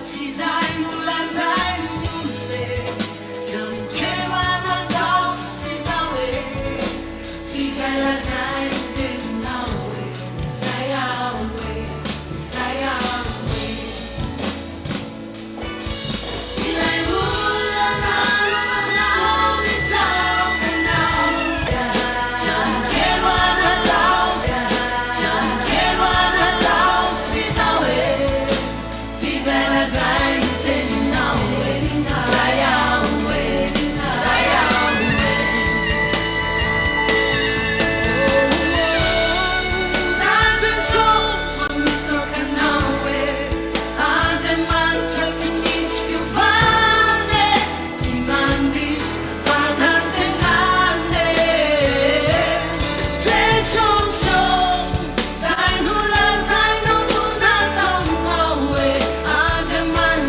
tsy zay mola zay olone zanokeoana zao sy zao e fizay lazay teninao e zay ao e zay ao e ilay olonanao mitsaokanao zanokeoana zao zanokeoana zao sy zao e fizay lazay teninao e zay ao e zay ao e zatsatsoa somitsokanao e Andriamanitra tsy misy fiovane tsy mandiso fanantenane Jesosô zay nolazainao no nataonao e Andriamanitra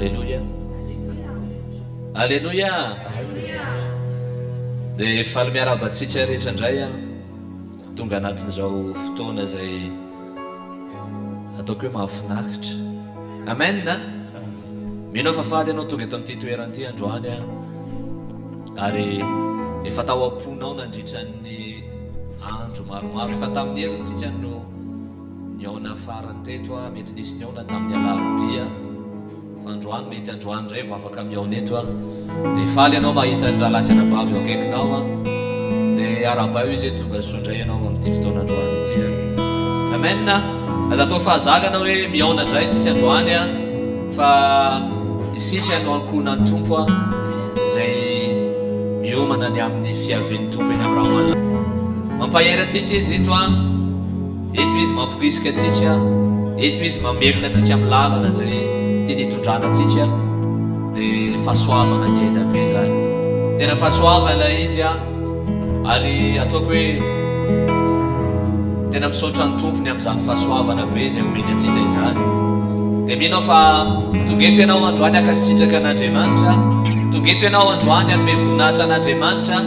Alléluia. Alléluia. Dia faly miarabatsika rehetra indray a tonga anatin'izao fotoana izay ataoko hoe mahafinaritra. Amen na mino fa faly ianao tonga eto amin'ity toerana androany a ary efa tao am-ponao nandritra ny andro maromaro efa tamin'ny herintsika no niaona farany teto a mety nisy niaona tamin'ny alarobia fa androany mety androany ndray vao afaka miaona eto a dia faly ianao mahita ny raha lasy anabavy eo akaikinao a dia araba io izy tonga sondray ianao amin'ity fotoana androany ity amen. Aza atao fahazagana hoe miaona indray tsika androany a fa isika no ankohona ny tompo a izay miomana ny amin'ny fiavian'ny tompo eny amin'ny raha hoanina mampahery atsika izy eto a eto izy mampirisika atsika eto izy mamerina atsika amin'ny lalana izay tiany hitondrana atsika dia fahasoavana ngeda be zany tena fahasoavana izy a ary ataoko hoe tena misaotra ny tompony amin'izany fahasoavana be izay omeny atsika izany dia mihinao fa tonga eto ianao androany akasitraka an'Andriamanitra tonga eto ianao androany anome voninahitra an'Andriamanitra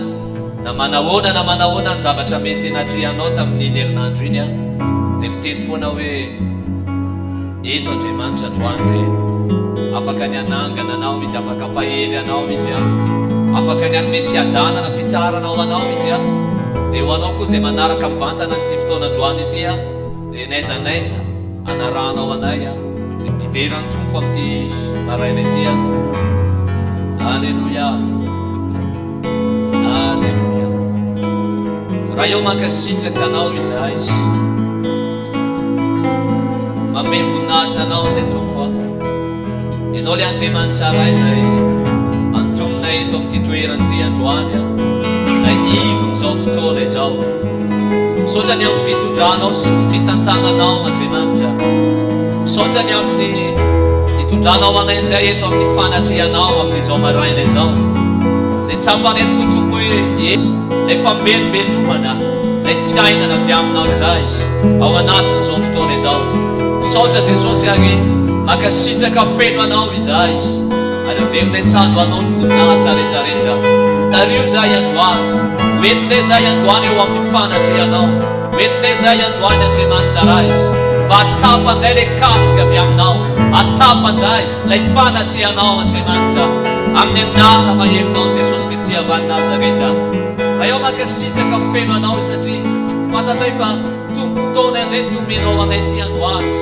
na manahoana ny zavatra mety natrianao tamin'iny herinandro iny a dia miteny foana hoe eto Andriamanitra androany dia afaka ny anangana anao izy afaka pahery anao izy a afaka ny anome fiadanana fitsarana ho anao izy a dia ho anao koa izay manaraka mivantana nyty fotoana androany ity a dia naizanaiza anaranao anay a dia midera ny tompo amin'ity maraina ity a alleluia alleluia raha eo mankasitraka anao izahay mame voninahitra anao izay tompo a ianao le Andriamanitra ray izay antominay eto amin'ity toerana ity androany a lay ivon'izao fotoana izao misaotra ny amin'ny fitondranao sy ny fitantananao Andriamanitra misaotra ny amin'ny hitondranao anay indray eto amin'ny fanatrianao amin'izao maraina izao izay tsampanetiko tompo hoe lay famelomena lay fiainana avy aminao indray ao anatin'izao fotoana izao misaotra Jesosy ary makasitraka feno anao izahay ary averinay sady anao ny voninahitra rehetrarehetra tario zay androany oentinay zay androany eo amin'ny fanatrianao oentinay zay androany Andriamanitra ray mba atsapandray lay kasika avy aminao atsapandray lay fanatrianao Andriamanitra amin'ny anara maherinao Jesosy Kristy avy any Nazareta raha eo makasitraka feno anao satria fantatray fa tompotoana indray ty omenao anay ty androany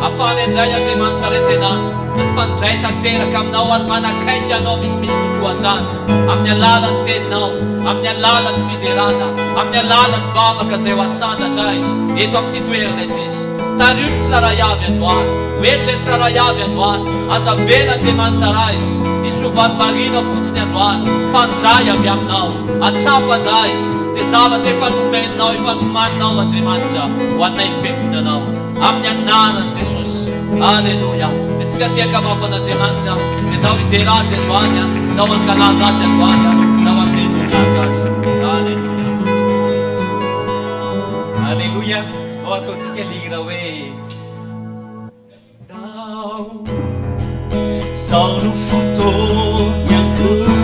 afana indray Andriamanitra ray tena mifandray tanteraka aminao ary manakaiky anao misimisy kokoandrany amin'ny alalan'ny teninao amin'ny alalan'ny fiderana amin'ny alalan'ny vavaka izay ho asandatra izy eto amin'ity toerana ity izy tario ny tsara iavy androany oetra tsara iavy androany aza vela Andriamanitra raha izy isovany marina fotsiny androany fandray avy aminao atsapandray izy dia zavatra efa nomeninao efa nomaninao Andriamanitra ho anay fiangonanao amin'ny anaran'i Jesosy alleluia itsika tiaka mafan'Andriamanitra dia tao hidera azy androany a tao ankalaza azy androany a tao amin'ny voninahitra azy alleluia alleluia ao ataontsika lira hoe dao zao no fotoany ankofanazao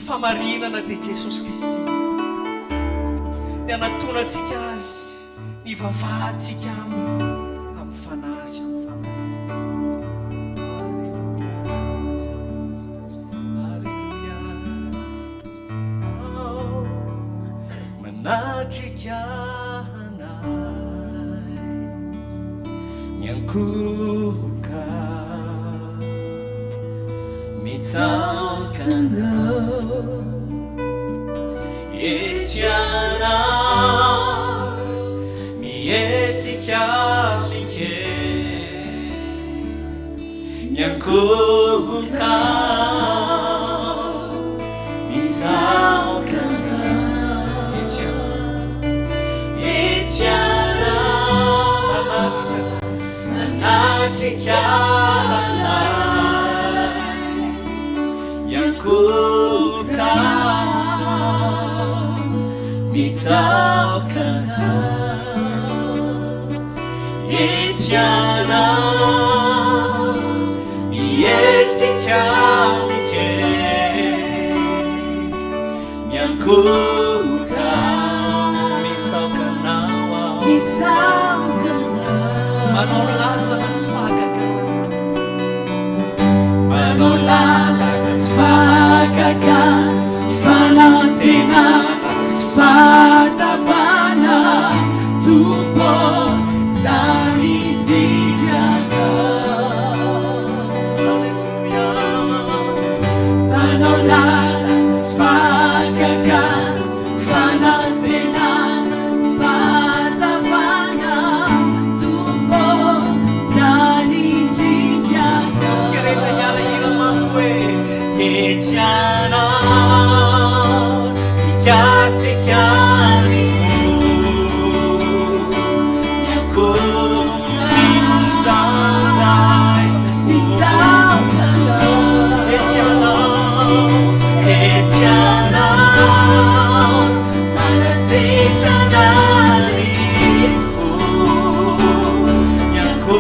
Famarinana di Jesosy Kristy ny anatonantsika azy ny vavahantsika aminy amin'ny fanahy sy amin'ny famarinana. Alleluia, alleluia. Manatrika anay miankoka mitsakanao etiana mietsika mike miankoka mitsakana etiana manatrika miankoka mitsakana etiana mietsika mike miankoka mitsakana manao lalana sy fahagagana manao lalana sy fahagagana Svagaka, Fanatena, Spazavana, Tupo, Zanijijaka. Manolala, Svagaka, Fanatena, Spazavana, Tupo, Zanijijaka. Scheretta yara ira maswe Yechana Kyasi kyani fu Nyaku Kimzanzai Yechana Yechana Manasitana Lifu Nyaku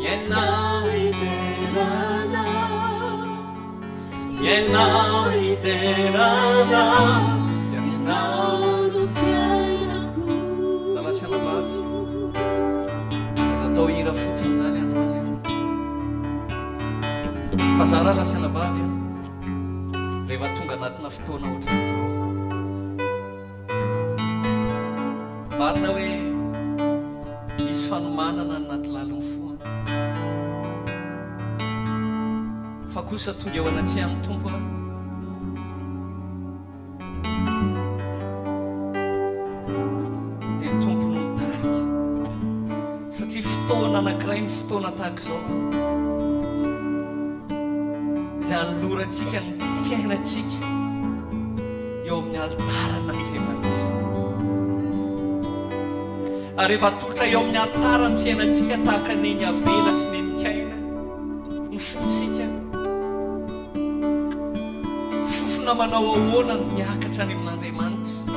Yena iterana ianao hiderana ianao no fiainako lalasiana vavy aza atao hira fotsiny zany androany fa za raha lasiana vavy rehefa tonga anatina fotoana ohatran'izao marina hoe misy fanomanana anaty laliny foana fa kosa tonga eo anatrihan'ny tompo dia tompo no mitarika satria fotoana anankiray ny fotoana tahaka izao izay anolorantsika ny fiainantsika eo amin'ny altaran'Andriamanitra ary rehefa totra eo amin'ny altara ny fiainantsika tahaka neny abela sy nenikaina ny fotsika fofona manao ahoana ny miakatra any amin'Andriamanitra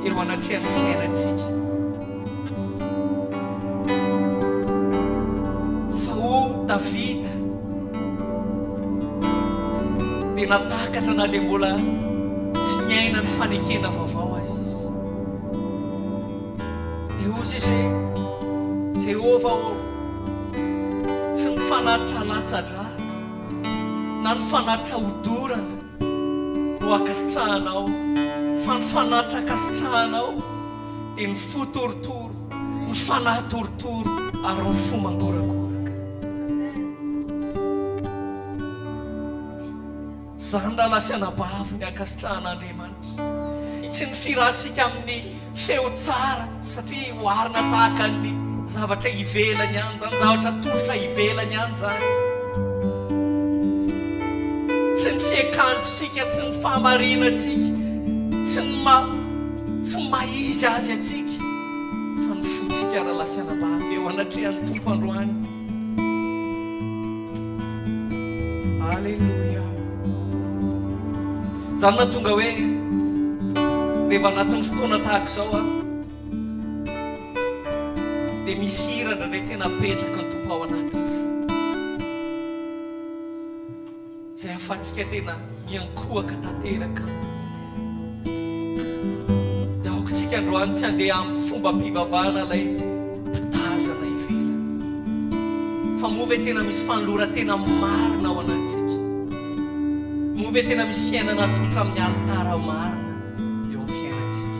eo anatrehan'ny fiainantsika fa o Davida dia natakatra na dia mbola tsy niaina ny fanekena vaovao azy izy dia ozy izy Jehova tsy nifanaritra latsadra na nifanaritra hodorana no akasitrahanao fa nifanaritra akasitrahanao dia ny fotorotoro ny fanahy-torotoro ary ny fo mangorakoraka zany raha lasiana bavy ny akasitrahan'Andriamanitra tsy ny firahantsika amin'ny feo tsara satria hoarina tahaka ny zavatra ivelany any zany zavatra tolotra ivelany any zany tsy ny fiakanjotsika tsy ny fahamarinatsika tsy maizy azy atsika fa ny fotsika raha lasiana bavy eo anatrehan'ny tompo androany alleluia zany natonga hoe rehefa anatin'ny fotoana tahaka izao dia misy hirana ray tena petraka ny tompo ao anatiny fo izay ahafahantsika tena miankohaka tanteraka dia aokantsika androany tsy handeha amin'ny fomba mpivavahana ilay mpitazana ivelany fa move tena misy fanolora tena marina ao anatsika move tena misy fiainana totra amin'ny altara marina eo amin'ny fiainantsika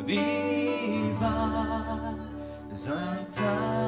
Viva Santa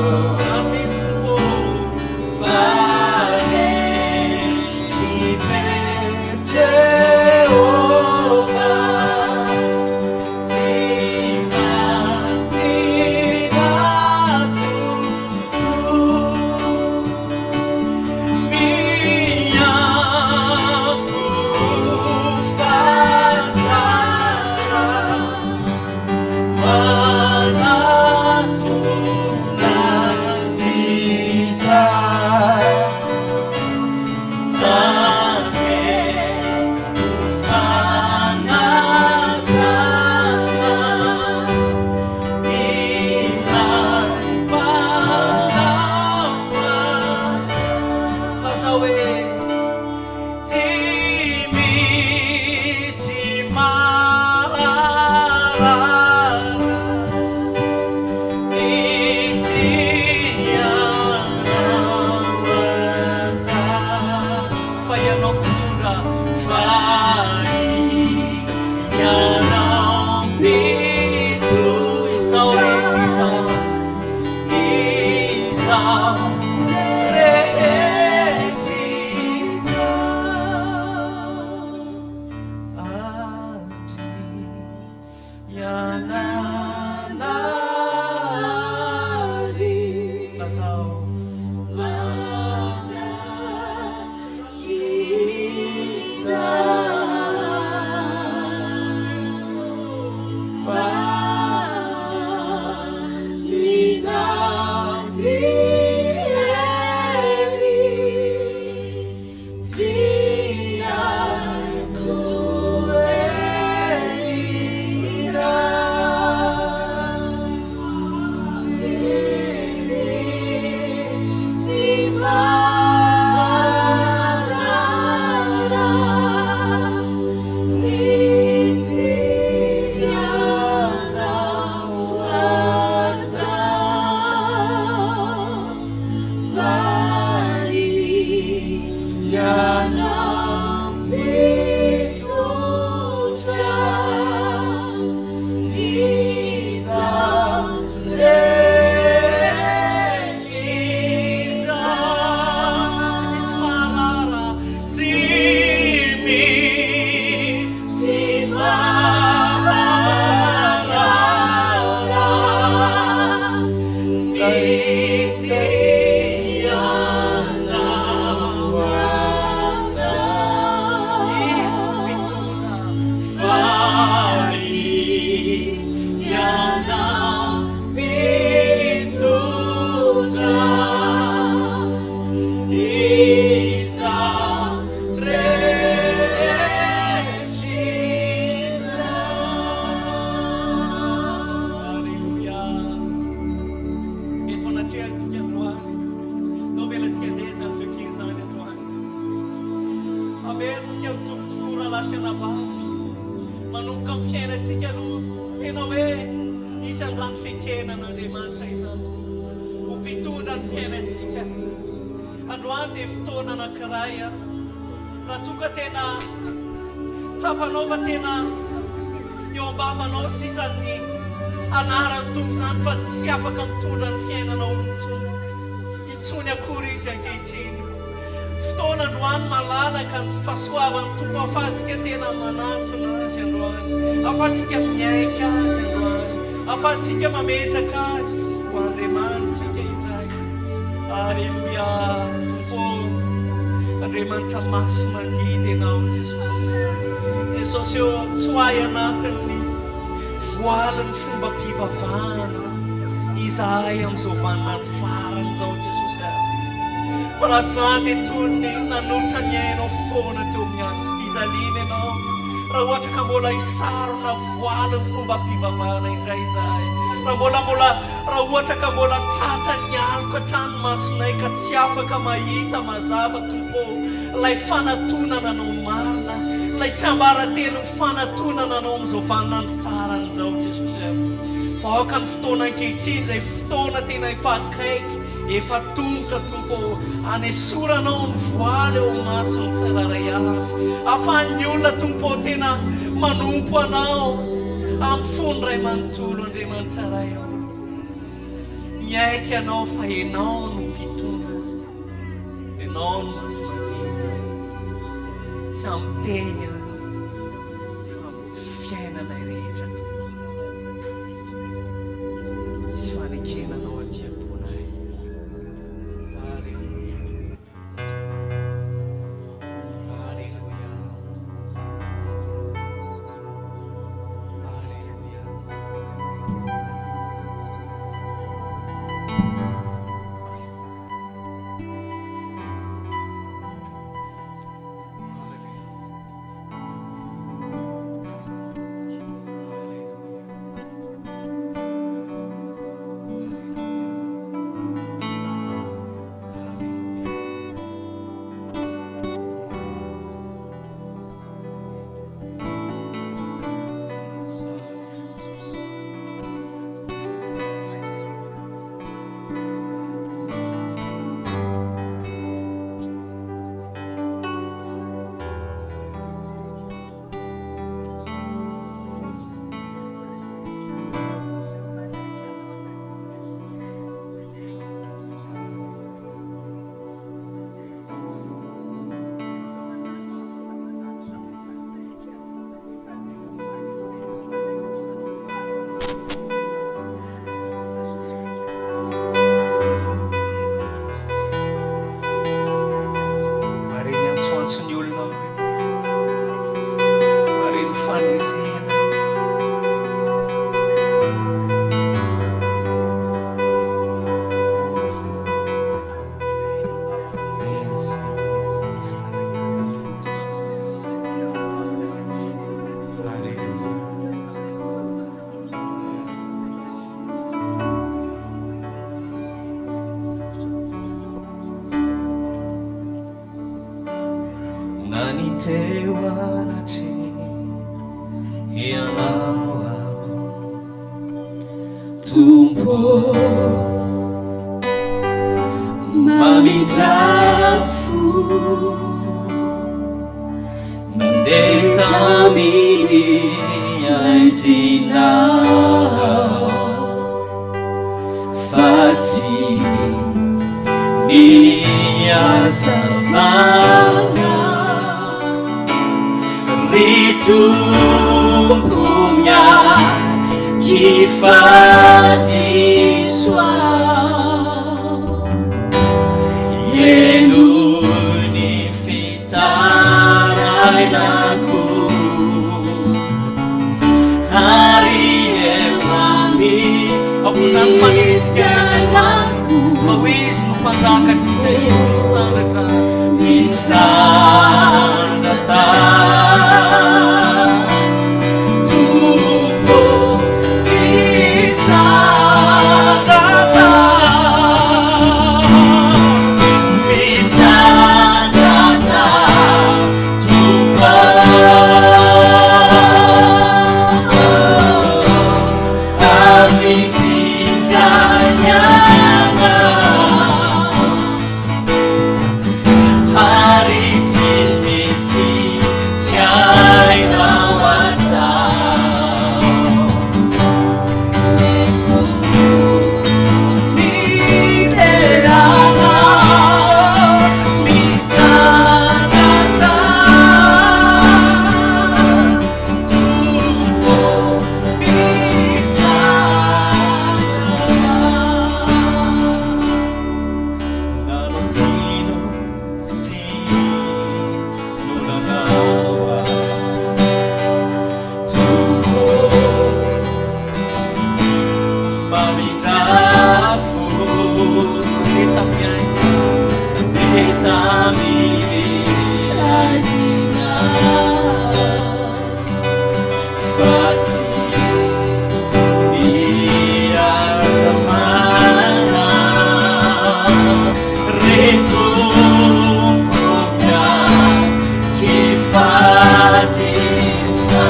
Maria. Yananari Lazao Afatsika miaika azy Androany, afatsika mametraka azy ho Andriamanitsika iray. Alleluia. Tompo, Andriamanitra masy mangidy ianao Jesosy. Jesosy eo tsy ho ay anatin'ny voalin'ny fomba mpivavahana izahay amin'izao vaninandro farany izao Jesosy ahy. Fa raha tsy zany dia toy ny nanontsa ny ainao foana teo amin'ny azo fijaliana ianao. Raha ohatra ka mbola hisarona voalin'ny fomba mpivavahana indray izahay. Raha ohatra ka mbola tratra ny aloko hatrany masonay ka tsy afaka mahita mazava Tompo ilay fanatonana anao marina, ilay tsy ambaratelo ny fanatonana anao amin'izao vaninandro farany izao Jesosy ahy. Vahoaka ny fotoana ankehitriny izay fotoana tena efa akaiky, efa tongotra Tompo, hanesoranao ny voaly eo masony tsiraray avy. Ahafahan'ny olona Tompo tena manompo anao amin'ny fony ray manontolo Andriamanitra ray ao. Miaiky anao fa ianao no mpitondra, ianao no masy manidy, tsy amin'ny teny fa amin'ny fiainanay rehetra Tompo. Misy fanekenanao aty amponay. Alleluia. Alleluia. Alleluia. Mamindrafo mandeha tamin'ny aizinao fa tsy niazavana ry tompo miakifadisoa enony fitarainako ary eo amin'ny Ampozany faniritsika mba hoe izy no mpanjakatsika izy misandratra misandrata tompo misandrata misandrata tompo avitindranyana hari tsy misy tsy hainao atao miderana misandrata tompo misandrata nanotsino sy nolanawa tompo mamindrafo etaminy aizina fa tsy niazavana ry tompo miakifadisoa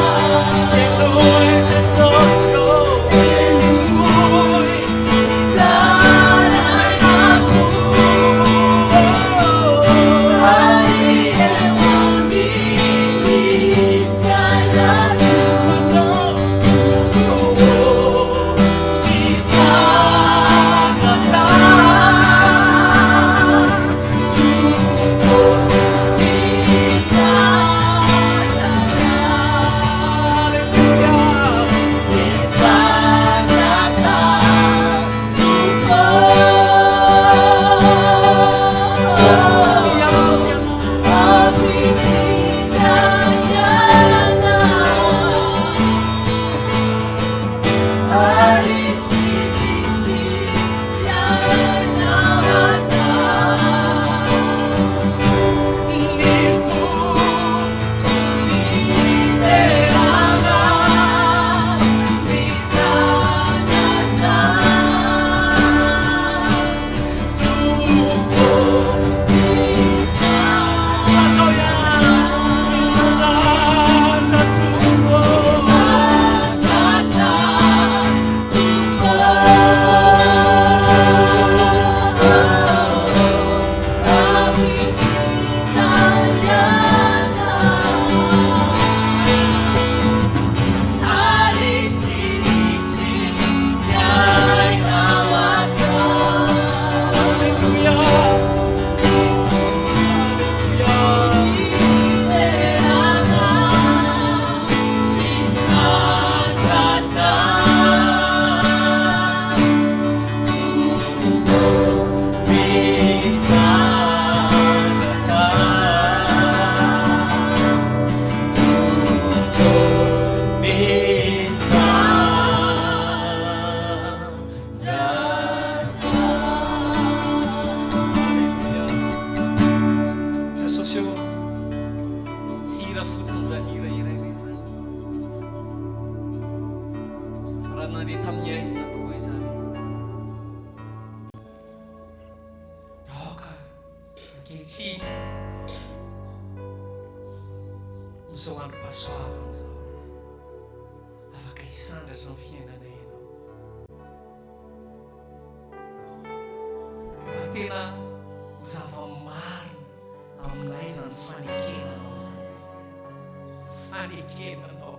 enoi Jesosio enoi tarainako ary eo amin'ny fiainako misandrata tompo Zao andro pasoavana zao afaka hisandratra ny fiainana ianao tena ho zava-marina aminay zany fanekenanao zany. Fanekenanao.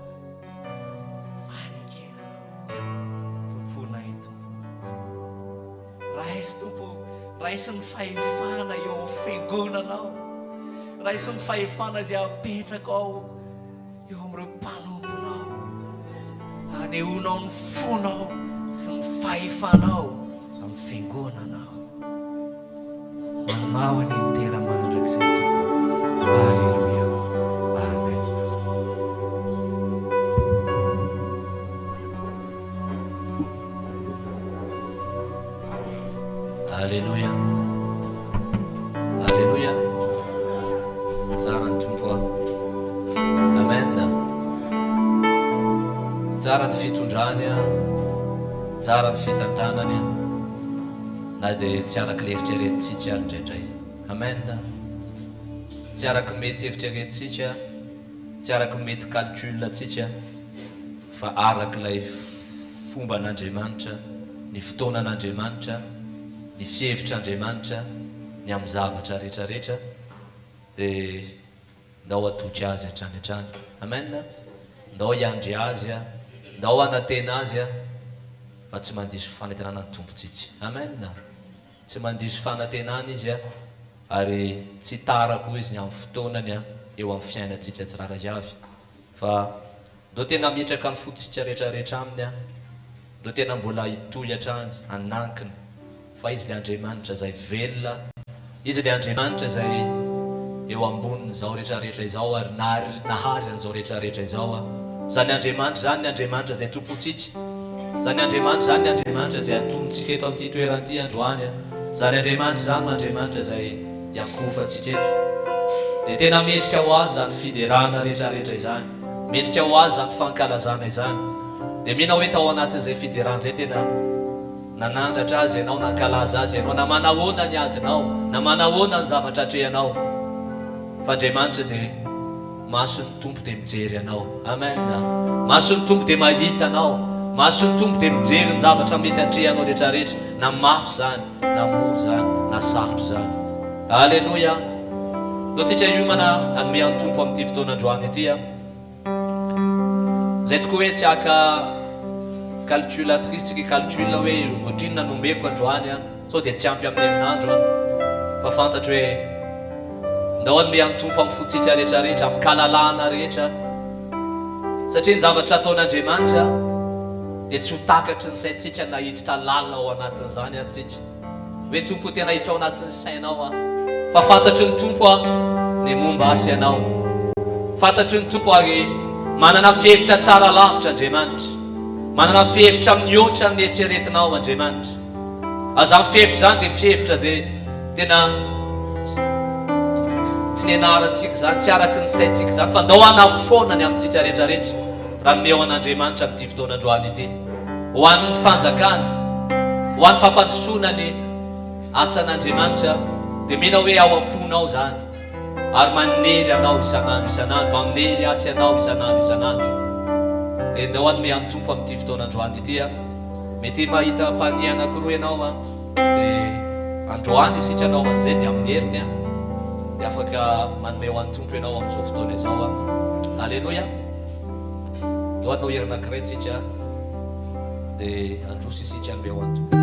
Tomponay tompo. Raisy tompo, raisy ny fahefana eo amin'ny fiangonanao. Raisy ny fahefana izay apetraka ao eo amin'ireo mpanomponao. Anehoanao ny fonao sy ny fahefanao amin'ny fiangonanao. Manao any intera mandrakizay tompo. Alleluia. Amen. Alléluia. Alléluia. Tsara ny tompo. Amen. Tsara ny fitondrany, tsara ny fitantanany, na dia tsy araka l'eritreretintsika indraindray. Amen. Tsy araka mety eritreretintsika, tsy araka mety calculatsika, fa araka ilay fomba an'Andriamanitra, ny fotoanan'Andriamanitra, ny fihevitr'Andriamanitra, ny amin'ny zavatra rehetrarehetra, dia ndao atoky azy hatrany hatrany. Amen. Ndao hiandry azy, ndao hanatena azy, fa tsy mandiso fanantenana ny tompontsika. Amen. Tsy mandiso fanantenana izy, ary tsy tarako izy ny amin'ny fotoanany eo amin'ny fiainantsika tsirairay avy. Fa ndao tena mitraka ny fotsika rehetrarehetra aminy, ndao tena mbola hitohy hatrany anankiny, fa izy le Andriamanitra izay velona, izy le Andriamanitra izay eo ambonin'izao rehetrarehetra izao, ary nahary an'izao rehetrarehetra izao. Zany Andriamanitra zany ny Andriamanitra izay tompontsika. Zany Andriamanitra zany ny Andriamanitra izay atontsika eto amin'ity toeran'ity androany. Zany Andriamanitra zany Andriamanitra izay iakofantsika eto. Dia tena mendrika ho azy zany fiderana rehetrarehetra izany, mendrika ho azy zany fankalazana izany. Dia mihina hoe tao anatin'izay fiderana izay tena nanandratra azy ianao, nankalaza azy ianao, na manahoana ny adinao, na manahoana ny zavatra atrehanao, fa Andriamanitra dia mason'ny tompo dia mijery anao. Amen. Mason'ny tompo dia mahita anao, mason'ny tompo dia mijery ny zavatra mety atrehanao rehetrarehetra, na mafy zany, na moro zany, na sarotra zany. Alleluia. Ndao tsika hiomana hanome an'ny tompo amin'ity fotoanandroany ity. Zay tokoa hoe tsy haka calculatrice, tsika calcula hoe ohatrinona nomeko androany, sao dia tsy ampy amin'ny herinandro, fa fantatro hoe ndao hanome an'ny tompo amin'ny fotsika rehetrarehetra, amin'ny kalalahana rehetra, satria ny zavatra ataon'Andriamanitra dia tsy ho takatry ny saintsika na hiditra lalina ao anatin'izany atsika. Hoe tompo tena hiditra ao anatin'ny sainao, fa fantatry ny tompo ny momba asy ianao. Fantatry ny tompo ary manana fihevitra tsara lavitra Andriamanitra, manana fihevitra mihoatra ny eritreretinao Andriamanitra. Azany fihevitra zany dia fihevitra zay tena tsy nianarantsika zany, tsy araka ny saintsika zany, fa ndao hanafonany amintsika rehetrarehetra raha nomeo an'Andriamanitra amin'ity fotoanandroany ity, ho an'ny fanjakany, ho an'ny fampandrosoana ny asan'Andriamanitra. Dia mihina hoe ao am-ponao zany, ary manery anao isan'andro isan'andro, manery asy anao isan'andro isan'andro. Dia ndao hanome an'ny tompo amin'ity fotoanandroany ity. Mety mahita mpania anankiroa ianao, dia androany isika anao an'izay dia amin'ny heriny, dia afaka manome ho an'ny tompo ianao amin'izao fotoana izao. Alleluia. Ndao hanao hery anankiray tsika, dia androso isika hanome ho an'ny tompo.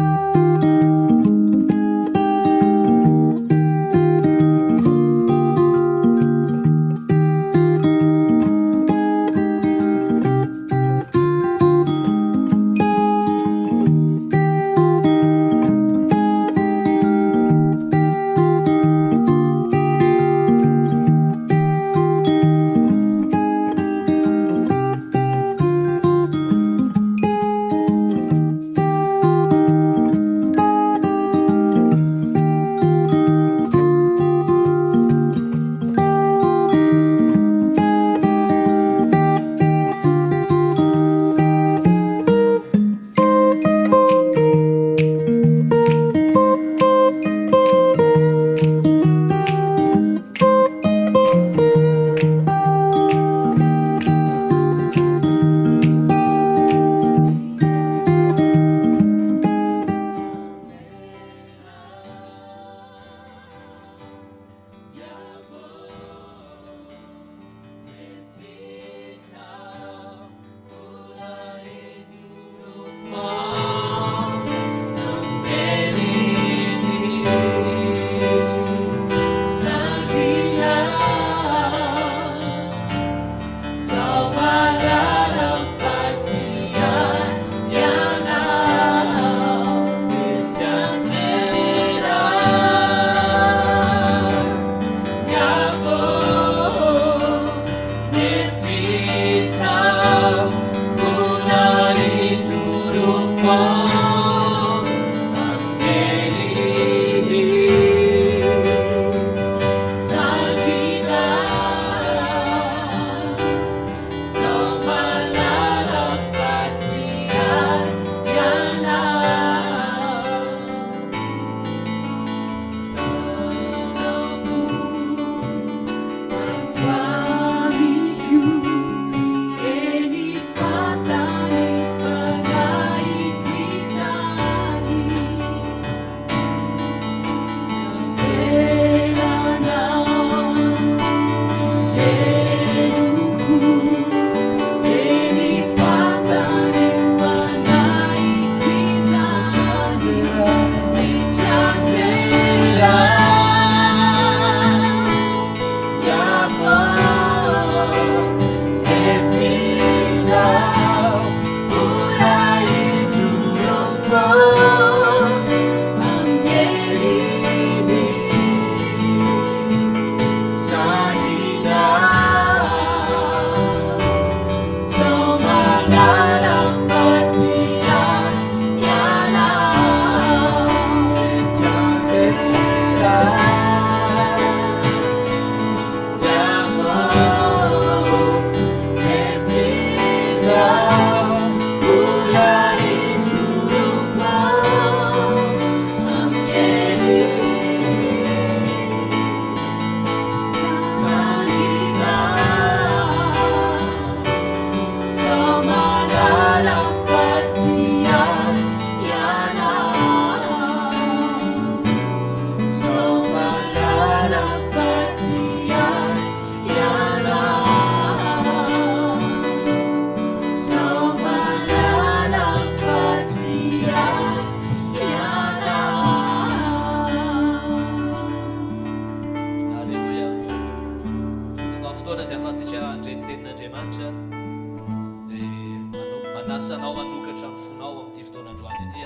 Manasanao manokatra ny fonao amin'ity fotoanandroany ity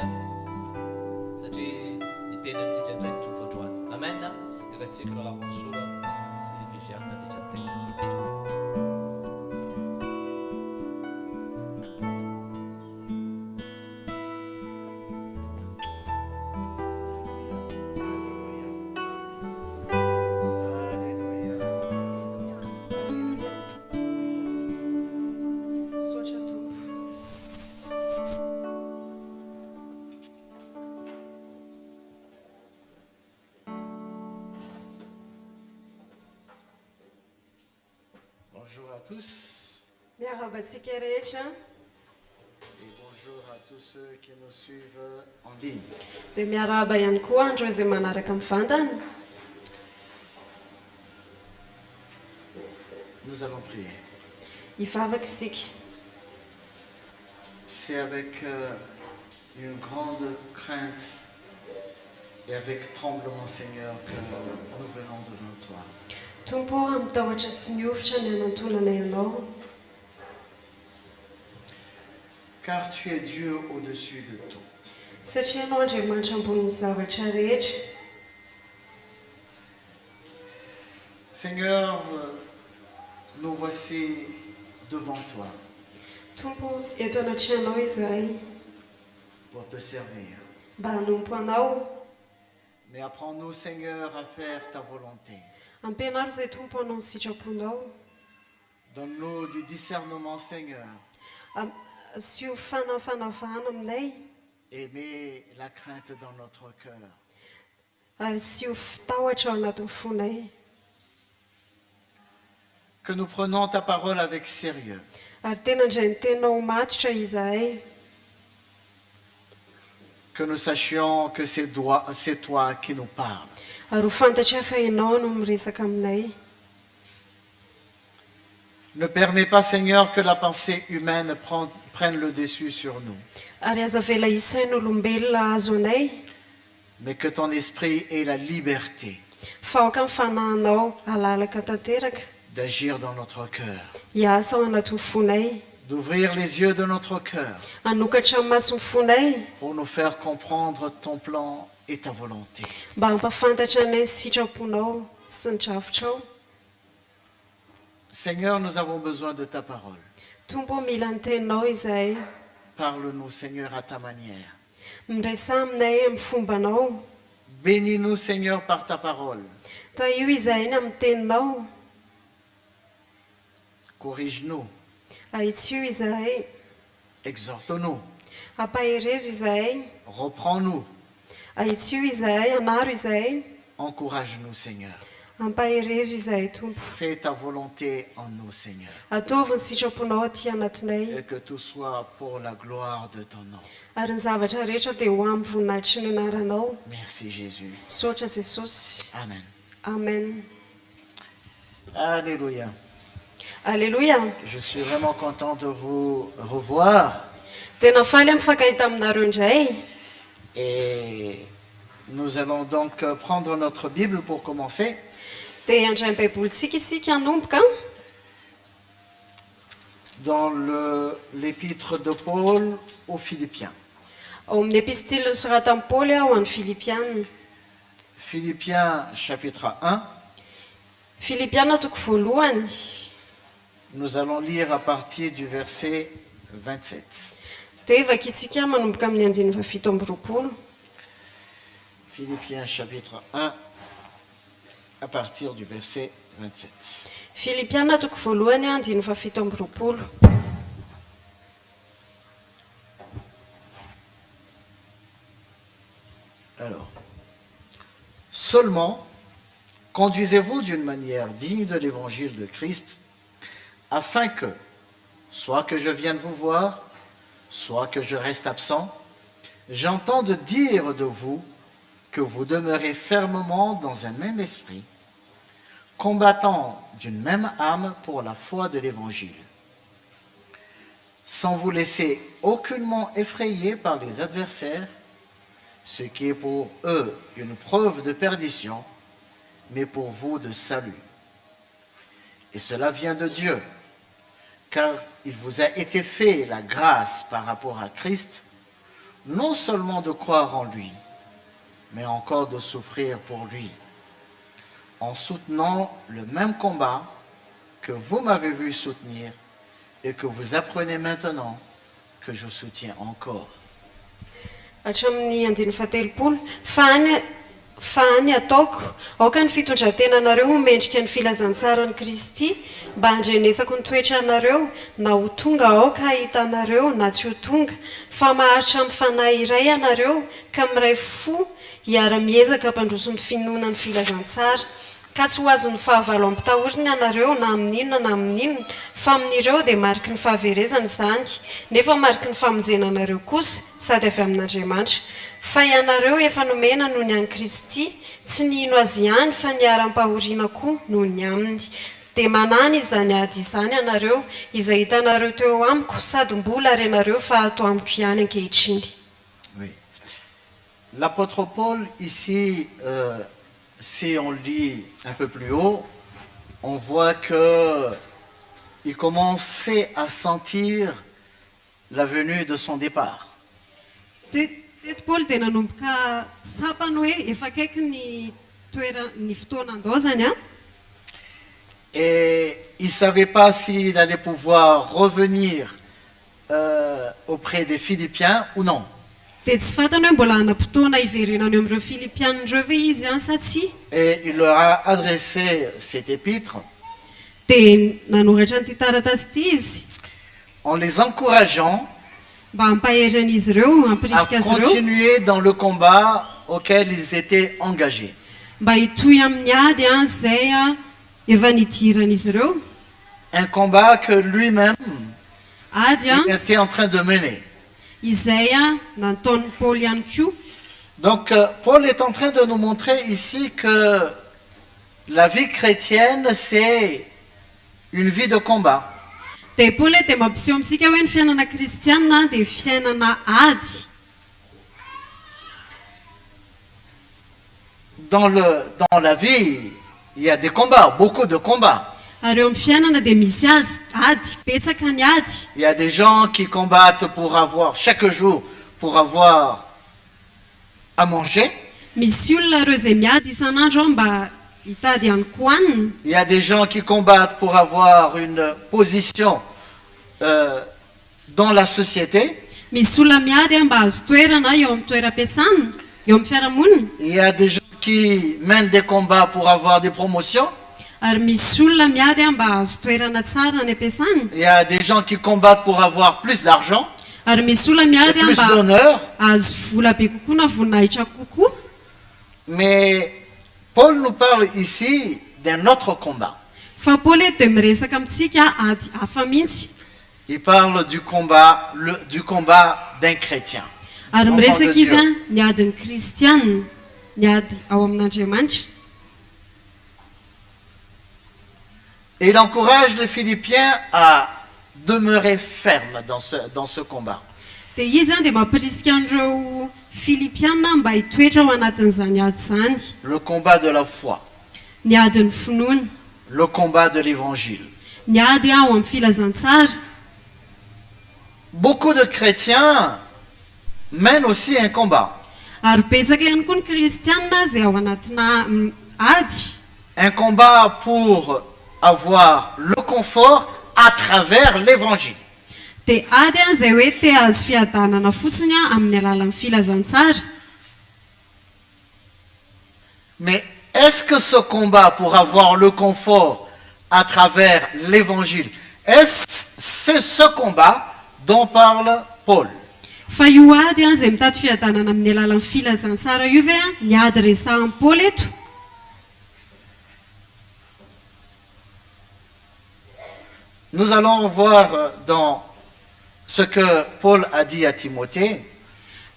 satria iteny amintsika indray ny tompo androany. Amen. Tokasitsika raha mansoa sy fifianana dia tsy tena. Bonjour à tous Miarabantsika rehetra et bonjour à tous ceux qui nous suivent en ligne. dia miarahaba ihany koa andreo izay manaraka mivantana. Nous allons prier. Hivavaka isika. C'est avec une grande crainte et avec tremblement, Seigneur, que nous venons devant toi. Tompo amitahotra sy miofitra ny hanantonana ianao Car tu es Dieu au-dessus de tout. satria ianao Andriamanitra ambonin'ny zavatra rehetra. Seigneur, nous voici devant toi Tompo eto anatrianao izahay pour te servir. mba hanompo anao. Mais apprends-nous, Seigneur, à faire ta volonté. Ampianaro izay tompo anao ny sitraponao. Donne-nous du discernement, Seigneur. Sy ho fanafanavahana aminay Et mets la crainte dans notre cœur. ary sy ho fitahotra ao anatin'ny fonay. Que nous prenons ta parole avec sérieux. Ary tena indray ny tenao matotra izahay. Que nous sachions que c'est toi qui nous parles. Ary ho fantatra fa ianao no miresaka aminay. Ne permets pas, Seigneur, que la pensée humaine prenne le dessus sur nous, Ary aza vela isain'olombelona azo anay mais que ton esprit ait la liberté fa aoka ny fanahinao halalaka tanteraka d'agir dans notre cœur, hiasa ao anatin'ny fonay, d'ouvrir les yeux de notre cœur hanokatra ny mason'ny fonay pour nous faire comprendre ton plan et ta volonté. mba hampafantatra anay ny sitraponao sy ny dravitrao. Seigneur, nous avons besoin de ta parole. Tompo mila ny teninao izahay Parle-nous, Seigneur, à ta manière. Mindray aminay amin'ny fombanao. Bénis-nous, Seigneur, par ta parole. Tahio izahay ny amin'ny teninao. Corrige-nous, Ahitsio izahay. exhorte-nous, Ampaherezo izahay. reprends-nous, Ahitsio izahay. Anaro izahay. encourage-nous, Seigneur. Ampaherezo izahay tompo. Fais ta volonté en nous, Seigneur, Ataovy ny sitraponao aty anatinay. et que tout soit pour la gloire de ton nom. Ary ny zavatra rehetra dia ho amin'ny voninahitry ny anaranao. Merci, Jésus. Misaotra Jesosy. Amen. Amen. Alléluia. Alléluia. Je suis vraiment content de vous revoir. Tena faly mifakahita aminareo indray. Et nous allons donc prendre notre Bible pour commencer. Dia handray ny baibolitsika isika hanomboka. Dans l'épître de Paul aux Philippiens. Ao amin'ny epistile nosoratan'i Paoly ao an'ny Filipianina. Philippiens chapitre 1. Filipianina toko voalohany. Nous allons lire à partir du verset 27. Dia vakitsika manomboka amin'ny 17. Philippiens chapitre 1 à partir du verset 27. Filipianina toko voalohany 17. Alors, seulement, conduisez-vous d'une manière digne de l'évangile de Christ, afin que, soit que je vienne vous voir, soit que je reste absent, j'entende dire de vous que vous demeurez fermement dans un même esprit, combattant d'une même âme pour la foi de l'évangile, sans vous laisser aucunement effrayer par les adversaires, ce qui est pour eux une preuve de perdition, mais pour vous de salut. Et cela vient de Dieu, car il vous a été fait la grâce par rapport à Christ, non seulement de croire en lui, mais encore de souffrir pour lui, en soutenant le même combat que vous m'avez vu soutenir et que vous apprenez maintenant que je soutiens encore. Hatramin'ny 17. Fa any ataoko, aoka ny fitondrantenanareo mendrika ny filazantsara ny Kristy, mba handrenesako ny toetra anareo, na ho tonga aoka hitanareo, na tsy ho tonga, fa maharitra amin'ny fanahy iray anareo, ka miray fo hiara-miezaka hampandroso ny finoana ny filazantsara, ka tsy ho azon'ny fahavalo ampitahoriny anareo na amin'inona na amin'inona, fa amin'ireo dia mariky ny fahaverezana izany, nefa mariky ny famonjena anareo kosa, sady avy amin'Andriamanitra. Fa ianareo efa nomena noho ny an'i Kristy, tsy ny ino azy ihany fa ny aram-pahoriana koa noho ny aminy. Dia manana izany ady izany anareo, izay hitanareo teo amiko, sady mbola arenareo fa atao amiko ihany ankehitriny. Oui. L'apôtre Paul, ici, si on lit un peu plus haut, on voit qu'il commençait à sentir la venue de son départ. Teto Paoly dia nanomboka tsapany hoe efa akaiky ny fotoanandao zany a. Et il ne savait pas s'il allait pouvoir revenir auprès des Philippiens ou non. Dia tsy fantany hoe mbola hanam-potoana hiverenany amin'ireo Filipianindreo ve izy any sa tsy. Et il leur a adressé cet épître Dia nanoratra nyity taratasy ity izy en les encourageant mba hampahery an'izy ireo, à hampirisika azy ireo, continuer dans le combat auquel ils étaient engagés. mba hitohy amin'ny ady izay efa nidiran'izy ireo. Un combat que lui-même Ady il était en train de mener. izay nataon'ny Paoly ihany koa. Donc Paul est en train de nous montrer ici que la vie chrétienne, c'est une vie de combat. Dia Paoly dia mampiseho amintsika hoe ny fiainana kristianina dia fiainana ady. Dans la vie, il y a des combats, beaucoup de combats. Ary eo amin'ny fiainana dia misy azy ady, betsaka ny ady. Il y a des gens qui combattent pour avoir, chaque jour, pour avoir à manger. Misy olona ireo izay miady isan'andro ao mba hitady ihany kohanina. Il y a des gens qui combattent pour avoir une position dans la société. misy olona miady mba azo toerana eo amin'ny toeram-piasana eo amin'ny fiarahamonina. Il y a des gens qui mènent des combats pour avoir des promotions. Ary misy olona miady mba azo toerana tsara ny ampiasana. Il y a des gens qui combattent pour avoir plus d'argent, Ary misy olona et miady plus mba d'honneur. azo vola be kokoa na voninahitra kokoa. Mais Paul nous parle ici d'un autre combat. Fa Paoly eto dia miresaka amintsika ady hafa mihitsy. Il parle du combat, du combat d'un chrétien. Ary Enfant miresaka de izy Dieu. ny adiny kristianina, ny ady ao amin'Andriamanitra. Et il encourage les Philippiens à demeurer fermes dans ce combat. Dia izy dia mampirisika an'ireo Filipiana mba hitoetra ao anatin'izany ady izany. Le combat de la foi, Ny adiny finoana, le combat de l'évangile. ny ady ao amin'ny filazantsara. Beaucoup de chrétiens mènent aussi un combat. Ary betsaka ihany koa ny kristianina izay ao anatina ady. Un combat pour avoir le confort à travers l'évangile. Dia ady izay hoe te azo fiadanana fotsiny amin'ny alalan'ny filazantsara. Mais est-ce que ce combat pour avoir le confort à travers l'évangile, c'est ce combat dont parle Paul? Fa io ady izay mitady fiadanana amin'ny alalan'ny filazantsara io ve ny ady resahan'i Paoly eto? Nous allons voir dans ce que Paul a dit à Timothée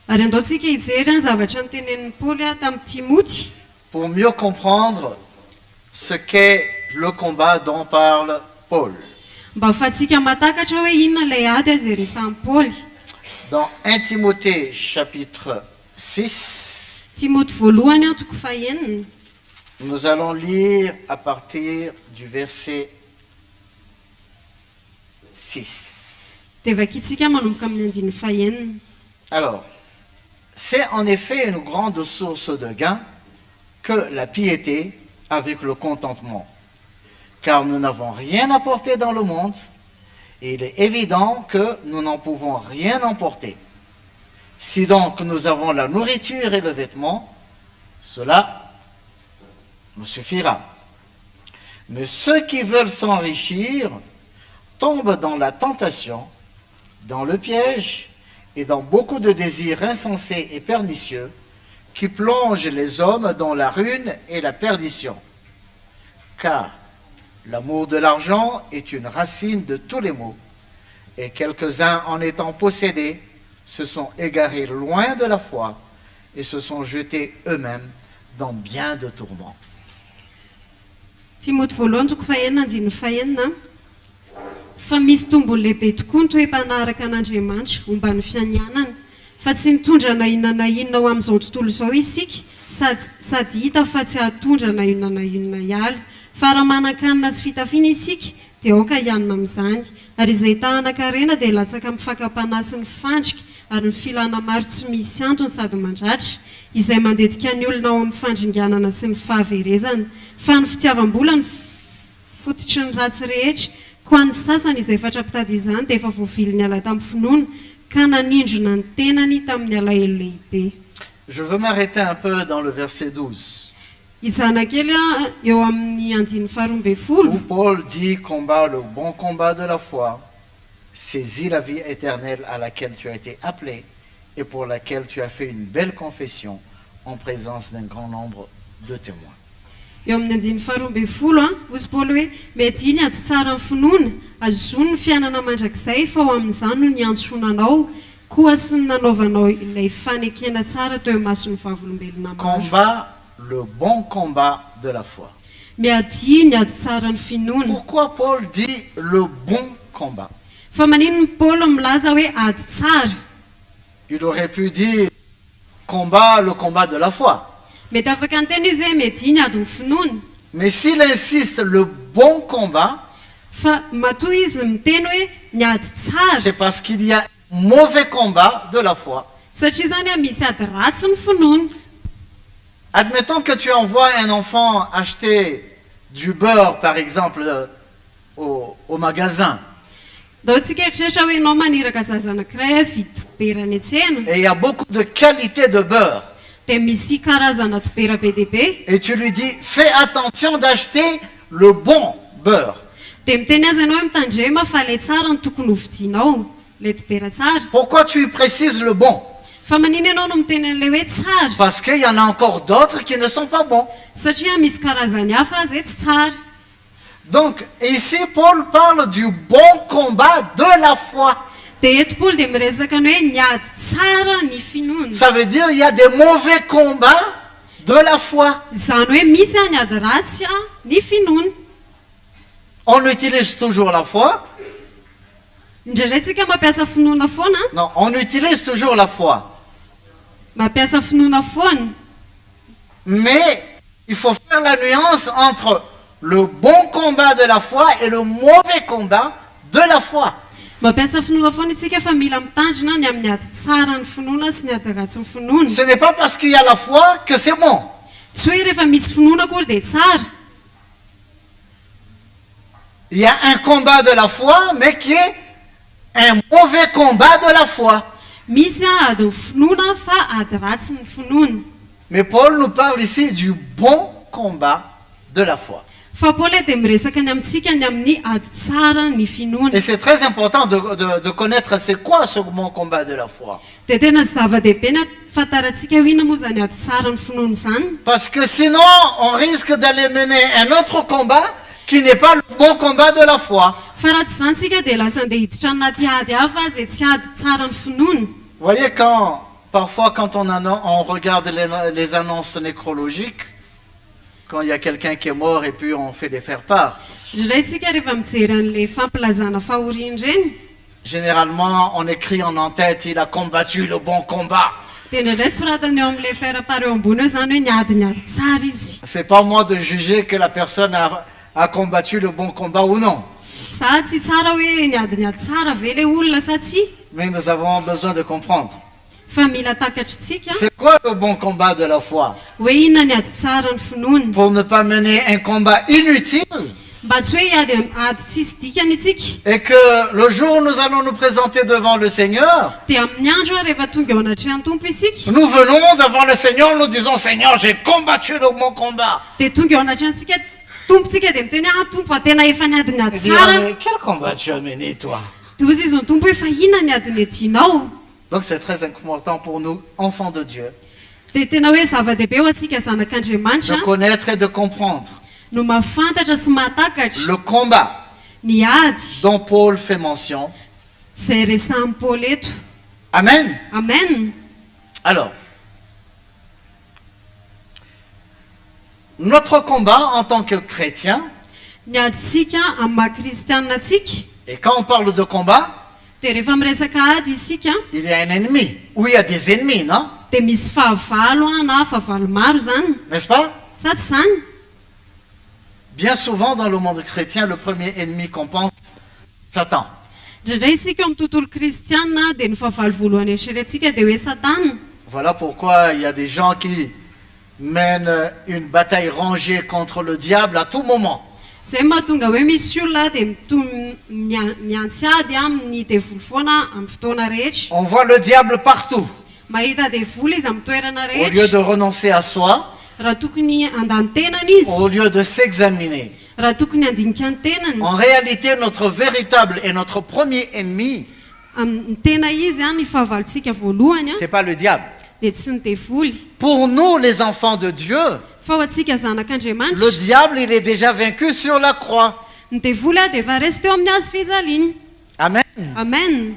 Ary andaontsika hijery ny zavatra nitenenin'i Paoly tamin'ny Timoty pour mieux comprendre ce qu'est le combat dont parle Paul. mba ahafahantsika mahatakatra hoe inona ilay ady izay resahan'i Paoly. Dans 1 Timothée chapitre 6, Timoty voalohany toko fahaenina. nous allons lire à partir du verset 6. Dia vakitsika manomboka amin'ny andiny fahaenina. Alors, c'est en effet une grande source de gain que la piété avec le contentement. Car nous n'avons rien apporté dans le monde, et il est évident que nous n'en pouvons rien emporter. Si donc nous avons la nourriture et le vêtement, cela nous suffira. Mais ceux qui veulent s'enrichir tombent dans la tentation, dans le piège et dans beaucoup de désirs insensés et pernicieux qui plongent les hommes dans la ruine et la perdition. Car l'amour de l'argent est une racine de tous les maux, et quelques-uns en étant possédés se sont égarés loin de la foi et se sont jetés eux-mêmes dans bien de tourments. Timoty voalohany toko fahaenina andiny fahaenina. Fa misy tombony lehibe tokoa ny toe-panaraka an'Andriamanitra momba ny fianianana, fa tsy nitondra na inona na inona ho amin'izao tontolo izao isika, sady hita fa tsy hatondra na inona na inona ihany. Fa raha manan-kanina sy fitafiana isika dia aoka hianina amin'izany. Ary izay tahanan-karena dia latsaka amin'ny fakam-panahy sy ny fandrika ary ny filana maro tsy misy antony sady mandratra, izay mandetika ny olona ao amin'ny fandringanana sy ny fahaverezana. Fa ny fitiavam-bola ny fototry ny ratsy rehetra. Ko an'ny sasany izay fatra-pitady izany dia efa voavily ny ala tamin'ny finoana ka nanindrona ny tenany tamin'ny alahelo lehibe. Je veux m'arrêter un peu dans le verset 12. Hizana kely eo amin'ny andiny faharoa ambin'ny folo. Où Paul dit combat le bon combat de la foi, saisis la vie éternelle à laquelle tu as été appelé et pour laquelle tu as fait une belle confession en présence d'un grand nombre de témoins. Eo amin'ny andiny faharoa ambin'ny folo hozy Paoly hoe mety iny ady tsara ny finoana, azony ny fiainana mandrakizay fa ho amin'izany no niantsonanao koa sy ny nanaovanao ilay fanekena tsara teo mason'ny vavolombelona maro. Combat le bon combat de la foi. Miady ny ady tsara ny finoana. Pourquoi Paul dit le bon combat? Fa manino ny Paoly milaza hoe ady tsara? Il aurait pu dire combat le combat de la foi. Mety afaka ny tena izy hoe mety iny ady ny finoana. Mais s'il insiste le bon combat, Fa matoa izy miteny hoe ny ady tsara. c'est parce qu'il y a un mauvais combat de la foi. Satria zany misy ady ratsy ny finoana. Admettons que tu envoies un enfant acheter du beurre, par exemple, au magasin. Da ohatsika eritreritra hoe ianao maniraka zaza anankiray vity dobera ny tsena et il y a beaucoup de qualité de beurre. dia misy karazana dobera be dia be Et tu lui dis, fais attention d'acheter le bon beurre. dia miteny azy ianao hoe mitandrema fa le tsara ny tokony hovidianao le dobera tsara Pourquoi tu lui précises le bon? fa manino ianao no miteny an'ilay hoe tsara Parce qu'il y en a encore d'autres qui ne sont pas bons. satria misy karazany hafa zay tsy tsara Donc ici, Paul parle du bon combat de la foi. dia eto Paoly dia miresaka ny hoe niady tsara ny finoana Ça veut dire il y a des mauvais combats de la foi. zany hoe misy a niady ratsy a ny finoana On utilise toujours la foi. indraindray tsika mampiasa finoana foana Non, on utilise toujours la foi. mampiasa finoana foana Mais il faut faire la nuance entre le bon combat de la foi et le mauvais combat de la foi. mampiasa finoana foana isika fa mila mitandrina ny amin'ny ady tsara ny finoana sy ny ady ratsy ny finoana Ce n'est pas parce qu'il y a la foi que c'est bon. tsy hoe rehefa misy finoana akory dia tsara Il y a un combat de la foi, mais qui est un mauvais combat de la foi. misy a ady ny finoana fa ady ratsy ny finoana Mais Paul nous parle ici du bon combat de la foi. fa Paoly dia miresaka ny amintsika ny amin'ny ady tsara ny finoana Et c'est très important de connaître c'est quoi ce bon combat de la foi. dia tena zava-dehibe ny fantaratsika hoe ina moa zany ady tsara ny finoana zany Parce que sinon, on risque d'aller mener un autre combat qui n'est pas le bon combat de la foi. fa raha tsy zany tsika dia lasa andeha hiditra anaty ady hafa zay tsy ady tsara ny finoana Vous voyez, parfois quand on regarde les annonces nécrologiques, quand il y a quelqu'un qui est mort et puis on fait des faire-part, indray tsika rehefa mijery an'ilay fampilazana fahoriany reny généralement on écrit en en-tête, il a combattu le bon combat. dia indraindray soratany eo amin'ilay fiara-pary eo ambony eo zany hoe niady tsara izy C'est pas moi de juger que la personne a combattu le bon combat ou non. sa tsy tsara hoe niady tsara ve le olona sa tsy Mais nous avons besoin de comprendre. fa mila takatritsika C'est quoi le bon combat de la foi? hoe inona ny ady tsara ny finoana Pour ne pas mener un combat inutile mba tsy hoe ady tsisy dikany itsika et que le jour où nous allons nous présenter devant le Seigneur, dia amin'ny andro a rehefa tonga eo anatrehan'ny tompo isika nous venons devant le Seigneur, nous disons Seigneur, j'ai combattu le bon combat. dia tonga eo anatrehantsika tompotsika dia miteny tompo tena efa niady Et dire, tsara mais quel combat tu as mené toi? dia ozy izy ny tompo hoe fa inona ny ady ny tianao Donc c'est très important pour nous, enfants de Dieu, dia tena hoe zava-dehibe ho antsika zanak'andriamanitra de connaître et de comprendre no mahafantatra sy mahatakatra le combat ny ady dont Paul fait mention. zay resahan'ny Paoly eto Amen. amen Alors, notre combat en tant que chrétien, ny adyntsika amin'ny maha-kristianinatsika et quand on parle de combat, dia rehefa miresaka ady isika il y a un ennemi, ou il y a des ennemis, non? dia misy fahavalo na fahavalo maro zany N'est-ce pas? sa tsy zany Bien souvent dans le monde chrétien, le premier ennemi qu'on pense, Satan. indraindray isika eo amin'ny tontolo kristiana dia ny fahavalo voalohany eritreretintsika dia hoe satana Voilà pourquoi il y a des gens qui mènent une bataille rangée contre le diable à tout moment. zay mahatonga hoe misy olona dia miantsy ady amin'ny devoly foana amin'ny fotoana rehetra On voit le diable partout. mahita devoly izy amin'ny toerana Au lieu rehetra de renoncer à soi, raha tokony andany-tenany izy au lieu de s'examiner. raha tokony andinika ny tenany En réalité, notre véritable et notre premier ennemi, ny tena izy ny fahavalontsika voalohany c'est pas le diable. dia tsy ny devoly Pour nous, les enfants de Dieu, fa ho antsika le zanak'andriamanitra diable, il est déjà vaincu sur la croix. ny devoly dia efa resy teo amin'ny hazo fijaliana Amen. amen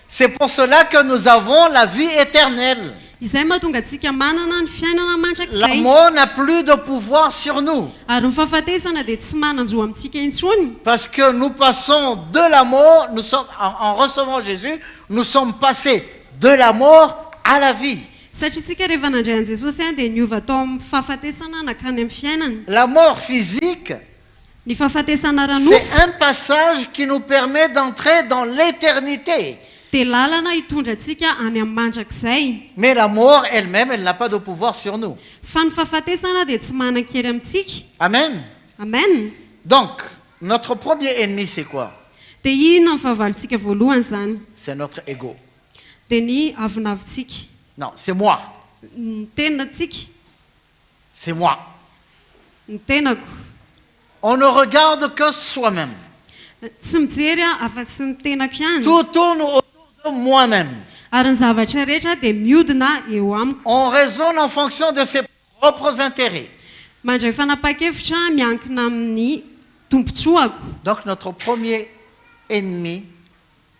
C'est pour cela que nous avons la vie éternelle. izay mahatonga antsika manana ny fiainana La mandrakizay mort n'a plus de pouvoir sur nous. ary ny fahafatesana dia tsy mananjo amintsika intsony Parce que nous passons de la mort, en recevant Jésus, nous sommes passés de la mort à la vie. satria tsika rehefa nandray an' jesosy dia niova tao amin'ny fahafatesana nakany amin'ny fiainana La mort physique, ny fahafatesana ranofo c'est un passage qui nous permet d'entrer dans l'éternité. dia lalana hitondra antsika any amin'ny mandrakizay Mais la mort elle-même, elle n'a pas de pouvoir sur nous. fa ny fahafatesana dia tsy manan-kery amintsika Amen. amen Donc, notre premier ennemi, c'est quoi? dia inona ny fahavalontsika voalohany zany C'est notre ego. dia ny avinavintsika Non, c'est moi. ny tenatsika C'est moi. ny tenako On ne regarde que soi-même. tsy mijery afa-tsy ny tenako ihany Tout tourne autour de moi-même. ary ny zavatra rehetra dia miodina eo amiko On raisonne en fonction de ses propres intérêts. mandray fanapa-kevitra miankina amin'ny tombotsoako Donc notre premier ennemi,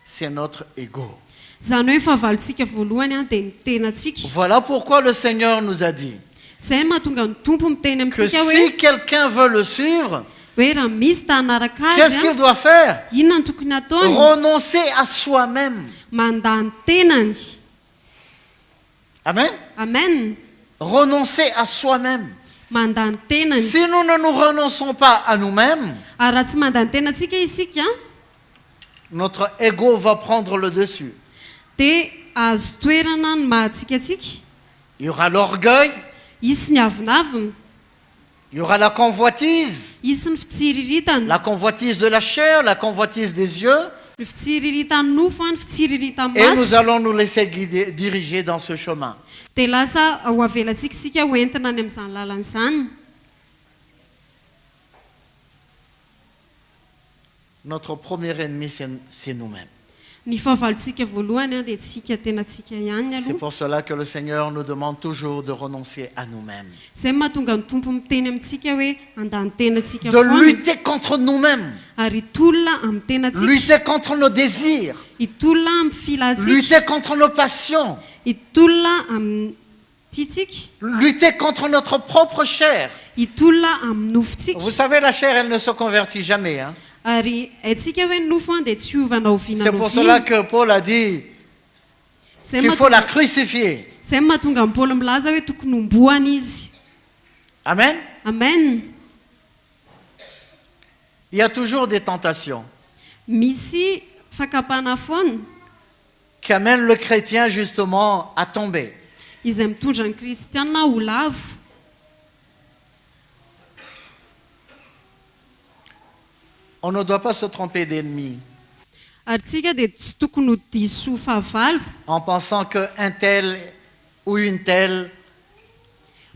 c'est notre ego. zany hoe fahavalontsika voalohany dia ny tenatsika Voilà pourquoi le Seigneur nous a dit izay no mahatonga ny tompo miteny que amintsika hoe si quelqu'un veut le suivre, hoe raha misy tanaraka qu'est-ce azy qu'il doit faire? inona ny tokony ataony Renoncer à soi-même. mandany tenany Amen. amen Renoncer à soi-même. mandany tenany Si nous ne nous renonçons pas à nous-mêmes, ary raha tsy mandany tenatsika isika notre ego va prendre le dessus. dia azo toerana ny mahatsikatsika Il y aura l'orgueil, isy ny avinavina il y aura la convoitise, isy ny fitsiriritana la convoitise de la chair, la convoitise des yeux, ny fitsiriritany nofo ny fitsiriritany et nous maso allons nous laisser guider, diriger dans ce chemin. dia lasa ho avelantsika isika hoentina any amin'izany lalan'izany Notre premier ennemi, c'est nous-mêmes. ny fahavalontsika voalohany dia tsika tenatsika ihany C'est aloha pour cela que le Seigneur nous demande toujours de renoncer à nous-mêmes, izay mahatonga ny tompo miteny amintsika hoe andany tenatsika de foana lutter contre nous-mêmes, ary hitolona amin'ny tenatsika lutter contre nos désirs, hitolona amin'ny filatsika lutter contre nos passions, hitolona amin'ny tiatsika lutter contre notre propre chair. hitolona amin'ny nofotsika Vous savez, la chair, elle ne se convertit jamais. Hein? ary haintsika hoe ny nofo dia tsy hiovana ho C'est pour cela que Paul a dit qu'il faut la crucifier. izay mahatonga ny paoly milaza hoe tokony homboana izy Amen. amen Il y a toujours des tentations misy fakapana foana qui amènent le chrétien justement à tomber. izay mitondra ny kristiana ho lavo On ne doit pas se tromper d'ennemi ary tsika dia tsy tokony ho diso fahavalo en pensant qu'un tel ou une telle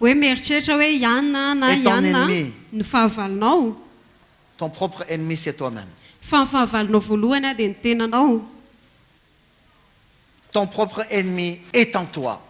hoe mieritreritra hoe ianna na Et ton ianna ennemi. ny fahavalonao ton propre ennemi, c'est toi-même. fa ny fahavalonao voalohany dia ny tenanao Ton propre ennemi est en toi.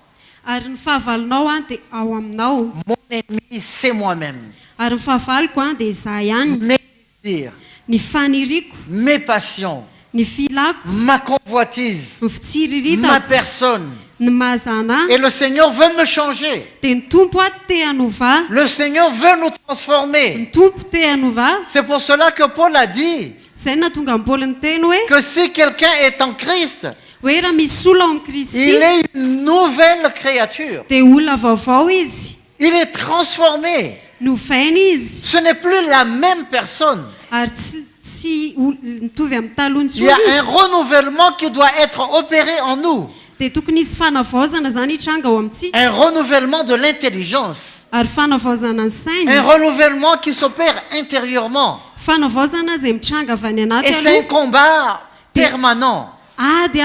ary ny fahavalonao dia ao aminao Mon ennemi, c'est moi-même. ary ny fahavaloko dia izaho ihany Mes désirs, ny faniriko mes passions, ny filako ma convoitise, ny ma fitsiriritako personne. ny mahazana Et le Seigneur veut me changer. dia ny tompo ato te hanova Le Seigneur veut nous transformer. ny tompo te hanova C'est pour cela que Paul a dit izay natonga mbola ny teny hoe que si quelqu'un est en Christ, hoe raha misy olona ao amin'ny il kristy est une nouvelle créature. dia olona vaovao izy Il est transformé. novaina izy Ce n'est plus la même personne. ary tsy mitovy amin'ny taloha ny Il y a un izy renouvellement qui doit être opéré en nous. dia tokony isy fanavaozana zany hitranga ao amintsika Un renouvellement de l'intelligence. ary fanavaozana ny Un sainy renouvellement qui s'opère intérieurement. fanavaozana izay mitranga avy any anaty Et c'est un aloha combat permanent. ady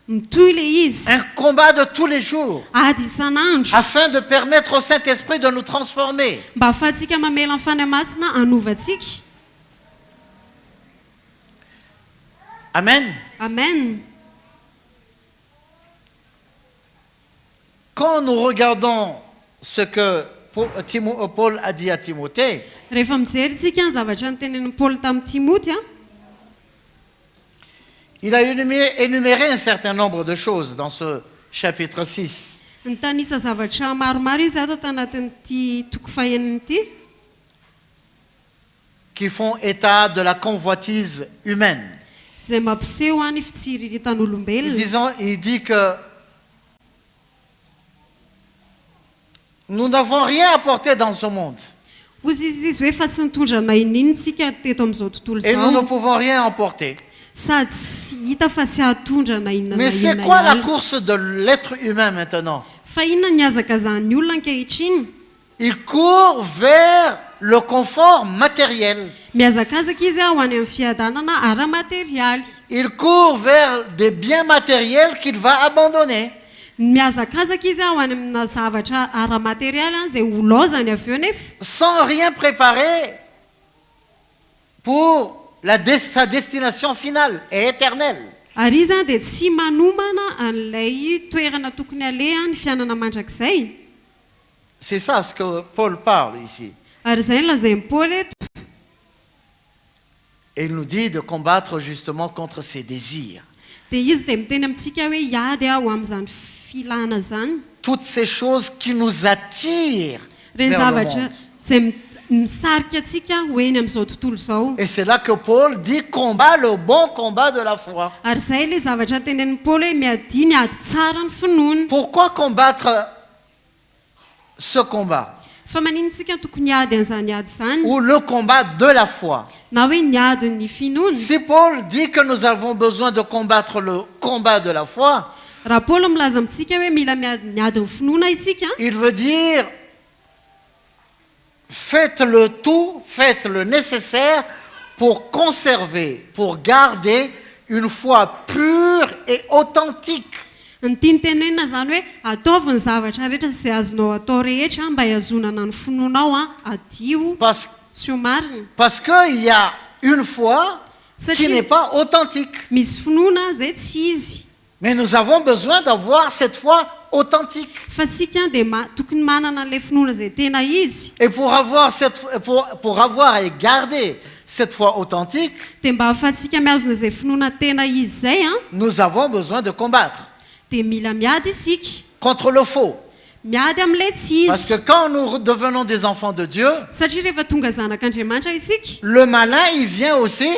mitohy le izy Un combat de tous les jours. ady isan'andro Afin de permettre au Saint-Esprit de nous transformer. mba ahafahantsika mamela ny fanahy masina hanovatsika Amen. amen Quand nous regardons ce que Paul a dit à Timothée, rehefa mijery tsika ny zavatra nytenen'ny paoly tamin'ny timoty il a énuméré un certain nombre de choses dans ce chapitre 6. ny tanisa zavatra maromaro izy ato tanatin'ity toko faheniny ity Qui font état de la convoitise humaine. izay mampiseho any fitsiriritan'olombelona Il dit que nous n'avons rien apporté dans ce monde. ozy izy hoe fa tsy nitondra na ininitsika teto amin'izao tontolo Et nous ne zao pouvons rien emporter. sady tsy hita fa tsy hahatondra na inona na Mais c'est inona quoi la ihany. course de l'être humain maintenant? fa inona ny azakazan'ny olona ankehitriny Il court vers le confort matériel. miazakazaka izy ho any amin'ny fiadanana ara-materialy. Il court vers des biens matériels qu'il va abandonner. Miazakazaka izy ho any amina zavatra ara-materialy izay ho laozany avy eo nefa Sans rien préparer pour sa destination finale et éternelle. ary izy dia tsy manomana an'ilay toerana tokony alehany fiainana mandrakizay. C'est ça ce que Paul parle ici. Ary izay no lazain'i Paoly eto. Et il nous dit de combattre justement contre ses désirs. Dia izy dia miteny amintsika hoe hiady aho amin'izany filana zany. Toutes ces choses qui nous attirent Ireny vers le zavatra monde. izay misarika antsika ho eny amin'izao tontolo izao. Et c'est là que Paul dit combat le bon combat de la foi. Ary izay ilay zavatra tenenin'i Paoly hoe miady ny ady tsara ny finoana. Pourquoi combattre ce combat Fa maninontsika tokony hiady an'izany ady izany ou le combat de la foi? na hoe ny ady ny finoana. Si Paul dit que nous avons besoin de combattre le combat de la foi, Raha Paoly milaza amintsika hoe mila miady ny finoana isika, il veut dire faites le nécessaire pour conserver, pour garder une foi pure et authentique. ny tiany tenenina zany hoe ataovy ny zavatra rehetra izay azonao atao rehetra mba hiazonana ny finoanao adio sy ho marina. Parce qu'il y a une foi qui n'est pas authentique. Misy finoana izay tsy izy. Mais nous avons besoin d'avoir cette foi authentique. Fa tsika dia tokony manana an'ilay finoana izay tena izy. Et pour avoir et garder cette foi authentique, Dia mba ahafahantsika miazona izay finoana tena izy izay nous avons besoin de combattre dia mila miady isika. contre le faux. Miady amin'ilay tsy Parce que izy. quand nous devenons des enfants de Dieu, Satria rehefa tonga zanak'Andriamanitra isika le malin, il vient aussi,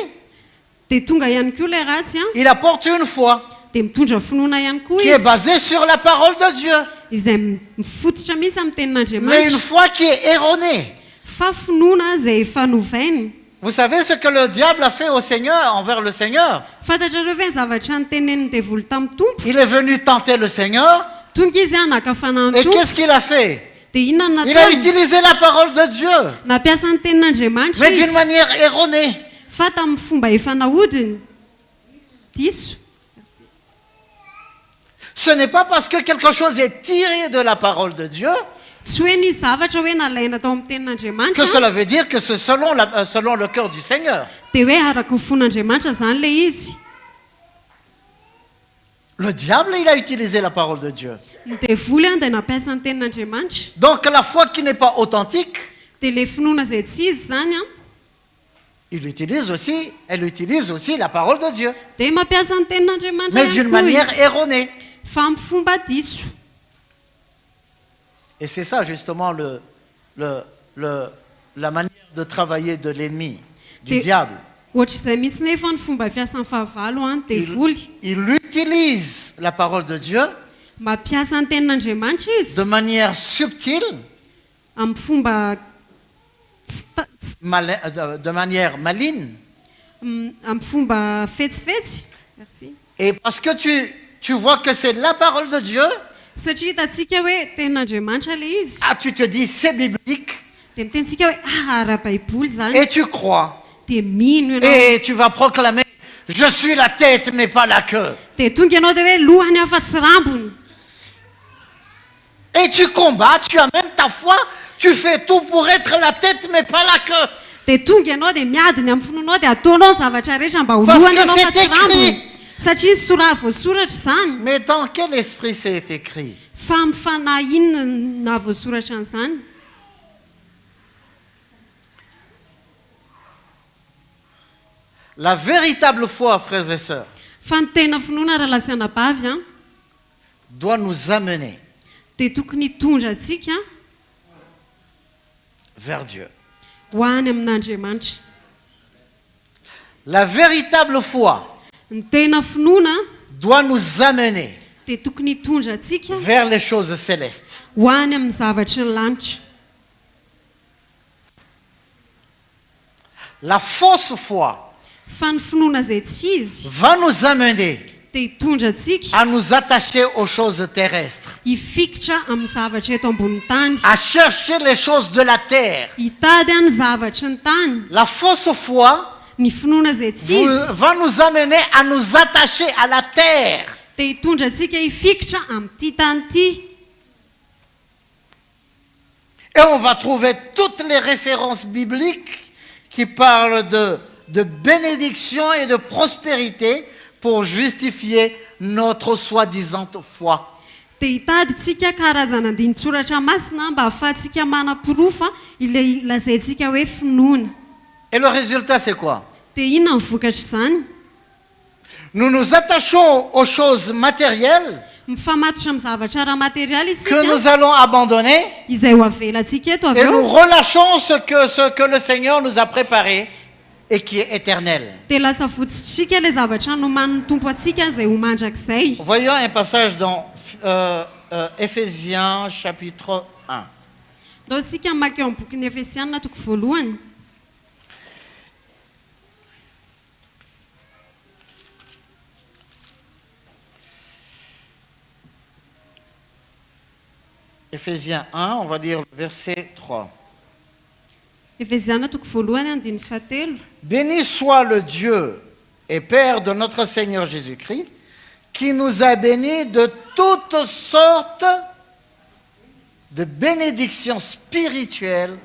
dia tonga ihany koa ilay ratsy il apporte une foi dia mitondra finoana ihany koa qui est izy basée sur la parole de Dieu. izay mifototra mihitsy amin'ny Mais une tenin'Andriamanitra. foi qui est erronée. Fa finoana izay efa novainy. Vous savez ce que le diable a fait au Seigneur, envers le Seigneur? Fantatrareo ve ny zavatra nyteneniny devoly tamin'ny tompo? Il est venu tenter le Seigneur. Tonga izy nakafana ny Et tompo qu'est-ce qu'il a fait? dia inona Il a nataony? utilisé la parole de Dieu, Nampiasa ny tenin'Andriamanitra mais d'une izy manière erronée. fa tamin'ny fomba efa nahodiny. Diso. Ce n'est pas parce que quelque chose est tiré de la parole de Dieu Tsy hoe ny zavatra hoe nalaina tao amin'ny que tenin'Andriamanitra cela veut dire que c'est selon le cœur du Seigneur. dia hoe araka ny fon'Andriamanitra zany le izy. Le diable, il a utilisé la parole de Dieu. Ny devoly dia nampiasa ny tenin'Andriamanitra Donc la foi qui n'est pas authentique, dia le finoana izay tsy izy zany elle utilise aussi la parole de Dieu, dia mampiasa ny tenin'Andriamanitra mais ihany d'une koa manière izy. erronée. Fa amin'ny fomba diso. Et c'est ça justement la manière de travailler de l'ennemi, du Et- diable. Ohatr'izay mihitsy nefa ny fomba fiasan'ny fahavalo devoly. Il utilise la parole de Dieu Mampiasa ny tenin'Andriamanitra de izy manière subtile, amin'ny fomba de manière maligne. amin'ny fomba fetsifetsy. Merci. Et parce que tu vois que c'est la parole de Dieu, Satria hitantsika hoe tenin'Andriamanitra le izy tu te dis c'est biblique dia mitentsika hoe ara-baiboly zany et tu crois. dia mino ianao Et tu vas proclamer, je suis la tête mais pas la queue. dia tonga ianao dia hoe lohany afa tsy rambony. Et tu combats, tu amènes ta foi, tu fais tout pour être la tête mais pas la queue. Dia tonga ianao dia miadiny amin'ny finoanao dia ataonao ny zavatra rehetra mba ho Parce lohany que ianao fa c'est tsy rambony. écrit. Satria voasoratra zany. Mais dans quel esprit c'est écrit? Fa amin'ny fanahy inona na voasoratra an'izany? La véritable foi, frères et sœurs, Fa ny tena finoana raha lasana bavy doit nous amener dia tokony hitondra antsika vers Dieu. ho any amin'Andriamanitra. La véritable foi Ny tena finoana doit nous amener dia tokony hitondra antsika vers les choses célestes. ho any amin'ny zavatra ny lanitra. La fausse foi Fa ny finoana izay tsy izy va nous amener dia dia hitondra antsika à nous attacher aux choses terrestres, hifikitra amin'ny zavatra eto ambony tany, à chercher les choses de la terre. hitady any zavatry ny tany. La fausse foi Ny finoana izay tsy izy va nous amener à nous attacher à la terre. dia hitondra antsika hifikitra amin'ity tany ity. Et on va trouver toutes les références bibliques qui parlent de bénédiction et de prospérité pour justifier notre soi-disant foi. Dia hitadyntsika karazana andinin-tsoratra masina mba ahafahantsika manam-pirofo ilay lazaintsika hoe finoana. Et le résultat, c'est quoi? Dia inona ny vokatra izany? Nous nous attachons aux choses matérielles Mifamatotra amin'ny zavatra ara materialy que isika nous allons abandonner izay ho avelantsika eto avy et nous eo relâchons ce que le Seigneur nous a préparé et qui est éternel. dia lasa fotsitsika ilay zavatra noman'ny tompo atsika izay ho mandrakizay. Voyons un passage dans Éphésiens chapitre 1. Ndao tsika mamaky eo amin'ny bokin'ny Efesianina toko voalohany. Éphésiens 1, on va lire le verset 3. Efesianina toko voalohany andiny fahatelo. Béni soit le Dieu et Père de notre Seigneur Jésus-Christ, qui nous a bénis de toutes sortes de bénédictions spirituelles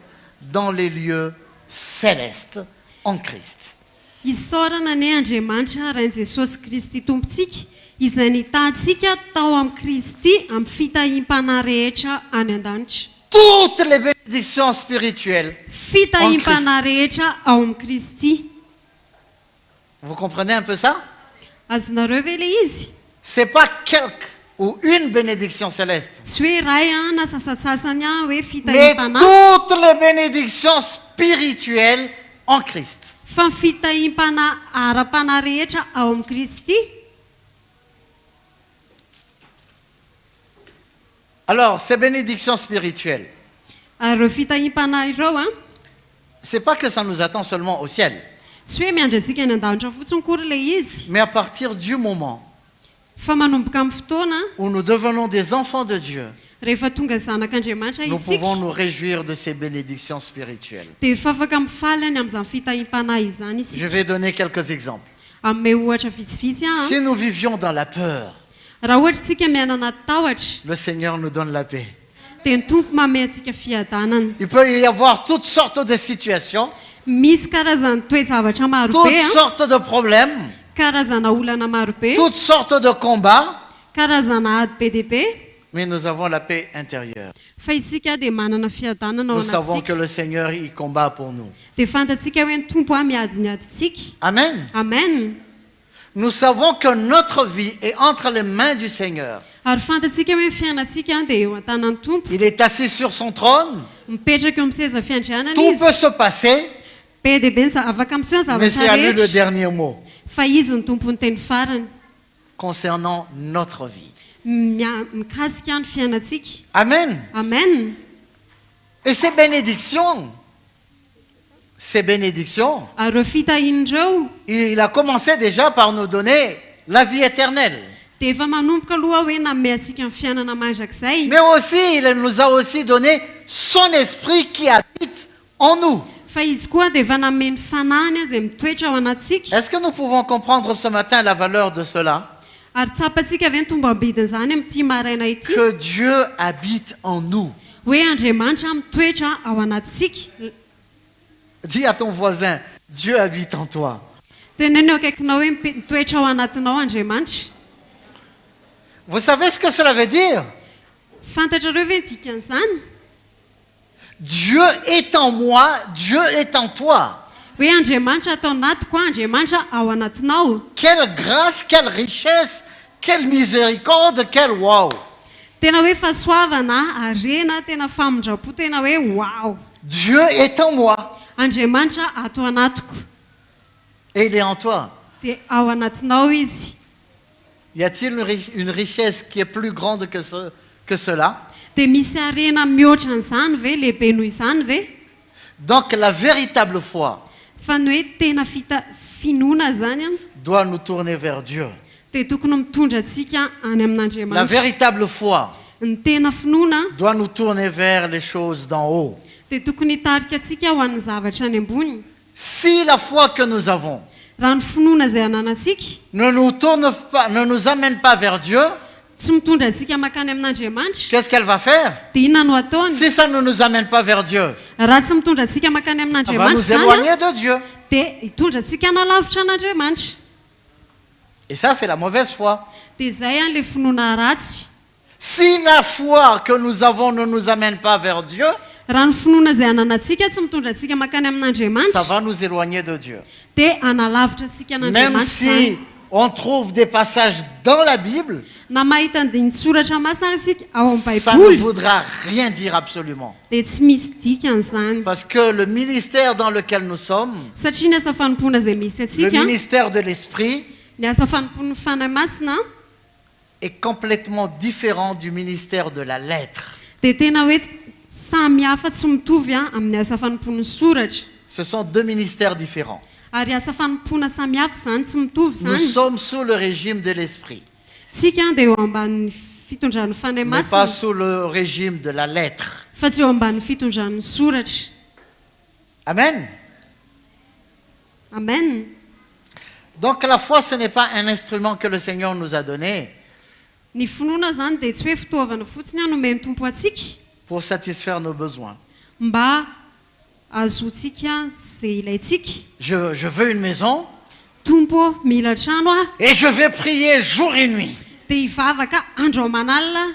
dans les lieux célestes en Christ. Isaorana ny Andriamanitra rain'i Jesosy Kristy tompontsika izay nitantsika tao amin'ny Kristy amin'ny fitahiam-panahy rehetra any an-danitra. Toutes les bénédictions spirituelles. Fitahiam-panahy rehetra ao amin'ny Kristy. Vous comprenez un peu ça? Azonareo ve ilay izy? C'est pas quelque ou une bénédiction céleste, Tsy hoe ray na sasatsasany hoe mais fitahiam-panahy, toutes les bénédictions spirituelles en Christ. fa ny fitahiam-panahy ara-panahy rehetra ao amin'ny Kristy. Alors, ces bénédictions spirituelles, Ary ireo fitahiam-panahy ireo c'est pas que ça nous attend seulement au ciel, tsy hoe miandratsika any an-danitra fotsiny kory ilay izy, mais à partir du moment fa manomboka amin'ny fotoana où nous devenons des enfants de Dieu, rehefa tonga zanak'Andriamanitra nous isika pouvons nous réjouir de ces bénédictions spirituelles. dia efa afaka mifaly any amin'izany fitahiam-panahy izany Je isika. vais donner quelques exemples. Amin'ny ohatra vitsivitsy Si nous vivions dans la peur, raha ohatra tsika mianana tahotra le Seigneur nous donne la paix. dia ny tompo mamay antsika fiadanana. Il peut y avoir toutes sortes de situations, Misy karazana toe-javatra maro toutes be sortes de problèmes, karazana olana maro be, toutes sortes de combats, karazana ady be dia be, mais nous avons la paix intérieure. fa isika dia manana fiadanana ao Nous savons que anatsika le Seigneur y combat pour nous. dia fantatsika hoe ny tompo miadinaditsika. Amen. Amen. Nous savons que notre vie est entre les mains du Seigneur. Ary fantatsika hoe ny fiainantsika dia eo an-tanan'ny tompo, Il est assis sur son trône. mipetraka eo amin'ny seza fiandrianana Tout peut izy. se passer, Be dia be afaka miseho ny mais c'est zavatra à lui le rehetra, dernier mot fa izy ny tompo ny teny farany concernant notre vie. mikasika ny fiainantsika. Amen. Amen. Et ces bénédictions, Ary ireo fitahin'ireo il a commencé déjà par nous donner la vie éternelle. dia efa manomboka aloha hoe nanome antsika ny fiainana mandrakizay, Mais aussi, il nous a aussi donné son esprit qui habite en nous. fa izy koa dia efa nanome ny fanahiny izay mitoetra ao anatsika. Est-ce que nous pouvons comprendre ce matin la valeur de cela? Ary tsapantsika ve ny tombam-bidin'izany amin'ity maraina ity Que Dieu habite en nous. hoe Andriamanitra mitoetra ao anatsika. Dis à ton voisin, Dieu habite en toi. Teneneo akaikinao hoe mitoetra ao anatinao Andriamanitra. Vous savez ce que cela veut dire? Fantatrareo ve ny dikan'izany? Dieu est en moi, Dieu est en toi. Hoe Andriamanitra atao anatiko, Andriamanitra ao anatinao. Quelle grâce, quelle richesse, quelle miséricorde, quelle wow. Tena hoe fahasoavana, harena, tena famondrapo, tena hoe wow. Dieu est en moi Andriamanitra ato anatiko, et il est en toi. dia ao anatinao izy. Y a-t-il une richesse qui est plus grande que cela? Dia misy harena mihoatra an'izany ve, lehibe noho izany ve? Donc la véritable foi Fa ny hoe tena finoana zany doit nous tourner vers Dieu. dia tokony mitondra antsika any La amin'Andriamanitra. véritable foi Ny tena finoana doit nous tourner vers les choses d'en haut. dia tokony hitarika antsika ho an'ny zavatra any ambony. Si la foi que nous avons Raha ny finoana izay ananantsika ne nous amène pas vers Dieu, tsy mitondra antsika makany amin'Andriamanitra, qu'est-ce qu'elle va faire? dia inona no ataony? Si ça ne nous amène pas vers Dieu, Raha tsy mitondra antsika makany ça va amin'Andriamanitra nous zany éloigner de Dieu. dia hitondra antsika hanalavitra an'Andriamanitra. Et ça, c'est la mauvaise foi. Dia izay an'ilay finoana ratsy. Si la foi que nous avons ne nous amène pas vers Dieu, Raha ny finoana izay ananantsika tsy mitondra antsika makany ça amin'Andriamanitra va nous éloigner de Dieu. dia hanalavitra antsika Même an'Andriamanitra si zany. on trouve des passages dans la Bible, Na mahita ny soratra masina isika ao amin'ny ça ne baiboly voudra rien dire absolument. dia tsy misy dikan'izany. Parce que le ministère dans lequel nous sommes, Satria ny asa fanompoana izay misy le atsika, ministère de l'Esprit, ny asa fanompoan'ny fanahy masina est complètement différent du ministère de la lettre. dia tena hoe samy hafa tsy mitovy amin'ny asa fanompoan'ny soratra. Ce sont deux ministères différents. Ary asa fanompoana samy hafa zany tsy mitovy Nous zany. sommes sous le régime de l'Esprit, Tsika dia eo ambanin'ny fitondran'ny fanahy mais pas masina sous le régime de la lettre. fa tsy eo ambanin'ny fitondran'ny soratra. Amen. Amen. Donc la foi, ce n'est pas un instrument que le Seigneur nous a donné Ny finoana zany dia tsy hoe fitaovana fotsiny hanome ny tompo atsika pour satisfaire nos besoins. mba azotsika izay ilayntsika. Je veux une maison Tompo mila trano et je vais prier jour et nuit. dia hivavaka andro aman'alina,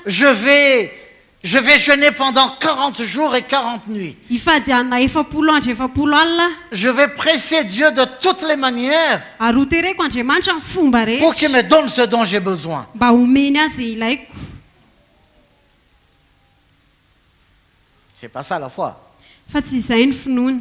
Je vais jeûner pendant 40 jours et 40 nuits. hifady anina 40 andro 40 alina, Je vais presser Dieu de toutes les manières ary hotereko Andriamanitra ny fomba pour qu'il rehetra me donne ce dont j'ai besoin. mba homeny azy izay ilaiko. C'est pas ça la foi. Fa tsy izay ny finoana.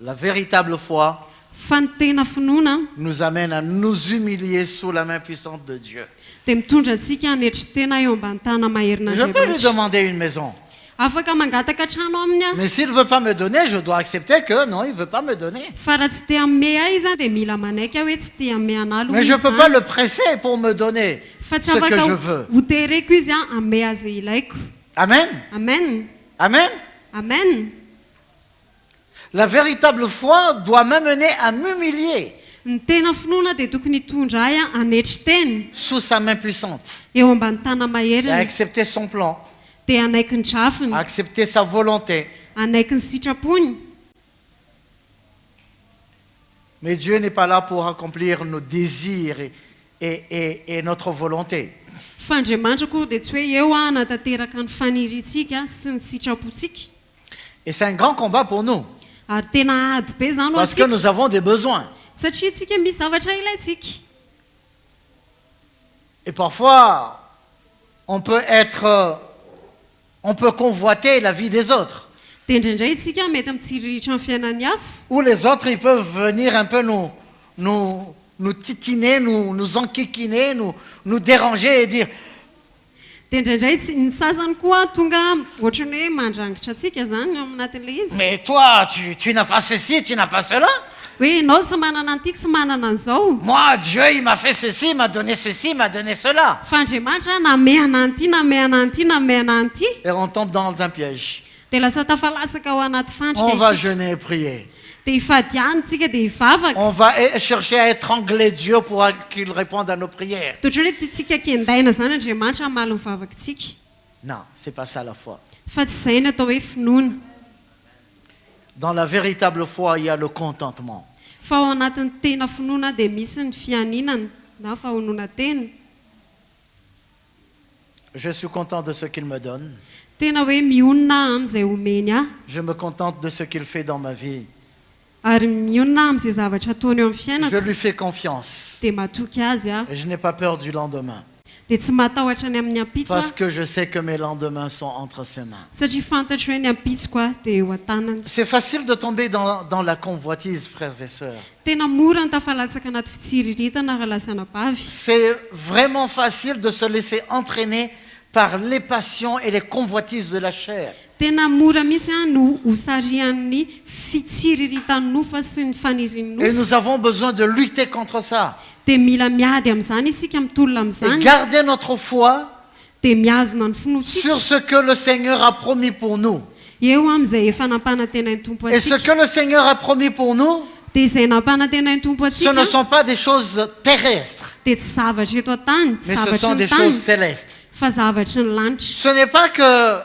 La véritable foi Fa ny tena finoana nous amène à nous humilier sous la main puissante de Dieu. dia mitondra antsika hanetry tena eo ambany tana Je peux lui maherin'Andriamanitra. demander une maison. Afaka mangataka trano aminy aho, Mais s'il ne veut pas me donner, je dois accepter que non, il ne veut pas me donner. fa raha tsy te hamehe ahy izy dia mila manaika hoe tsy te hamehe anahy aloha Mais je ne izy peux pas zany. le presser pour me donner Fa ce tsy que afaka je veux. hotereko izy hamehe azy izay ilaiko. Amen. Amen. Amen. Amen. La véritable foi doit m'amener à m'humilier Ny tena finoana dia tokony hitondra ahy hanetry teny sous sa main puissante, eo ambany tana à maherin'ny, accepter son plan, dia hanaiky ny drafiny, à accepter sa volonté. hanaiky ny sitrapony. Mais Dieu n'est pas là pour accomplir nos désirs et notre volonté. Fa Andriamanitra koa dia tsy hoe eo hanatanteraka ny faniritsika sy ny sitrapontsika. Et c'est un grand combat pour nous, Ary tena ady be zany ho parce que antsika, nous avons des besoins. satria tsika misy zavatra ilayntsika. Et parfois, on peut convoiter la vie des autres. Dia indraindray tsika mety mitsiriritra ny fiainan'ny hafa, Ou les autres, ils peuvent venir un peu nous titiner, nous enquiquiner, nous déranger et dire dia indraindray ny sasany koa tonga ohatrany hoe mandrangitra antsika zany ao anatin'ilay izy. mais toi, tu n'as pas ceci, tu n'as pas cela. Hoe ianao tsy manana an'ity tsy manana an'izao. Moi, Dieu, il m'a fait ceci, il m'a donné ceci, il m'a donné cela. Fa Andriamanitra namehana an'ity, namehana an'ity, namehana an'ity. Et on tombe dans un piège. Dia lasa tafalatsaka ao anaty On fandrika va isika. jeûner et prier. Dia hifadiany tsika dia hivavaka. On va chercher à étrangler Dieu pour qu'il réponde à nos prières. Totra hoe tsika kendaina zany Andriamanitra hamaly ny vavakantsika. Non, c'est pas ça la foi. Fa tsy izay ny atao hoe finoana. Dans la véritable foi, il y a le contentement. Fa ao anatin'ny tena finoana dia misy ny fianinana na fahonoana tena. Je suis content de ce qu'il me donne. Tena hoe mionina amin'izay omeny ahy, Je me contente de ce qu'il fait dans ma vie. ary mionina amin'izay zavatra ataony eo amin'ny Je fiainako lui fais confiance. dia matoky azy aho. Et je n'ai pas peur du lendemain. Dia tsy matahotra ny amin'ny ampitso Parce aho, que je sais que mes lendemains sont entre ses mains. satria fantatro hoe ny ampitsoko aho dia eo an-tanany. C'est facile de tomber dans la convoitise, frères et sœurs. Tena mora ny tafalatsaka anaty fitsiriritana rahalasana bavy. C'est vraiment facile de se laisser entraîner par les passions et les convoitises de la chair. tena mora mihitsy a no hosarian'ny fitsiriritany nofa sy ny faniriany Et nofo nous avons besoin de lutter contre ça. dia mila miady amin'izany isika mitolona Et amin'izany garder notre foi dia miazona ny finoantsika sur ce que le Seigneur a promis pour nous. eo amin'izay efa nampanatenainy tompo Et ce atsika que le Seigneur a promis pour nous, dia izay nampanatenainy tompo ce ne atsika sont pas des choses terrestres, dia tsy zavatra eto an-tany tsy mais ce zavatry sont ny des tany choses célestes. fa zavatry ny lanitra Ce n'est pas que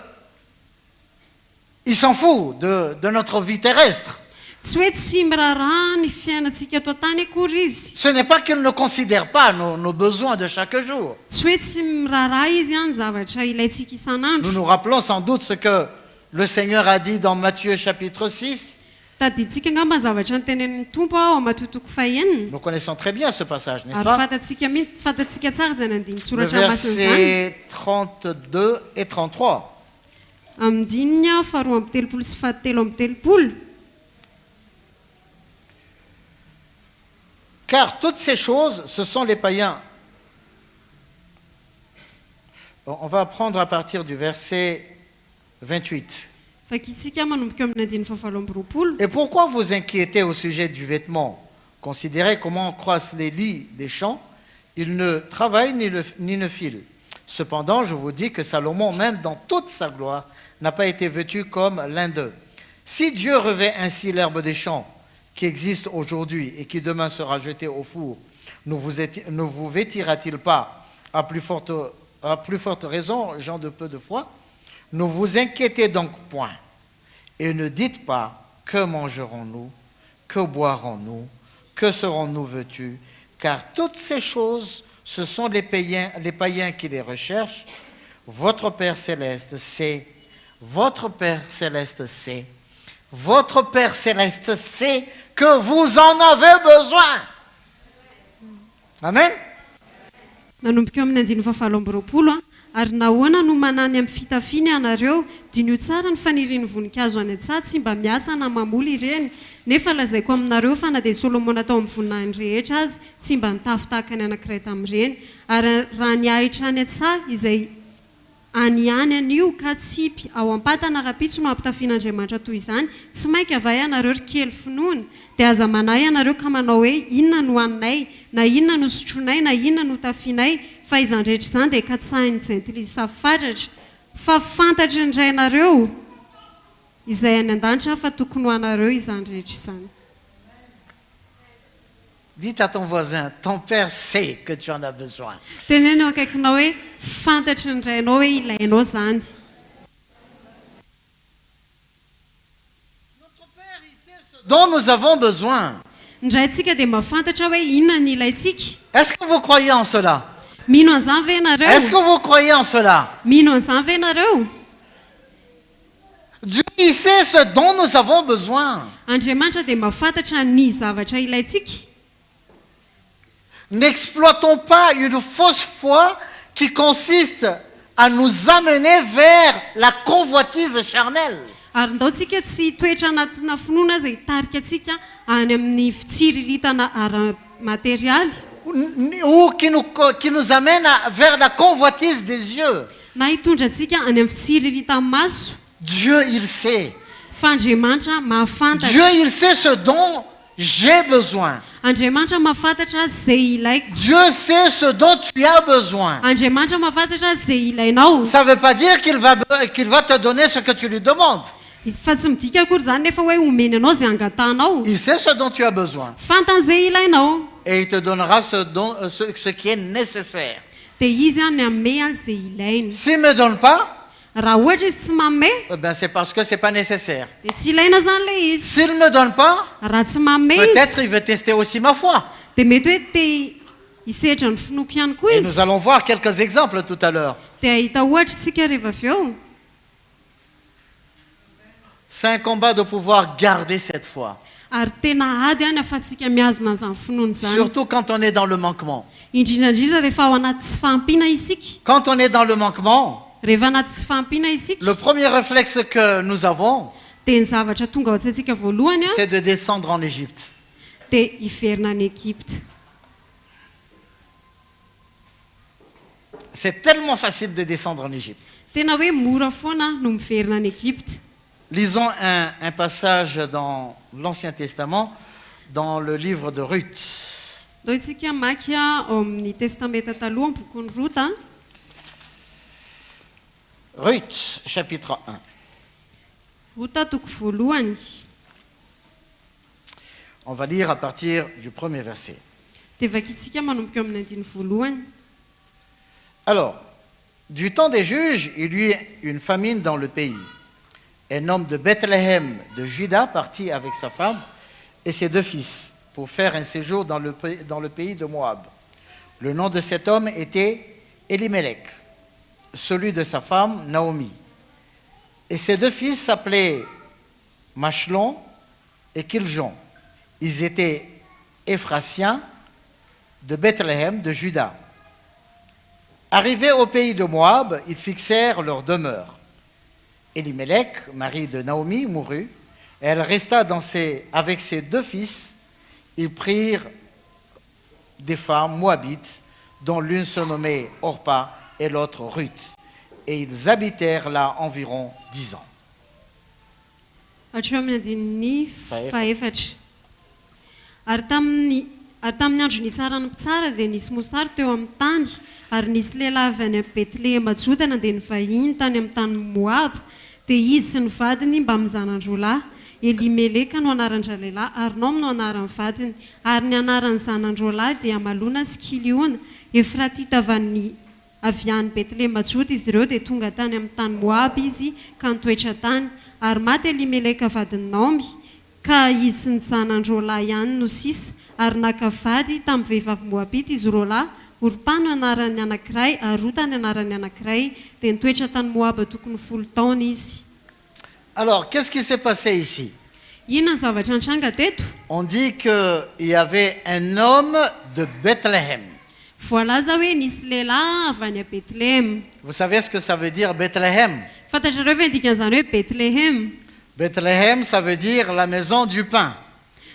il s'en fout de notre vie terrestre. tsy hoe tsy miraharaha ny fiainantsika eto an-tany akory izy Ce n'est pas qu'il ne considère pas nos besoins de chaque jour. tsy hoe tsy miraharaha izy a ny zavatra ilayntsika Nous isan'andro nous rappelons sans doute ce que le Seigneur a dit dans Matthieu chapitre 6. tadintsika ngamba zavatra ny tenenin'ny tompo ao matotoko fahenina Nous connaissons très bien ce passage, n'est-ce ary pas? fatatsika tsara izay nandiny Le soratra masina izany verset 32 et 33. amin'ny dininy a faharoa amby telopolo sy fahatelo amby telopolo Car toutes ces choses, ce sont les païens. Bon, on va prendre à partir du verset 28. fakitsika manomboka amin'ny andiny fahafalo amby roapolo Et pourquoi vous inquiétez au sujet du vêtement? Considérez comment croissent les lits des champs. Ils ne travaillent ni ne filent. Cependant, je vous dis que Salomon, même dans toute sa gloire, n'a pas été vêtu comme l'un d'eux. Si Dieu revêt ainsi l'herbe des champs, qui existe aujourd'hui et qui demain sera jetée au four, ne vous vêtira-t-il pas à plus forte raison, gens de peu de foi? Ne vous inquiétez donc point, et ne dites pas que mangerons-nous, que boirons-nous, que serons-nous vêtus, car toutes ces choses, ce sont les païens qui les recherchent. Votre Père Céleste sait, votre Père Céleste sait, votre Père Céleste sait que vous en avez besoin. Amen. nanomboka amin'ny andiny fahafalo amby roapolo a ary nahoana no manany amin'ny fitafiny ianareo dinio tsara ny faniriany voninkazo any an-tsaha tsy mba miasa na mamoly ireny nefa lazaiko aminareo fa na dia solomona tao amin'ny voninahiny rehetra azy tsy mba nitafy tahaka ny anankiray tamin'ireny ary raha niahitra any an-tsaha izay any anio ka tsipy ao ampatana rapitso no ampitafian'Andriamanitra toy izany tsy mainka avay ianareo ry kely finoana dia aza manahy ianareo ka manao hoe inona no haninay na inona no sotronay na inona no tafianay fa izany rehetra izany dia katsahin'ny jentilisa fatratra fa fantatry indray ianareo izay any an-danitra fa tokony ho anareo izany rehetra izany. Dites à ton voisin, ton Père sait que tu en as besoin. tenenao akaikinao hoe fantatry indrainao hoe ilainao zany. Dont nous avons besoin. Indraintsika dia mahafantatra hoe inona ny ilaintsika. Est-ce que vous croyez en cela? Mino an'izany ve ianareo? Est-ce que vous croyez en cela? Mino an'izany ve ianareo? Dieu, il sait ce dont nous avons besoin. Andriamanitra dia mahafantatra ny zavatra ilaintsika. N'exploitons pas une fausse foi qui consiste à nous amener vers la convoitise charnelle. Ary ndaontsika tsy toetra anatina finoana izay hitarika antsika any amin'ny fitsiriritana ara-materialy Ou qui nous amène vers la convoitise des yeux. na hitondra antsika any amin'ny fitsiriritana maso. Dieu, il sait. Fa Andriamanitra mahafantatra. Dieu, il sait ce dont j'ai besoin. Andriamanitra mahafantatra izay ilaiko. Dieu sait ce dont tu as besoin. Andriamanitra mahafantatra izay ilainao. Ça ne veut pas dire qu'il va te donner ce que tu lui demandes. Fa tsy midika akory zany nefa hoe omeny anao izay angatanao. Il sait ce dont tu as besoin. Fantan'izay ilainao. Et il te donnera ce qui est nécessaire. Dia izy a ny ame an'izay ilainy. S'il ne me donne pas, Raha ohatra izy tsy manome eh ben c'est parce que ce n'est pas nécessaire. dia tsy ilaina zany le izy. S'il ne me donne pas, Raha tsy manome peut-être izy il veut tester aussi ma foi. dia mety hoe te hisehatra ny finoko ihany koa Et nous izy. allons voir quelques exemples tout à l'heure. Dia hita ohatra tsika rehefa avy eo. C'est un combat de pouvoir garder cette foi. Ary tena ady any afatsika miazona an'izany finoana izany. Surtout quand on est dans le manquement. Indrindrandrindra rehefa ao anaty tsy fahampiana isika. Quand on est dans le manquement, Rehefa anaty tsy fahampiana isika le premier réflexe que nous avons, dia ny zavatra tonga ao antsaintsika voalohany a c'est de descendre en Égypte. dia hiverina any Egypte. c'est tellement facile de descendre en Égypte. tena hoe mora foana no miverina any Egypte. Lisons un passage dans l'Ancien Testament, dans le livre de Ruth. Ndao isika maky ao amin'ny testamenta taloha ny boky ny Rota. Ruth, chapitre 1. Rota toko voalohany. On va lire à partir du premier verset. Dia vakitsika manomboka amin'ny andiny voalohany. Alors, du temps des juges, il y eut une famine dans le pays. Un homme de Bethléem de Juda partit avec sa femme et ses 2 fils pour faire un séjour dans le pays de Moab. Le nom de cet homme était Elimelech, celui de sa femme Naomi. Et ses 2 fils s'appelaient Machlon et Kiljon. Ils étaient Éphrasiens de Bethléem de Juda. Arrivés au pays de Moab, ils fixèrent leur demeure. Elimelech, mari de Naomi, mourut. Elle resta avec ses 2 fils. Ils prirent des femmes moabites, dont l'une se nommait Orpa et l'autre Ruth. Et ils habitèrent là environ 10 ans. Hatreo amin'ny andininy faefatra. Ary tamin'ny andro nitsarany mpitsara dia nisy mosary teo amin'ny tany, ary nisy lehilahy avy any Betlehema Joda nandeha nivahiny tany amin'ny tany Moab, dia izy sy ny vadiny mba mizanandroalahy. Elimeleka no anaran-dra lehilahy, Arnom no anaran'ny vadiny, ary ny anaran'ny zanandroalahy dia Malona sy Kiliona. Efratita avy any Betlehema Joda izy ireo dia tonga tany amin'ny tany Moab izy ka nitoetra tany. Ary maty Elimeleka vadiny Naomi, ka izy sy ny zanandroalahy ihany no sisa, ary naka vady tamin'ny vehivavy Moabita izy roalahy. Orpa no anaran'ny anankiray, ary Rota ny anaran'ny anankiray, dia nitoetra tany Moab tokony 10 taona izy. Alors, qu'est-ce qui s'est passé ici? Inona ny zavatra nitranga teto? On dit qu'il y avait un homme de Bethléem. Voalaza hoe nisy lehilahy avy any Bethléem. Vous savez ce que ça veut dire Bethléem? Fantatrareo ve dikan'izany hoe Bethléem? Bethléem, ça veut dire la maison du pain.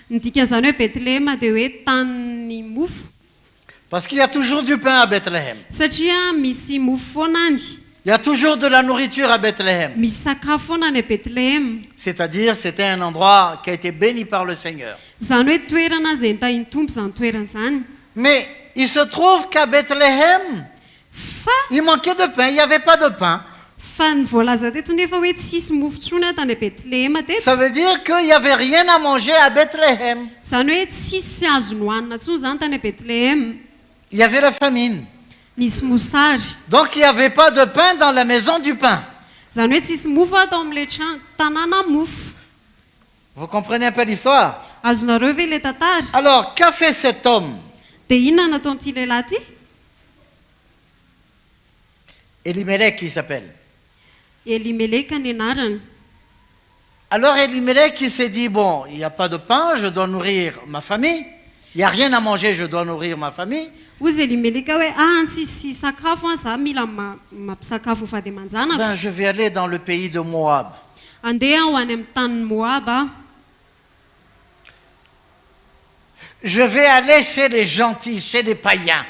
Ny dikan'izany hoe Bethléem dia hoe tany mofo. Parce qu'il y a toujours du pain à Bethléem. Satria misy mofo foana any. Il y a toujours de la nourriture à Bethléem. Misy sakafo foana any Bethléem. C'est-à-dire, c'était un endroit qui a été béni par le Seigneur. Zany hoe toerana izay nitahin'ny tompo zany toerana zany. Mais il se trouve qu'à Bethléem, Fa il manquait de pain, il n'y avait pas de pain. fa ny voalaza teto nefa hoe tsisy mofo tsony tany Bethléem teto. Ça veut dire qu'il n'y avait rien à manger à Bethléem. Zany hoe tsisy azony hohanina tsony zany tany Bethléem. Il y avait la famine. Nisy mosary. Donc il n'y avait pas de pain dans la maison du pain. Zany hoe tsisy mofo atao amin'ilay tanàna mofo. Vous comprenez un peu l'histoire? Azonareo ve le tantara? Alors, qu'a fait cet homme? Dia inona nataon'ity lehilahy ity? Elimelech, qui s'appelle. Elimeleka ny anarany. Alors Elimelech, il s'est dit, bon, il n'y a pas de pain, je dois nourrir ma famille. Il n'y a rien à manger, je dois nourrir ma famille. Ozy Elimeleka hoe ny tsisy sakafo za mila mampisakafo vady aman-janako. Ben, je vais aller dans le pays de Moab. Andeha ho any amin'ny tany Moab. Je vais aller chez les gentils, chez les païens.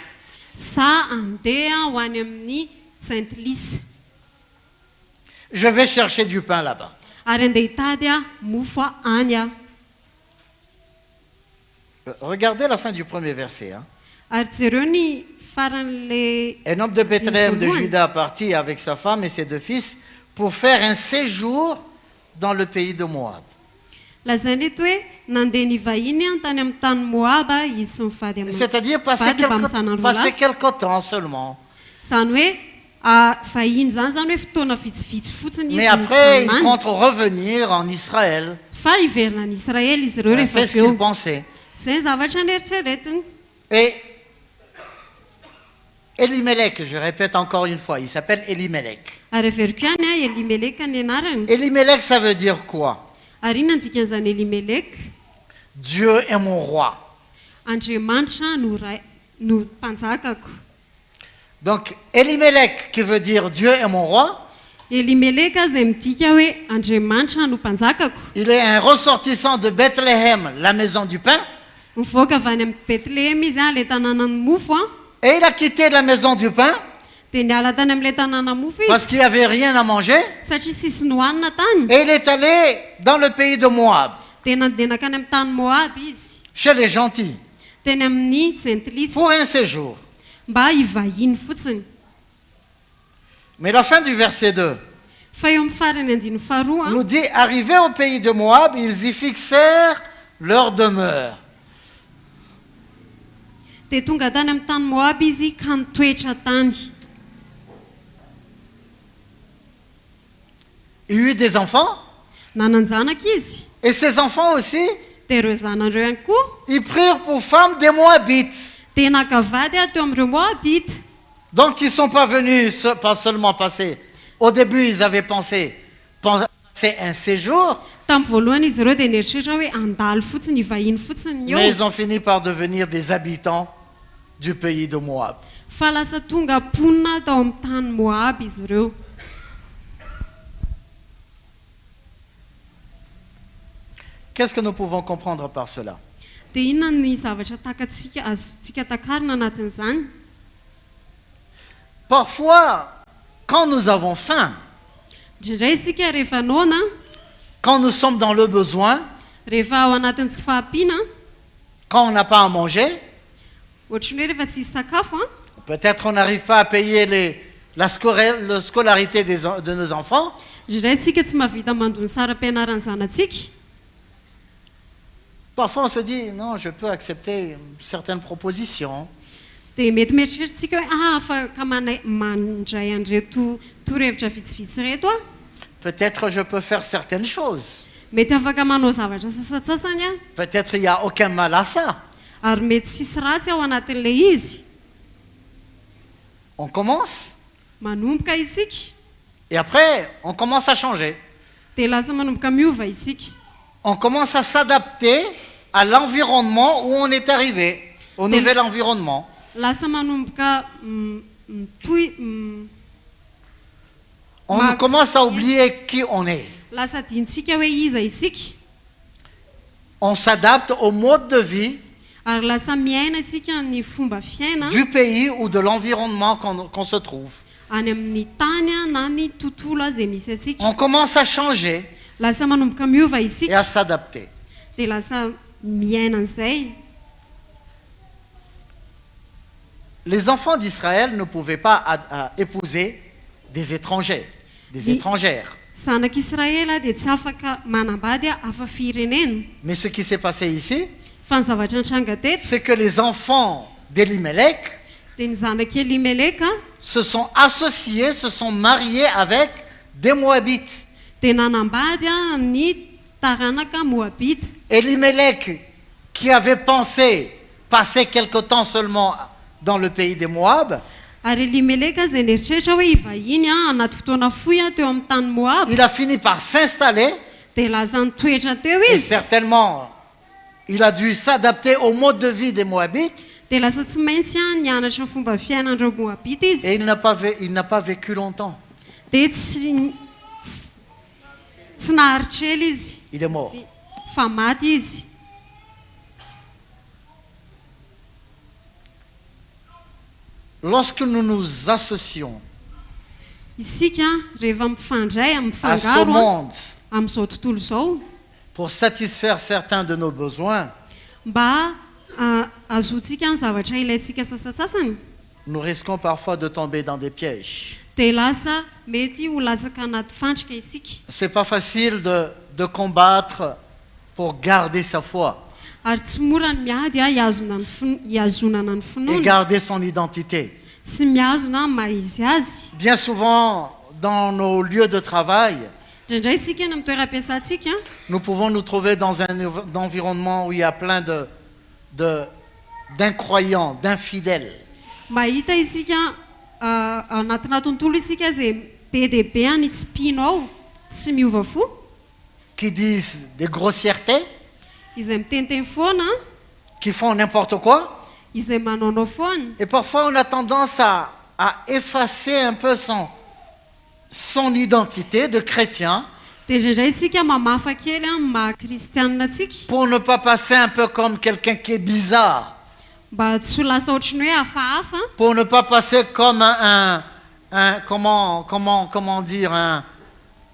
Sa andeha ho any amin'ny Saint-Lys. Je vais chercher du pain là-bas. Ary andeha hitady mofo any. Regardez la fin du premier verset. Hein. Ary jereo ny faran'le Un homme de Bethléem de Juda partit avec sa femme et ses 2 fils pour faire un séjour dans le pays de Moab. lazainy eto hoe nandeha nivahiny tany amin'ny tany Moab izy sy ny vady C'est-à-dire passer quelque temps seulement. Zany hoe vahiny zany hoe fotoana vitsivitsy fotsiny. Mais après, il compte revenir en Israël. Fa hiverina any Israël izy ireo rehefa C'est ce qu'il pensait. Zay zavatra neritreretiny. Et Elimelech, je répète encore une fois, il s'appelle Elimelech. Ary averiko ihany Elimeleka ny anarany. Elimelech, ça veut dire quoi? Ary inona ny dikan'izany Elimeleka? Dieu est mon roi. Andriamanitra no mpanjakako. Donc, Elimelech, qui veut dire Dieu est mon roi, Elimeleka zay midika hoe Andriamanitra no mpanjakako. il est un ressortissant de Bethléem, la maison du pain. Mivoaka avy any amin'ny Bethléem izy le tanàna ny mofo. Et il a quitté la maison du pain. dia niala tany amin'ilay tanàna mofo parce izy qu'il n'y avait rien à manger. satria sisy nohanina tany Et il est allé dans le pays de Moab, dia nandeha nakany amin'ny tany Moab izy chez les gentils, teny amin'ny gentlisy pour un séjour. mba hivahiny fotsiny Mais la fin du verset 2 fa eo amin'ny farany andiny faharoa nous dit, arrivés au pays de Moab, ils y fixèrent leur demeure. dia tonga tany amin'ny tany Moab izy ka nitoetra tany Il y eut des enfants, nananjanaka izy et ces enfants aussi, dia ireo zanareo ihany koa ils prirent pour femmes des Moabites. dia naka vady teo amin'ireo Moabita Donc ils ne sont pas venus pas seulement passer. Au début, ils avaient pensé passer un séjour, tamin'ny voalohany izy ireo dia nieritreritra hoe andalo fotsiny hivahiny fotsiny eo mais ils ont fini par devenir des habitants du pays de Moab. fa lasa tonga ponina tao amin'ny tany Moab izy ireo Qu'est-ce que nous pouvons comprendre par cela? dia inona ny zavatra takatsika azontsika takarina anatin'izany Parfois, quand nous avons faim, indraindray isika rehefa noana quand nous sommes dans le besoin, rehefa ao anatin'ny tsy fahampiana quand on n'a pas à manger, ohatry ny hoe rehefa tsisy sakafo peut-être on n'arrive pas à payer la scolarité de nos enfants, indraindray tsika tsy mahavita mandony sara ampianarany zanatsika parfois on se dit, non, je peux accepter certaines propositions. dia mety mieritreritsika hoe afaka mandray an'ireto torohevitra vitsivitsy reto Peut-être je peux faire certaines choses. mety afaka manao zavatra sasatsasany Peut-être il n'y a aucun mal à ça. ary mety sisy ratsy ao anatin'ilay izy On commence manomboka isika et après on commence à changer. dia lasa manomboka miova isika On commence à s'adapter à l'environnement où on est arrivé, au nouvel environnement. lasa manomboka On commence à oublier qui on est. lasa dintsika hoe iza isika On s'adapte au mode de vie ary lasa miaina isika ny fomba fiaina du pays ou de l'environnement qu'on se trouve. any amin'ny tany na ny tontolo azy misy atsika On commence à changer lasa manomboka miova et isika à s'adapter. dia lasa miaina an'izay Les enfants d'Israël ne pouvaient pas épouser des étrangers, des étrangères. zanak'Israela dia tsy afaka manambady hafa firenena Mais ce qui s'est passé ici, fa ny zavatra nitranga teto c'est que les enfants d'Elimelech dia ny zanak'Elimeleka se sont associés, se sont mariés avec des Moabites. dia nanambady ny taranaka Moabita Elimelech, qui avait pensé passer quelque temps seulement dans le pays des Moab, ary Elimeleka zay nieritreritra hoe hivahiny anaty fotoana fohy teo amin'ny tany Moab il a fini par s'installer dia lasa nitoetra teo et izy certainement il a dû s'adapter au mode de vie des Moabites dia lasa tsy maintsy nianatra ny fomba fiainan'ireo Moabita et izy il n'a pas vécu longtemps. dia tsy naharitrela izy Il est mort. fa maty izy Lorsque nous nous associons isika rehefa mifandray à ce mifangaro monde amin'izao tontolo izao pour satisfaire certains de nos besoins, mba azotsika ny zavatra ilayntsika sasatsasany nous risquons parfois de tomber dans des pièges. dia lasa mety ho latsaka anaty fantrika isika C'est pas facile de combattre pour garder sa foi ary tsy mora ny miady hiazonana ny et finoana garder son identité. sy miazona maha izy azy Bien souvent, dans nos lieux de travail, indraindray isika eny amin'ny toeram-piasantsika nous pouvons nous trouver dans un environnement où il y a plein d'incroyants, d'infidèles, mahita isika anatina tontolo isika zay be dia be any tsy pino ao tsy miova fo qui disent des grossièretés, izay miteniteny foana qui font n'importe quoi. izay manaonao foana Et parfois, on a tendance à effacer un peu son identité de chrétien dia indraindray isika mamafa kely maha kristianina atsika pour ne pas passer un peu comme quelqu'un qui est bizarre, mba tsy ho lasa ohatrany hoe hafahafa pour ne pas passer comme comment dire,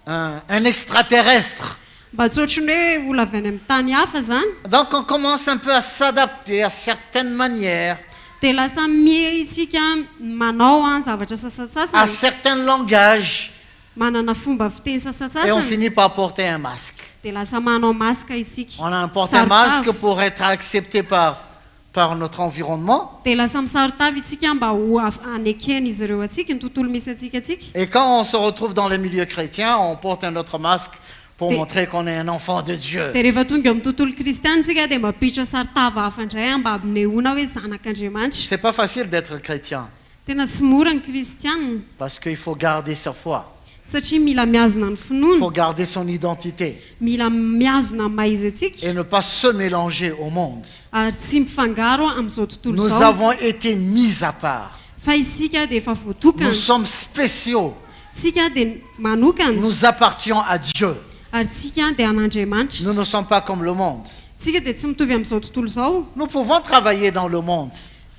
un extraterrestre. mba tsy ohatry ny hoe olo avy any amin'ny tany hafa zany Donc on commence un peu à s'adapter à certaines manières, dia lasa mihetsika manao zavatra à sasatsasany certains langages, manana fomba fiteny et on sasatsasany finit par porter un masque. dia lasa manao masika isika On a porté un Sarotavy. masque pour être accepté par notre environnement. dia lasa misarotavy itsika mba ho anekena izy ireo atsika ny tontolo misy atsika atsika Et quand on se retrouve dans le milieu chrétien, on porte un autre masque pour Et- montrer qu'on est un enfant de Dieu. dia rehefa tonga amin'ny tontolo kristiana tsika dia mapiditra saritava hafa indray mba amnehoana hoe zanak'andriamanitra C'est pas facile d'être chrétien tena tsy mora ny kristianina parce qu'il faut garder sa foi, satria mila miazona ny il finoana faut garder son identité mila miazona maha izy atsika et ne pas se mélanger au monde. ary tsy mifangaro amin'izao tontolo Nous zao avons été mis à part. fa isika dia efa voatokana Nous sommes spéciaux. tsika dia manokana Nous appartenons à Dieu. ary tsika dia an'andriamanitra Nous ne sommes pas comme le monde. tsika dia tsy mitovy amin'izao tontolo zao Nous pouvons travailler dans le monde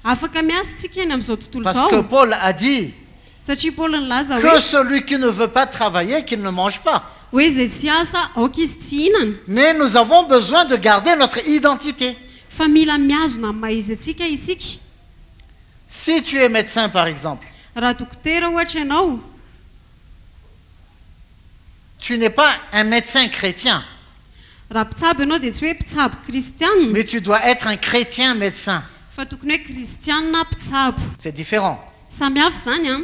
afaka miasa tsika eny amin'izao tontolo parce que zao Paul a dit satria paoly nylaza que hoe celui qui ne veut pas travailler, qu'il ne mange pas. hoe izay tsy asa aoka izy tsy hihinana Mais nous avons besoin de garder notre identité. fa mila miazona amin'ny maha izy atsika isika Si tu es médecin, par exemple, raha dokotera ohatra ianao tu n'es pas un médecin chrétien, raha mpitsabo ianao dia tsy hoe mpitsabo kristianina mais tu dois être un chrétien médecin. fa tokony hoe kristianina mpitsabo C'est différent. samy hafa zany a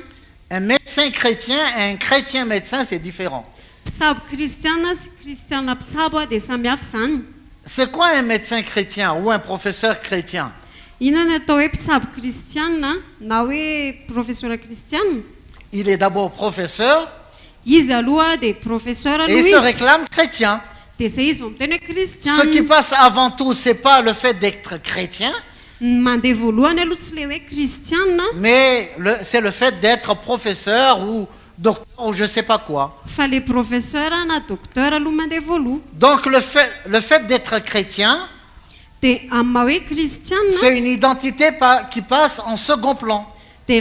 Un médecin chrétien et un chrétien médecin, c'est différent. mpitsabo kristianina sy kristianina mpitsabo a dia samy hafa zany C'est quoi un médecin chrétien ou un professeur chrétien? inona ny atao hoe mpitsabo kristianina na hoe professeur kristianina Il est d'abord professeur izy aloha dia professeur et aloha il se izy réclame chrétien. dia zay izy miteny hoe Ce qui kristianina passe avant tout, c'est pas le fait d'être chrétien, mandeha voalohany aloha tsy le hoe kristianina mais c'est le fait d'être professeur ou docteur ou je sais pas quoi. fa le professeur na docteur aloha mandeha voaloha Donc le fait d'être chrétien, dia amin'ny maha hoe kristianina c'est une identité qui passe en second plan. dia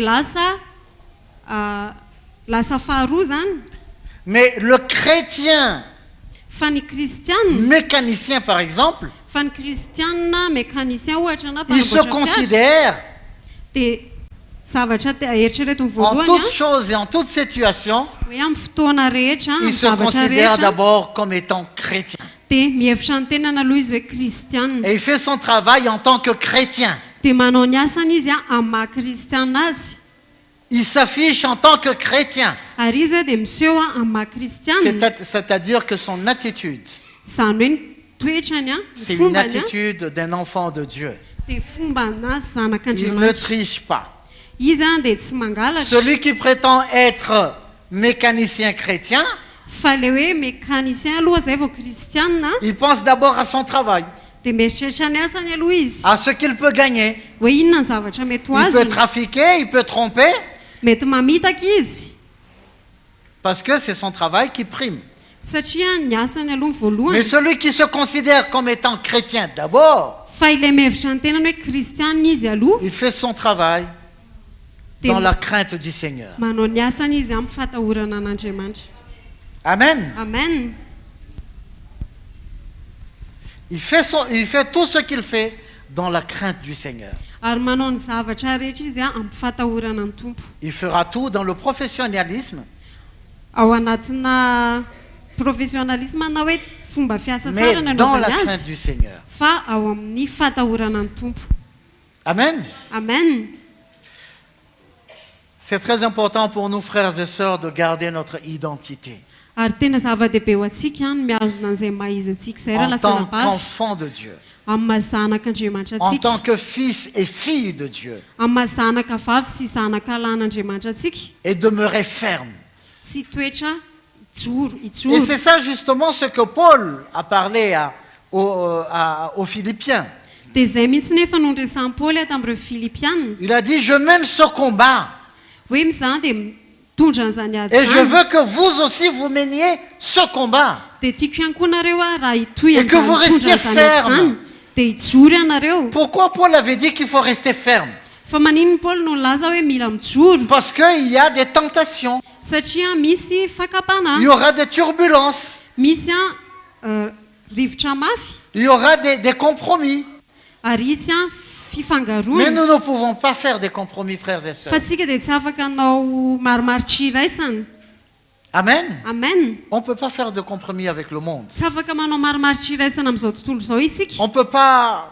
lasa faharoa zany Mais le chrétien fa ny kristianina mécanicien, par exemple, fa ny kristianina mécanicien ohatra na il se mpanamboatra fiara considère dia zavatra eritreretiny en voalohany toute chose et en toute situation, hoe amin'ny fotoana rehetra il amin'ny se zavatra considère rehetra d'abord comme étant chrétien. dia mihevitra ny tenana aloha izy hoe kristianina Et il fait son travail en tant que chrétien. dia manao ny asany izy amin'ny maha kristianina azy Il s'affiche en tant que chrétien. ary izy dia miseho amin'ny maha kristianina C'est-à-dire que son attitude, zany hoe ny toetrany c'est ny une fombany attitude d'un enfant de Dieu. dia fombanazy Il ne zanak'andriamanitra triche pas. izy dia tsy mangalatra Celui qui prétend être mécanicien chrétien, fa le hoe mécanicien aloha zay vao kristianina il pense d'abord à son travail, dia mieritreritra ny asany aloha izy à ce qu'il peut gagner. hoe inona ny zavatra mety ho Il peut azy trafiquer, il peut tromper, mety mamitaka izy parce que c'est son travail qui prime. satria ny asany aloha ny Mais voalohany celui qui se considère comme étant chrétien d'abord, fa ilay mihevitra ny tenany hoe kristianina izy aloha il fait son travail dia dans la crainte du Seigneur. manao ny asany izy amin'ny fatahorana an'andriamanitra Amen. amen Il fait tout ce qu'il fait dans la crainte du Seigneur. ary manao ny zavatra rehetra izy amin'ny fatahorana ny tompo Il fera tout dans le professionnalisme, ao anatina professionnalisme na hoe fomba fiasa tsara mais ny dans la anaovany crainte azy du Seigneur. fa ao amin'ny fatahorana ny tompo Amen. amen C'est très important pour nous, frères et sœurs, de garder notre identité ary tena zava-dehibe ho atsika ny miazona an'izay maha izy atsika izay raha en lasana tant bavy qu'enfant de Dieu, amin'ny mahazanak'andriamanitra en tant atsika que fils et fille de Dieu, amin'ny mahazanaka vavy sy zanaka lan'andriamanitra atsika et demeurer ferme. sy toetra ijoro Et ijoro c'est ça justement ce que Paul a parlé aux Philippiens. dia izay mihitsy nefa no nresan'ny paoly ato amin'ireo filipianina Il a dit, je mène ce combat hoe mizany dia mitondra an'izany ady et je zany veux que vous aussi vous meniez ce combat. dia tiako ihany koa nareo a raha hitoy Et que vous restiez an'izany mitondra an'izany ady ferme. zany dia hijory ianareo Pourquoi Paul avait dit qu'il faut rester ferme? fa maninony paoly no nilaza hoe mila mijoro Parce qu'il y a des tentations, satria misy fakapana il y aura des turbulences, misy rivotra mafy il y aura des compromis. ary isy Mais fifangaroana nous ne pouvons pas faire des compromis, frères et sœurs. fa tsika dia tsy afaka hanao maromaro tsiraisana Amen. amen On ne peut pas faire de compromis avec le monde. tsy afaka manao maromaro tsiraisana amin'izao tontolo izao isika On ne peut pas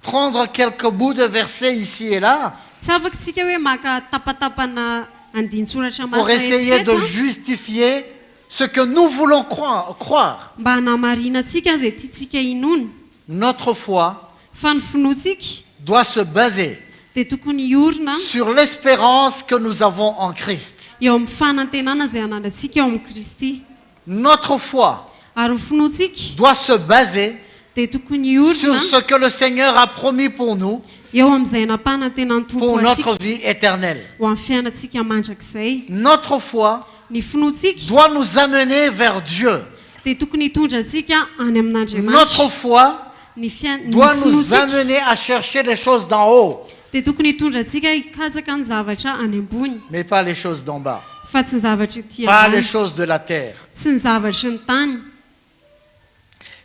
prendre quelques bouts de versets ici et là tsy afaka tsika hoe maka tapatapana andin-tsoratra pour masina essayer de etseta justifier ce que nous voulons croire. mba hanamarina tsika izay tiatsika inony Notre foi fa ny finoantsika doit se baser dia tokony iorina sur l'espérance que nous avons en Christ. eo amin'ny fanantenana izay anandratsika eo amin'ny kristy Notre foi ary ny finoantsika doit se baser dia tokony sur iorina ce que le Seigneur a promis pour nous, eo amin'izay nampanantenany tompo pour atsika notre vie éternelle. ho amin'ny fiainantsika mandrakizay Notre foi ny finoantsika doit nous amener vers Dieu. dia tokony hitondra atsika any Notre amin'andriamanitra foi ny doit nous finoantsika amener à chercher les choses d'en haut, dia tokony hitondra atsika hikatsaka ny zavatra any ambony mais pas les choses d'en bas, fa tsy ny zavatra ety pas les ambany choses de la terre. tsy ny zavatra ny tany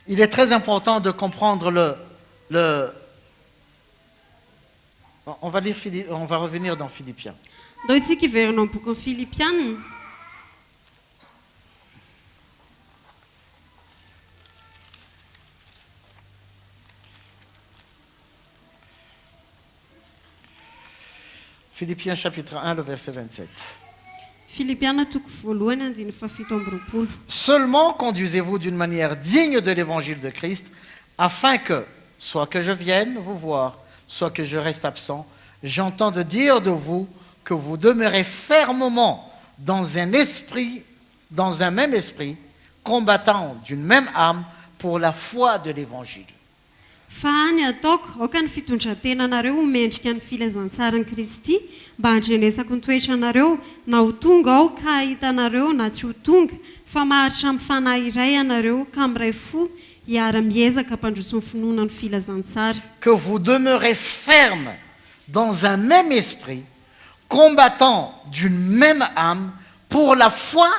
Il est très important de comprendre on va revenir dans Philippiens. ndao itsika hiverina amin'ny boky ny filipianina Philippiens chapitre 1, le verset 27. filipiana toko voalohany andiny fafito amby roapolo Seulement conduisez-vous d'une manière digne de l'évangile de Christ, afin que, soit que je vienne vous voir, soit que je reste absent, j'entende dire de vous que vous demeurez fermement dans un même esprit, combattant d'une même âme pour la foi de l'évangile. fa any ataoko aoka ny fitondrantenanareo mendrika ny filazantsara ny kristy mba handrenesako ny toetra anareo na ho tonga aho ka hitanareo na tsy ho tonga fa maharitra amin'ny fanahy iray anareo ka miray fo hiara-miezaka hampandroso ny finoana ny filazantsara Que vous demeurez ferme dans un même esprit, combattant d'une même âme pour la foi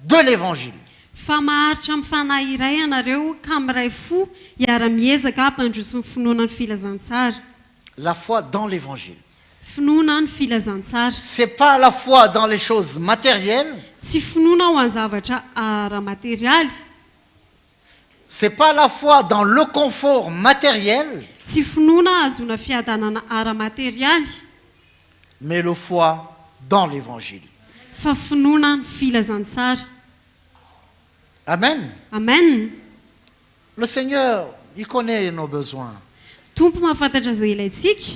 de l'évangile. fa maharitra amin'ny fanahy iray anareo ka miray fo hiara-miezaka hampandroso ny finoana ny filazantsara La foi dans l'évangile. finoana ny filazantsara C'est pas la foi dans les choses matérielles, tsy finoana ho any zavatra ara-materialy c'est pas la foi dans le confort matériel, tsy finoana azona fiadanana ara-materialy mais la foi dans l'évangile. fa finoana ny filazantsara Amen. amen Le Seigneur, il connaît nos besoins. tompo mahafantatra izay ilayntsika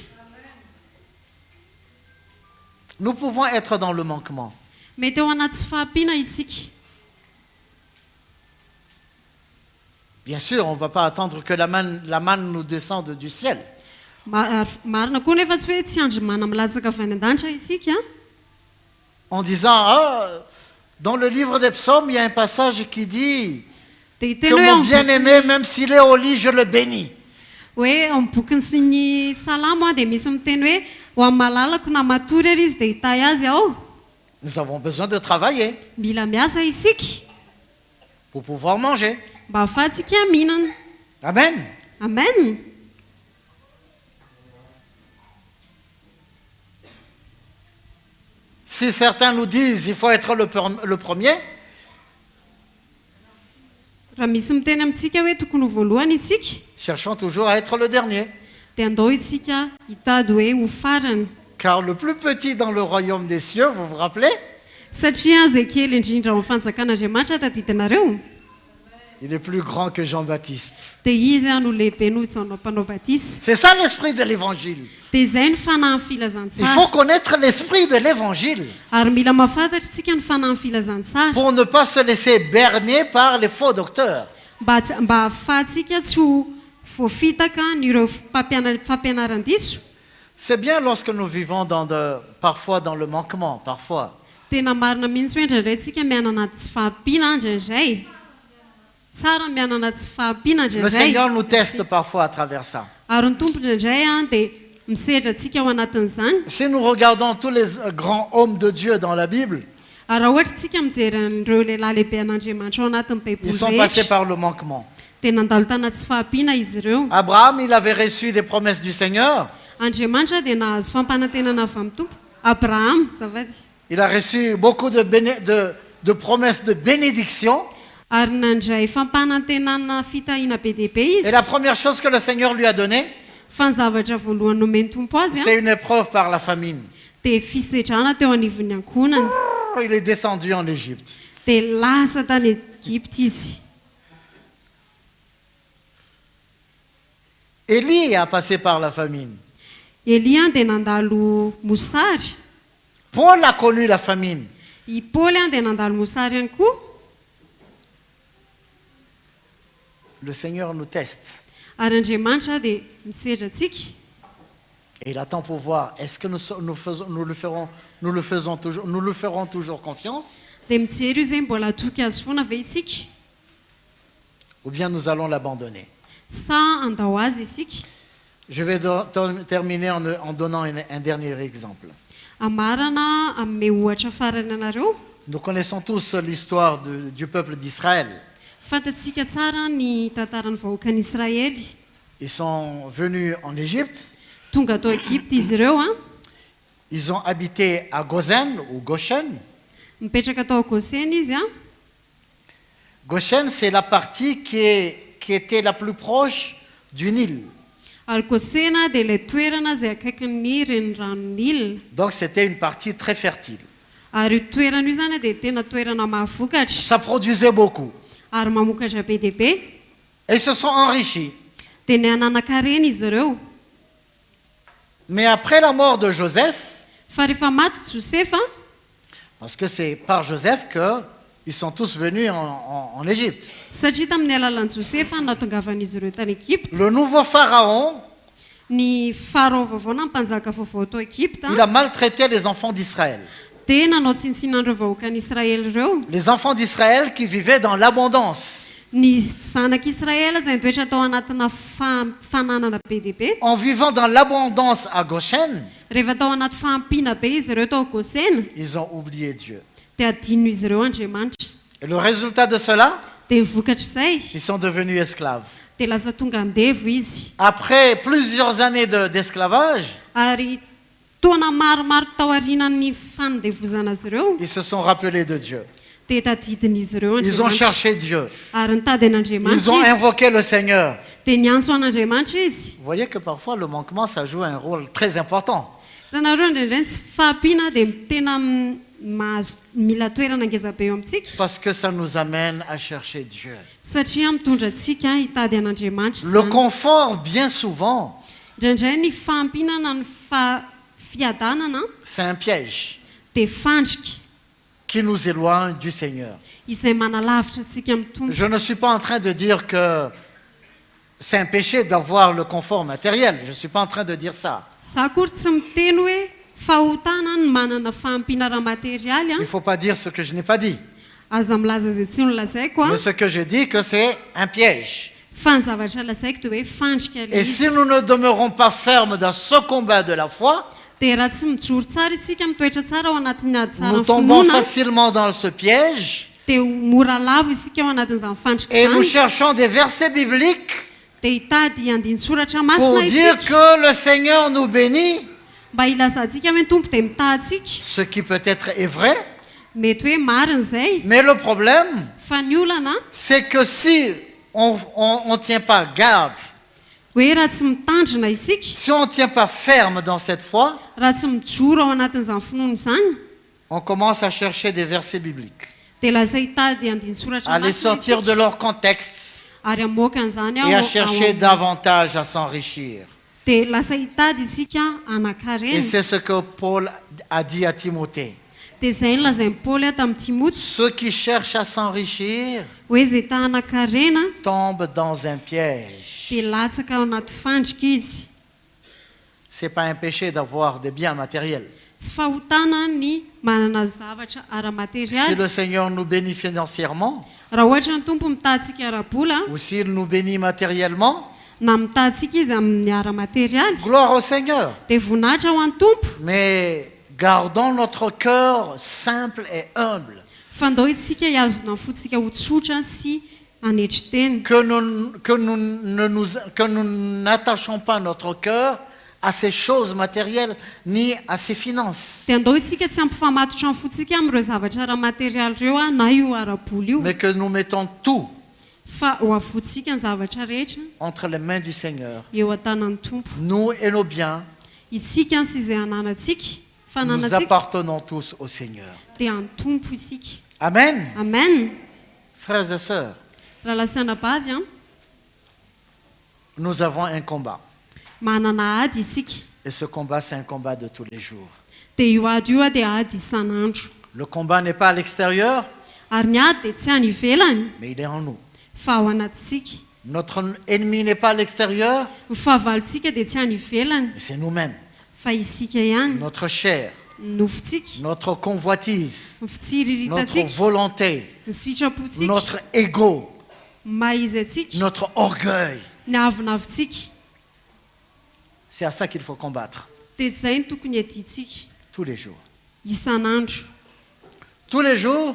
Nous pouvons être dans le manquement. mety eo anaty tsy fahampiana isika Bien sûr, on ne va pas attendre que la manne nous descende du ciel. Marina koa nefa tsy hoe tsy andry mana milatsaka avy any an-danitra isika En disant, ah, dans le livre des psaumes, il y a un passage qui dit dia que hiteny hoe mon amin'ny bien-aimé, même s'il est au lit, je le bénis. hoe amin'ny bokiny sy ny salamo dia misy miteny hoe ho amin'ny malalako na matory ary izy dia hitay azy ao Nous avons besoin de travailler mila miasa isika pour pouvoir manger. mba ahafahantsika mihinana Amen. amen Si certains nous disent il faut être le premier, raha misy miteny amintsika hoe tokony ho voalohany isika cherchons toujours à être le dernier. dia andao isika hitady hoe ho farany Car le plus petit dans le royaume des cieux, vous vous rappelez, satria zay kely indrindra ao amin'ny fanjakan'andriamanitra taditanareo il est plus grand que Jean-Baptiste. dia izy no lehibe noho itsanao mpanao batisa C'est ça l'esprit de l'évangile. dia izay ny fanahy ny Il filazantsara faut connaître l'esprit de l'évangile ary mila mahafantatra isika ny fanahy ny filazantsara pour ne pas se laisser berner par les faux docteurs. mba ahafahantsika tsy ho voafitaka nyreo fampianaran-diso C'est bien lorsque nous vivons parfois dans le manquement, parfois. tena marina mihitsy hoe indraindray tsika miaina anaty tsy fahampiana indraindray tsara miaina anaty tsy fahampiana Le indraindray Seigneur nous teste parfois à travers ça. ary ny tompo indraindray dia misedra antsika ao anatin'izany. Si nous regardons tous les grands hommes de Dieu dans la Bible, Ary raha ohatra tsika mijery an'ireo lehilahy lehibe an'Andriamanitra ao anatin'ny baiboly ils sont passés rehetra par le manquement. dia nandalo tanaty tsy fahampiana izy ireo. Abraham, il avait reçu des promesses du Seigneur. Andriamanitra dia nahazo fampanantenana avy amin'ny tompo. Abraham, zavady. Il a reçu beaucoup de promesses de bénédiction. Ary nandray fampanantenana fitahiana be dehibe Et izy. la première chose que le Seigneur lui a donnée, Fa ny zavatra voalohany nomeny tompo azy c'est une épreuve par la famine. dia fisedrana teo anivon'ny ankonany. Il est descendu en Égypte. Dia lasa tany Egypte izy. Élie a passé par la famine. Elia dia nandalo mosary. Paul a connu la famine. I Paoly dia nandalo mosary ihany koa. Le Seigneur nous teste. Ary Andriamanitra dia misedra antsika. Et il attend pour voir, est-ce que nous le ferons toujours confiance, Dia mijery io izay mbola atoky azy foana ve isika ou bien nous allons l'abandonner. sa andao azy isika. Je vais terminer en donnant un dernier exemple. Amarana amin'ny ohatra farany anareo. Nous connaissons tous l'histoire du peuple d'Israël. Fantatsika tsara ny tantaran'ny vahoakan'i Israely. Ils sont venus en Égypte. Tonga tao Egypte izy ireo a. Ils ont habité à Gozen ou Goshen. Mipetraka tao Goseny izy a. Goshen, c'est la partie qui était la plus proche du Nil. Ary Gosena dia ilay toerana izay akaikin'ny renirano Nil. Donc c'était une partie très fertile. Ary io toerana io zany dia tena toerana mahavokatra. Ça produisait beaucoup. Ary mamokatra be dia be. Et ils se sont enrichis. Dia ny ananakarena izy ireo. Mais après la mort de Joseph, Fa rehefa maty Josefa, parce que c'est par Joseph qu'ils sont tous venus en Égypte. satria tamin'ny alalan'i Josefa nahatongavan'izy ireo tany Egypte. Le nouveau pharaon, Ny farao vaovao na mpanjaka vaovao tao Egypte il a maltraité les enfants d'Israël. dia nanao tsintsinan'ireo vahoakan'Israely ireo. Les enfants d'Israël qui vivaient dans l'abondance. Ny zanak'Israely izay nitoetra tao anatina fananana be dia be. En vivant dans l'abondance à Goshen, Rehefa tao anaty fahampiana be izy ireo tao Gosena ils ont oublié Dieu. dia adino izy ireo Andriamanitra. Et le résultat de cela, Dia nivokatra izay ils sont devenus esclaves. dia lasa tonga andevo izy. Après plusieurs années d'esclavage, Ary taona maromaro tao aorianan'ny fanodevozana azy ireo ils se sont rappelés de Dieu. dia tadidin'izy ireo Ils ont Andriamanitra. cherché Dieu. Ary nitady Ils an'Andriamanitra ont izy invoqué le Seigneur. dia niantso an'Andriamanitra izy. Vous voyez que parfois le manquement, ça joue un rôle très important. Tanareo indraindray tsy fahampiana dia tena mila toerana ngeza be eo amintsika Parce que ça nous amène à chercher Dieu. satria mitondra antsika hitady an'Andriamanitra Le izany. confort, bien souvent, Indraindray ny fahampinana ny fiadanana c'est un piège dia fandrika qui nous éloigne du Seigneur. izay manalavitra antsika amin'ny tompo. Je ne suis pas en train de dire que c'est un péché d'avoir le confort matériel. Je ne suis pas en train de dire ça. Za kory tsy miteny hoe fahotana ny manana fahampinara materialy Il ne faut pas dire ce que je n'ai pas dit. aza milaza zay tsy nolazaiko Mais ce que je dis, que c'est un piège. fa ny zavatra lazaiko dia hoe fandrika Et ilay si izy. nous ne demeurons pas fermes dans ce combat de la foi, Dia raha tsy mijoro tsara isika mitoetra tsara ao anatin'ny ady tsara nous ny tombons finoana facilement dans ce piège dia mora lavo isika ao anatin'izany fandrika et nous izany cherchons des versets bibliques dia hitady andinitsoratra pour masina dire isika que le Seigneur nous bénit, mba ilazantsika hoe ny tompo dia mitahantsika. ce qui peut-être est vrai. Mety hoe marina izay Mais le problème, fa ny olana c'est que si on ne tient pas garde, hoe raha tsy mitandrina isika, si on ne tient pas ferme dans cette foi, raha tsy mijoro ao anatin'izany finoana izany on commence à chercher des versets bibliques, dia lasa hitady andinitsoratra à les masina sortir de isika leur contexte ary amoaka an'izany et à chercher davantage à s'enrichir. dia lasa hitady isika Et anakarena. c'est ce que Paul a dit à Timothée. Dia izay no lazain'i Paoly tamin'ny Timoty Ceux qui cherchent à s'enrichir hoe izay ta anakarena tombent dans un piège. dia latsaka ao anaty fandrika izy. Ce n'est pas un péché d'avoir des biens matériels. Tsy fahotana ny manana zavatra Si ara-materialy. le Seigneur nous bénit financièrement, Raha ohatra ny tompo mitahantsika ara-bola ou s'il nous bénit matériellement, na mitatsika izy amin'ny ara materialy Gloire au Seigneur. dia voninahitra ho an'ny tompo Mais gardons notre cœur simple et humble. fa ndao itsika hiazona fotsika ho tsotra sy anetry teny Que nous n'attachons pas notre cœur à ces choses matérielles ni à ces finances. dia ndao itsika tsy ampifamatotra ny fotsika amin'ireo zavatra ara materialy ireo na io ara-boly io Mais que nous mettons tout fa ho avotsika ny zavatra rehetra entre les mains du Seigneur. eo an-tanan'ny tompo Nous et nos biens, itsika sy izay ananantsika nous fananantsika appartenons tous au Seigneur. dia any tompo isika Amen. amen Frères et sœurs, raha lasanabavy a nous avons un combat. manana ady isika Et ce combat, c'est un combat de tous les jours. dia io ady io a dia ady isan'andro Le combat n'est pas à l'extérieur, ary ny ady dia tsy any ivelany mais il est en nous. fa ao anatintsika Notre ennemi n'est pas à l'extérieur, ny fahavalontsika dia tsy any ivelany mais c'est nous-mêmes. fa isika ihany Notre chair, nofotsika notre convoitise, ny notre fitsiriritantsika volonté, ny sitrapontsika notre ego, maizy atsika notre orgueil. ny avinavitsika C'est à ça qu'il faut combattre dia zay ny tokony aditsika tous les jours. isan'andro Tous les jours,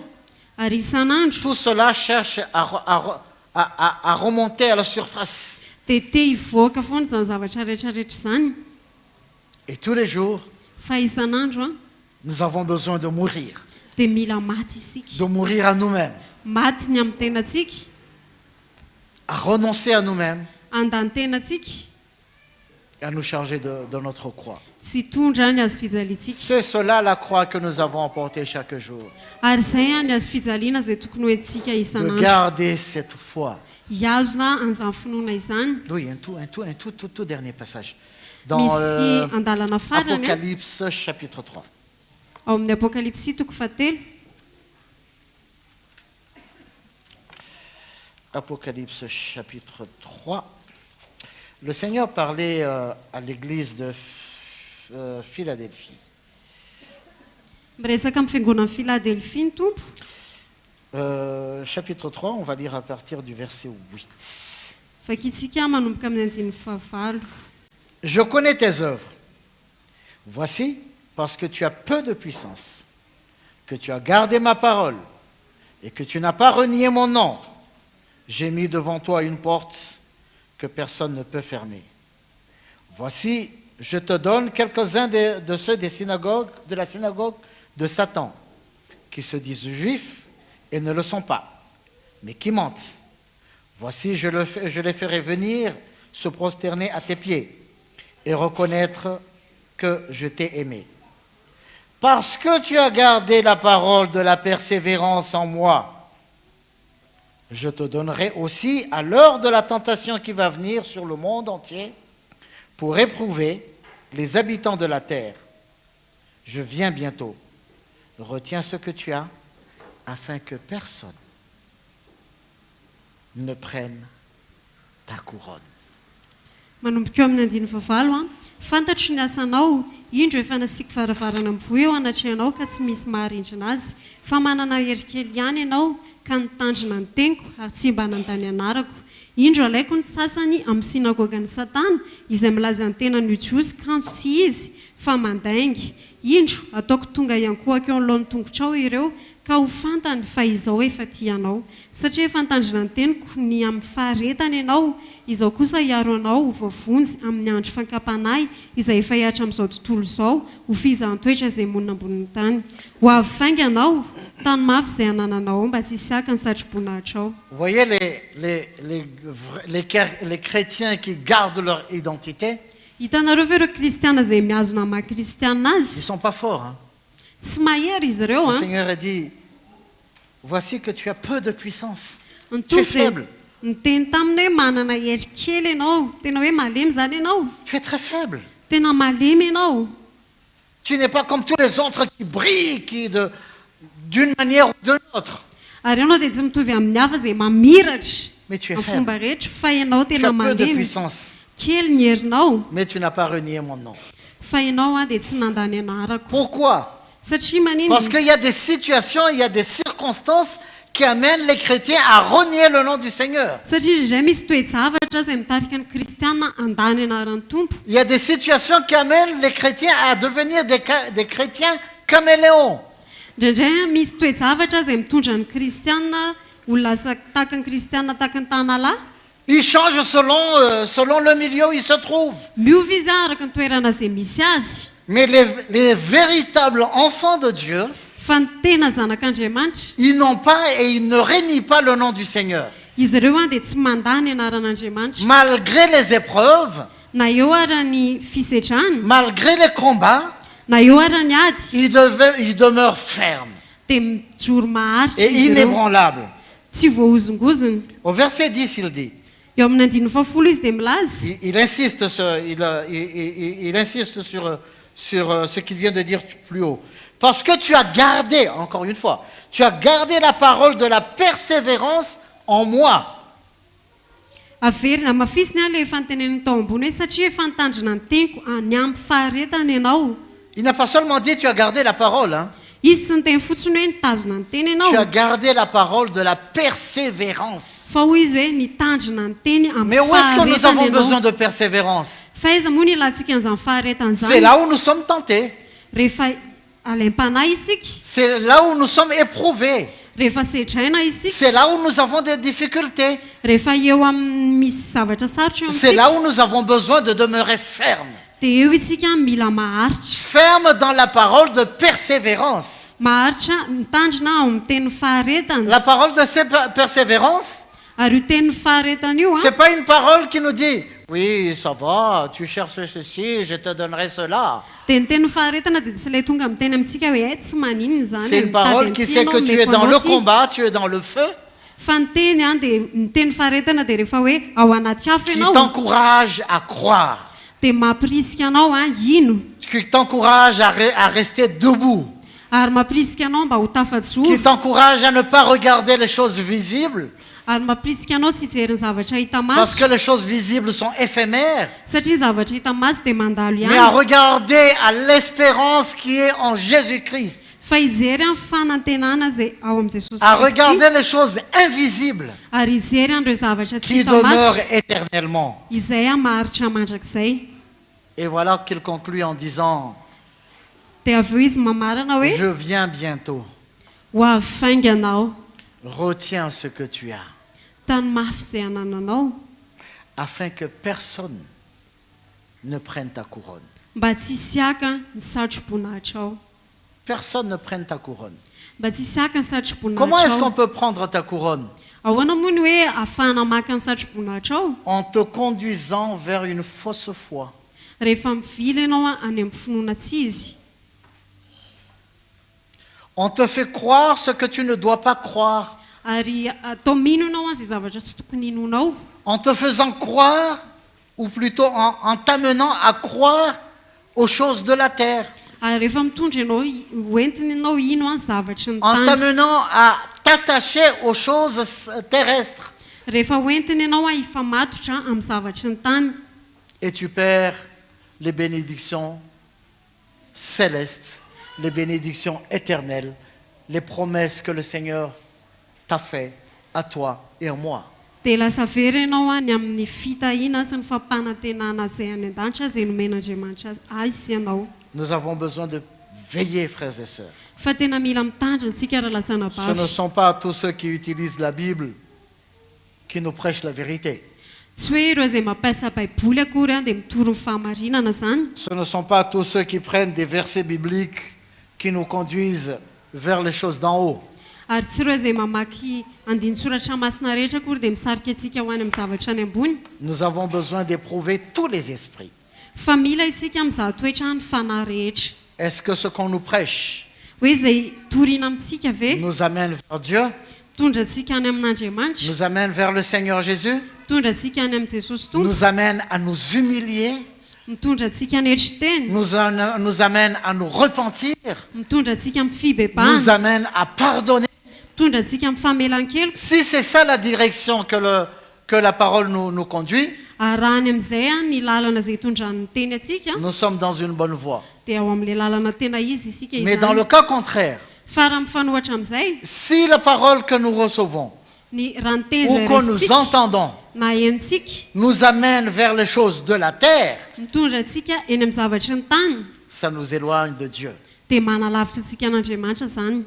ary isan'andro tout cela cherche à remonter à la surface. dia te hivoaka foana zany zavatra rehetrarehetra zany Et tous les jours, fa isan'andro a nous avons besoin de mourir. dia mila maty isika De mourir à nous-mêmes, maty ny amin'ny tenatsika à renoncer à nous-mêmes andany tenatsika et à nous charger de notre croix. sy tondra ny azo fijalitsika C'est cela la croix que nous avons emportée chaque jour. ary zay a ny azo fijaliana zay tokony ho entsika De isan'andro garder cette foi. hiazona an'izany finoana izany Oui, un tout dernier passage. Dans misy andalana farany a, Apocalypse chapitre 3. ao amin'ny apokalipsy toko fatelo Apocalypse chapitre 3. Le Seigneur parlait à l'église de Philadelphie. miresaka amin'ny fiangonan'ny filadelfia ny tompo Chapitre 3, on va lire à partir du verset 8. fakitsika manomboka amin'ny andiny fahavalo Je connais tes œuvres. Voici, parce que tu as peu de puissance, que tu as gardé ma parole et que tu n'as pas renié mon nom, j'ai mis devant toi une porte que personne ne peut fermer. Voici, je te donne quelques-uns de ceux de la synagogue de Satan, qui se disent juifs et ne le sont pas, mais qui mentent. Voici, je les ferai venir se prosterner à tes pieds et reconnaître que je t'ai aimé. Parce que tu as gardé la parole de la persévérance en moi, je te donnerai aussi à l'heure de la tentation qui va venir sur le monde entier pour éprouver les habitants de la terre. Je viens bientôt. Retiens ce que tu as afin que personne ne prenne ta couronne. manomboka eo amin'ny andiny fahavalo a fantatro ny asanao indro efa nasiako varavarana mivoa eo anatrehanao ka tsy misy maharindrina azy fa manana herikely ihany ianao ka nitandrina ny teniko ary tsy mba nandany anarako indro alaiko ny sasany amin'ny sinagogan'ny satana izay milaza ny tena ny jiosy kanjo tsy izy fa mandaingy indro ataoko tonga iankohako eo alohan'ny tongotrao ireo ka ho fantany fa izao efa tianao satria efa nitandrina ny teniko ny amin'ny faharetana ianao izao kosa hiaro anao vavonjy amin'ny andro fankapanahy izay efa hiatra amin'izao tontolo izao ho fizahn-toetra izay monina ambonin'ny tany ho avy fainga anao tany mafy izay anananao mba tsy hisiaka ny satrobonahitrao. Vous voyez les chrétiens qui gardent leur identité, hitanareo ve ireo kristiana izay mihazona maha kristiana ils azy ne sont pas forts. Hein? tsy mahery izy ireo Le a Seigneur a dit, voici que tu as peu de puissance. ny Tu es tompo dia faible. niteny taminy hoe manana hery kely ianao tena hoe malemy zany ianao Tu es très faible. tena malemy ianao Tu n'es pas comme tous les autres qui brillent d'une manière ou d'une autre. ary ianao dia tsy mitovy amin'ny hafa izay mamiratra Mais tu es amin'ny faible. fomba rehetra fa ianao Tu tena as peu de malemy puissance. kely ny herinao Mais tu n'as pas renié mon nom. fa ianao a dia tsy nandany anarako Pourquoi? satria manino Parce qu'il y a des situations, il y a des circonstances qui amènent les chrétiens à renier le nom du Seigneur. satria izay misy toe-javatra izay mitarika ny kristianina andany anaran'ny tompo. Il y a des situations qui amènent les chrétiens à devenir des chrétiens caméléons. Indraindray misy toe-javatra izay mitondra ny kristianina ho lasa tahaka ny kristianina tahaka ny tanalahy. Ils changent selon le milieu où ils se trouvent. Miova izy araka ny toerana izay misy azy. Mais les véritables enfants de Dieu, Fa ny tena zanak'Andriamanitra, ils n'ont pas et ils ne renient pas le nom du Seigneur. izy ireo dia tsy mandany anaran'Andriamanitra. Malgré les épreuves, Na eo ara ny fisedrany, malgré les combats, na eo ara ny ady, ils demeurent fermes dia mijoro maharitra et izy ireo. inébranlables. Tsy voahozongozona. Au verset 10, il dit, Eo amin'ny andininy fahafolo izy dia milaza. il insiste, il insiste sur ce qu'il vient de dire plus haut. Parce que tu as gardé, encore une fois, tu as gardé la parole de la persévérance en moi. Averina mafisiny aho ilay efa nyteneniny tao ambony hoe satria efa nitandrina ny teniko ny ampy faharetana ianao. Il n'a pas seulement dit tu as gardé la parole, hein. Izy tsy niteny fotsiny hoe nitazona ny teny Tu as ianao, gardé la parole de la persévérance. fa hoy izy hoe nitandrina ny teny ampy Mais où est-ce que nous faharetana avons besoin ianao. de persévérance? Fa aiza moa ny ilantsika an'izany faharetana C'est izany? là où nous sommes tentés. Rehefa alaim-panahy isika, C'est là où nous sommes éprouvés. rehefa sedraina isika, C'est là où nous avons des difficultés. rehefa eo amin'ny misy zavatra sarotra eo C'est là amintsika, où nous avons besoin de demeurer fermes. dia eo isika mila maharitra. Fermes dans la parole de persévérance. Maharitra mitandrina ao amin'ny teny faharetana. La parole de persévérance, Ary io teny faharetana io c'est pas une parole qui nous dit oui, ça va, tu cherches ceci, je te donnerai cela. dia ny teny faharetana dia tsy ilay tonga miteny amintsika hoe tsy maninona izany. C'est une parole qui sait que tu es dans le combat, tu es dans le feu, Fa ny teny dia ny teny faharetana dia rehefa hoe ao anaty afo qui ianao t'encourage à croire, dia mampirisika anao ino, qui t'encourage à rester debout, ary mampirisika anao mba ho qui tafajoro, t'encourage à ne pas regarder les choses visibles, ary mampirisika anao tsy hijery ny zavatra hita parce que maso, les choses visibles sont éphémères, satria ny zavatra hita maso dia mandalo mais à ihany. regarder à l'espérance qui est en Jésus-Christ, Fa hijery amin'ny fanantenana izay ao amin'ny Jesosy à Kristy, regarder les choses invisibles ary hijery an'ireo zavatra tsy qui hita maso, demeurent éternellement. izay maharitra mandrakizay. Et voilà qu'il conclut en disant, Dia avy eo izy mamarana hoe je viens bientôt, ho avy fainga anao, retiens ce que tu as, tany mafy izay anananao, afin que personne ne prenne ta couronne. mba tsy hisiaka ny satrobonahitrao. Personne ne prenne ta couronne. Mba tsy hisiaka ny Comment est-ce qu'on satrobonahitrao. peut prendre ta couronne? Ahoana moa ny hoe ahafahana maka ny satrobonahitrao? En te conduisant vers une fausse foi. Rehefa mivily ianao any amin'ny finoana tsy izy. On te fait croire ce que tu ne dois pas croire, Ary atao mino ianao izay zavatra tsy tokony inonao. en te faisant croire, ou plutôt en t'amenant à croire aux choses de la terre, Ary rehefa mitondra ianao hoentiny ianao ino ny zavatra ny en tany. t'amenant à t'attacher aux choses terrestres, Rehefa hoentiny ianao hifamatotra amin'ny zavatra ny tany. et tu perds les bénédictions célestes, les bénédictions éternelles, les promesses que le Seigneur t'a fait à toi et à moi. Dia lasa very ianao any amin'ny fitahiana sy ny fampanantenana izay any an-danitra izay nomen'Andriamanitra azy ianao. Nous avons besoin de veiller, frères et sœurs. Fa tena mila mitandrina isika raha lasana Ce ne bavy. sont pas tous ceux qui utilisent la Bible qui nous prêchent la vérité. Tsy hoe ireo izay mampiasa baiboly akory dia mitoro ny fahamarinana zany. Ce ne sont pas tous ceux qui prennent des versets bibliques qui nous conduisent vers les choses d'en haut. Ary tsy ireo izay mamaky andinin-tsoratra masina rehetra akory dia misarika antsika ho any amin'ny zavatra any ambony. Nous avons besoin d'éprouver tous les esprits. Fa mila isika mizaha toetra ny fanahy rehetra. Est-ce que ce qu'on nous prêche Hoe izay toriana amintsika ve? nous amène vers Dieu, Tondra antsika any amin'Andriamanitra? nous amène vers le Seigneur Jésus, Mitondra antsika any amin'ny Jesosy Tompo? nous amène à nous humilier, Mitondra antsika any etry-teny? nous amène à nous repentir, Mitondra antsika amin'ny nous fibebahana? amène à pardonner. Mitondra antsika amin'ny famelan-keloko? Si c'est ça la direction que la parole nous conduit, Ary raha any amin'izay ny lalana izay hitondran'ny teny atsika nous sommes dans une bonne voie. dia ao amin'ilay lalana tena izy isika Mais dans izany. le cas contraire, fa raha mifanohatra amin'izay si la parole que nous recevons ny raha ny teny ou izay que nous raisitsika entendons na henontsika nous amène vers les choses de la terre, mitondra antsika eny amin'ny zavatry ny tany ça nous éloigne de Dieu. dia manalavitra antsika an'Andriamanitra zany.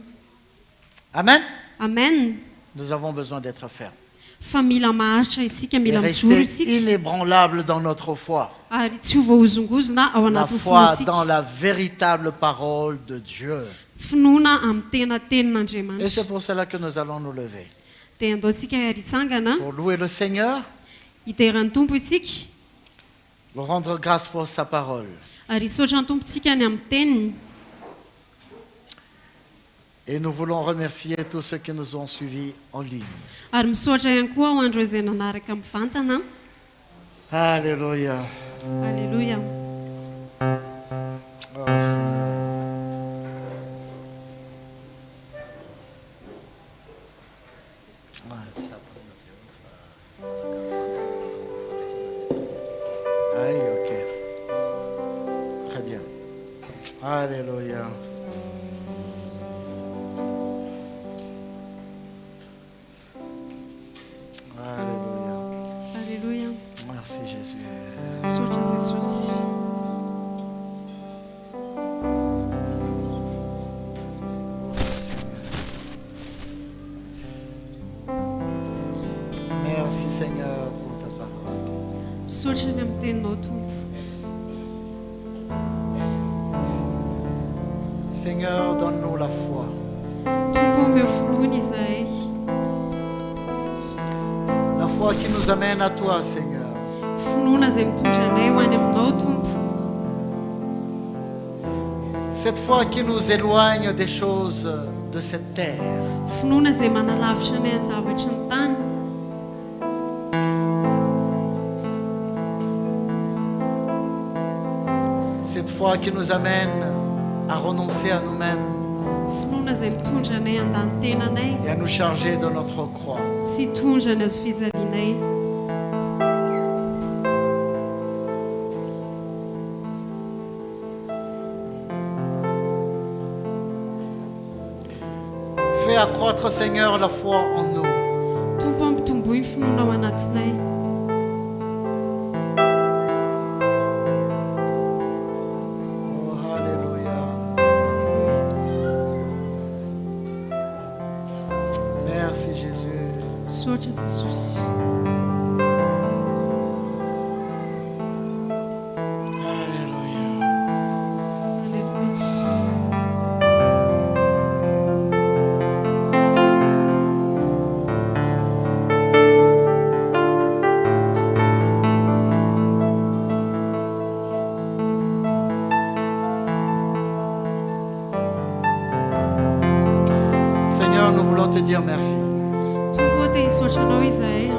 Amen. Amen. Nous avons besoin d'être fermes Fa mila maharitra isika, et mila mijoro rester isika inébranlables dans notre foi. ary tsy ho voahozongozona ao La anatin'ny foi dans fonotsika. la véritable parole de Dieu. Finoana amin'ny tena Et tenin'Andriamanitra. c'est pour cela que nous allons nous lever. Dia andao tsika haritsangana Pour louer le Seigneur, hiteran'ny tompo isika lui rendre grâce pour sa parole. ary hisaotra ny tompontsika ny amin'ny teniny. Et nous voulons remercier tous ceux qui nous ont suivis en ligne. Ary misaotra ihany koa ho andreo izay nanaraka mivantana. Alléluia. Alléluia. Oh, Seigneur. Aïe, ok. Très bien. Alléluia. Alléluia. Alléluia. Merci Jésus. Misaotra Jesosy. Merci Seigneur pour ta parole. Misaotra ny amin'ny teninao tompo. Seigneur, donne-nous la foi. Tompo omeo finoana izahay. La foi qui nous amène à toi, Seigneur. Finoana izay mitondra anay ho any aminao tompo. Cette foi qui nous éloigne des choses de cette terre. Finoana izay manalavitra anay amin'ny zavatry ny tany. Cette foi qui nous amène à renoncer à nous-mêmes Finoana izay mitondra anay handany tenanay et à nous charger de notre croix. sy hitondra ny azo fijalianay. Fais accroître, Seigneur, la foi en nous. Tompo ampitomboy ny finoana ao anatinay. Oh, alléluia. Merci Jésus. Misaotra Jesosy. Alléluia. Alléluia. Seigneur, nous voulons te dire merci. Tompo dia hisaotra anao izahay.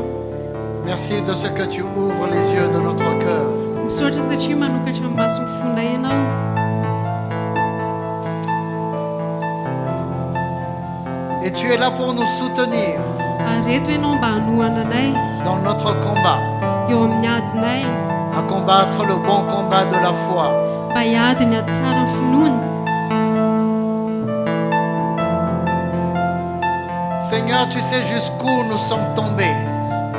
Merci de ce que tu ouvres les yeux de notre cœur. Misaotra satria manokatra ny mason'ny fonay ianao. Et tu es là pour nous soutenir Ary reto ianao mba hanohana anay dans notre combat, eo amin'ny adinay, à combattre le bon combat de la foi. mba hiady ny ady tsara ny finoana. Seigneur, tu sais jusqu'où nous sommes tombés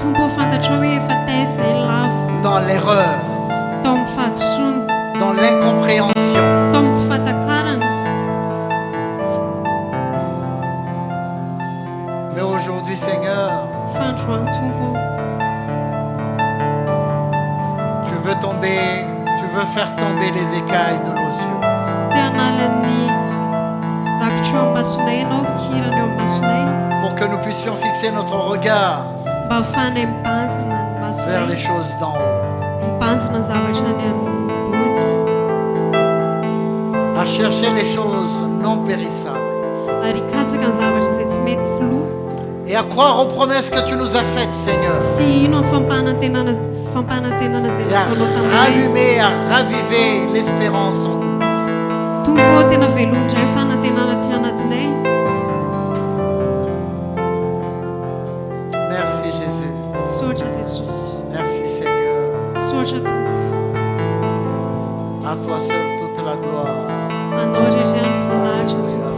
Tompo fantatra hoe efa taiza ny lafo dans l'erreur, tao amin'ny fahadisoana, dans l'incompréhension. tao amin'ny tsy fahatakarana. Mais aujourd'hui, Seigneur, Fa androany Tompo, tu veux faire tomber les écailles de nos yeux. te hanalan'ny rakitra eo amin'ny masonay ianao, kirana eo amin'ny masonay, Pour que nous puissions fixer notre regard mba hahafahanay mibanjina ny vers masonay, les choses d'en haut, mibanjina ny zavatra any amin'ny bony, à chercher les choses non périssables ary hikasaka ny zavatra izay tsy mety tsy lo, et à croire aux promesses que tu nous as faites, Seigneur, sy ino amin'ny fampanantenana izay et à nataonao taminay. rallumer, à raviver l'espérance en nous. Tompo tena velomindray fanantenana ty anatinay. Merci Jésus, Misaotra Jesosy. merci Seigneur. Misaotra Tompo. À toi seul toute la gloire. Anao irery ihany voninahitra Tompo.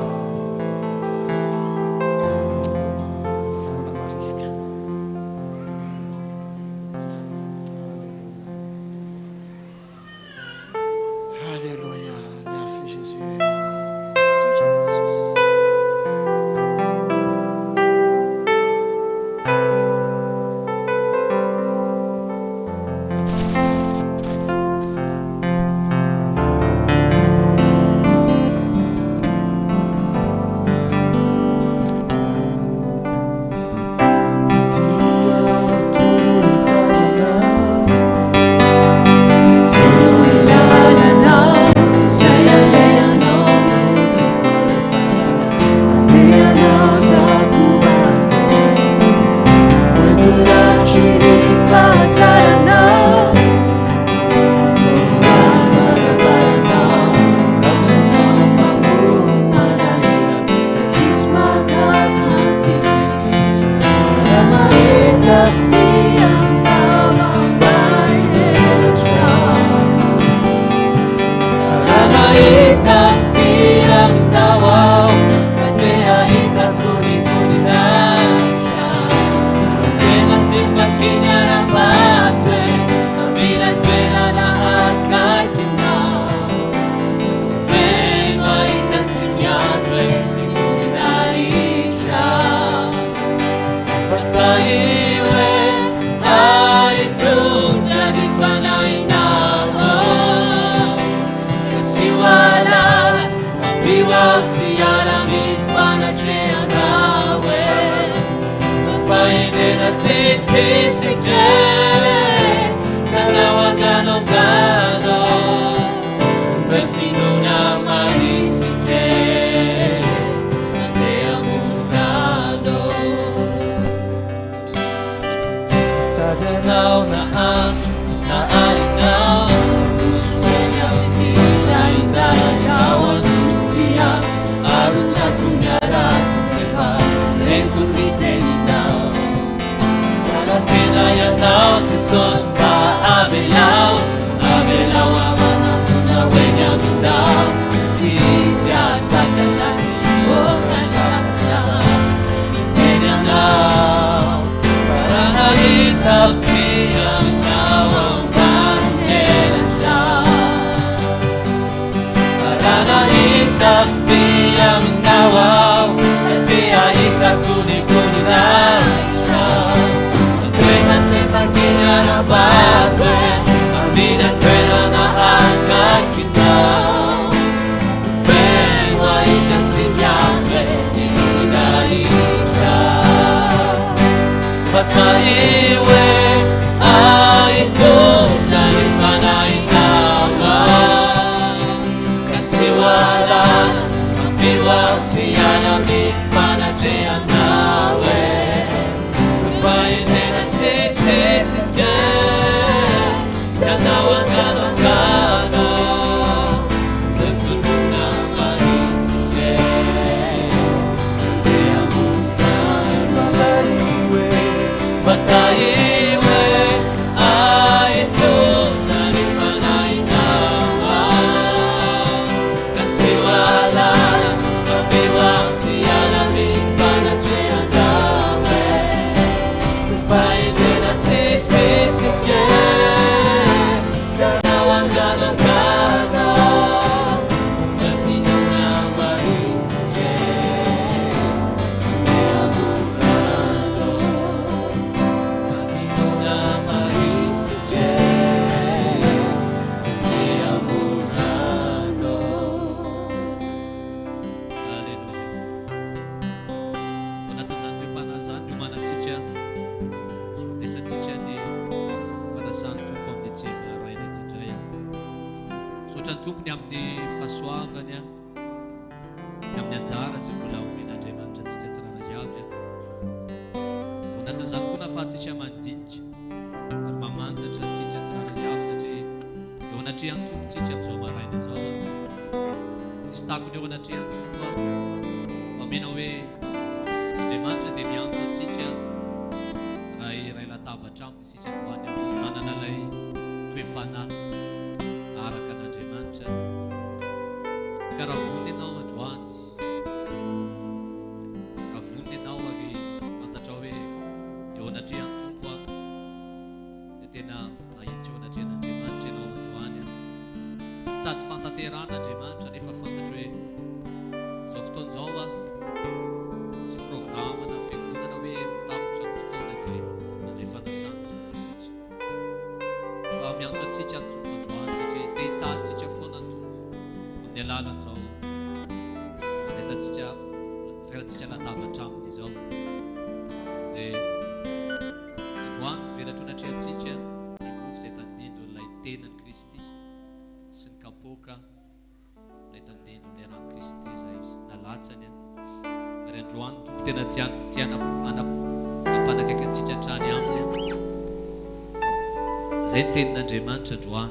Zay tenin'Andriamanitra androany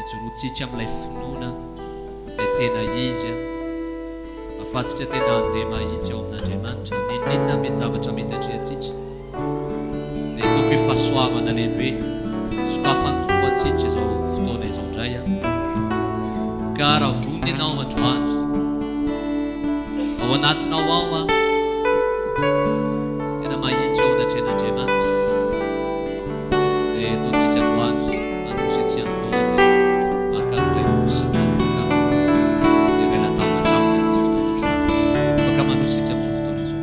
ijoroantsika amin'ilay finoana ilay tena izy afatsika tena andeha mahitsy ao amin'Andriamanitra ninninona mety zavatra mety atrehantsika fahasoavana lehibe sokafany tompo atsika izao fotoana izao indray a ka raha vonona ianao androandro ao anatinao ao a tena mahitsy ao anatren'Andriamanitra dia ataontsika androandro mandroso ety androana tena maka nodray mosina dia rena tamatraminy amin'ity fotoana androandro maka mandrosika amin'izao fotoana izao.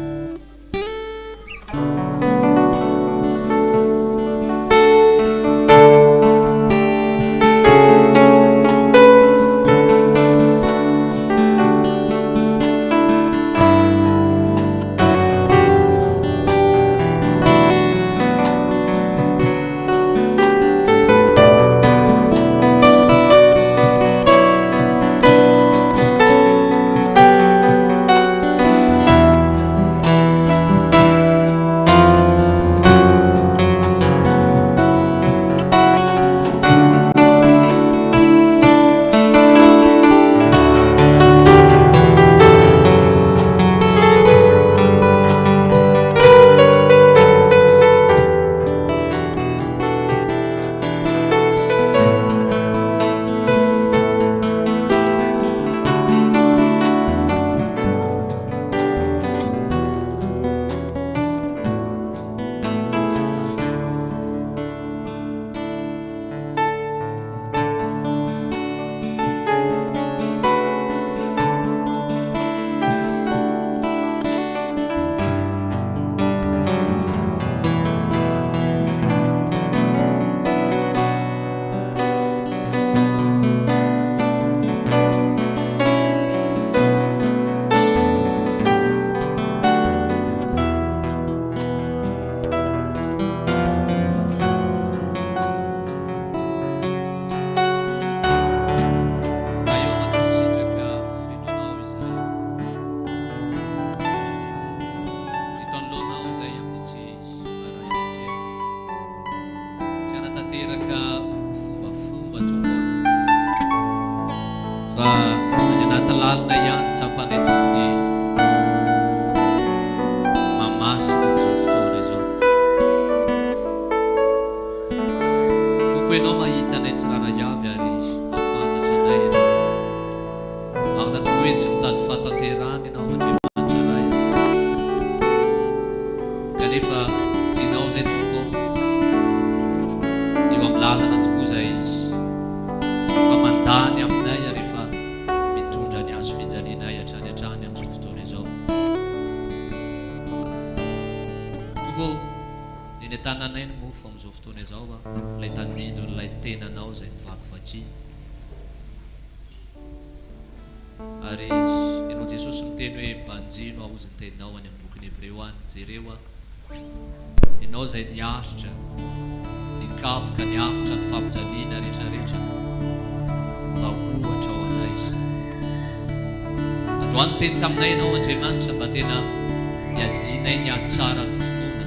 Ary ianao Jesosy miteny hoe banjino aozy ny teninao any amin'ny bokin'ny Hébreo any jereo a ianao izay niaritra nikapoka niaritra ny fampijaliana rehetrarehetra mba ohatra ao anay androany teny taminay ianao Andriamanitra mba tena hiadinay ny atsara ny finoana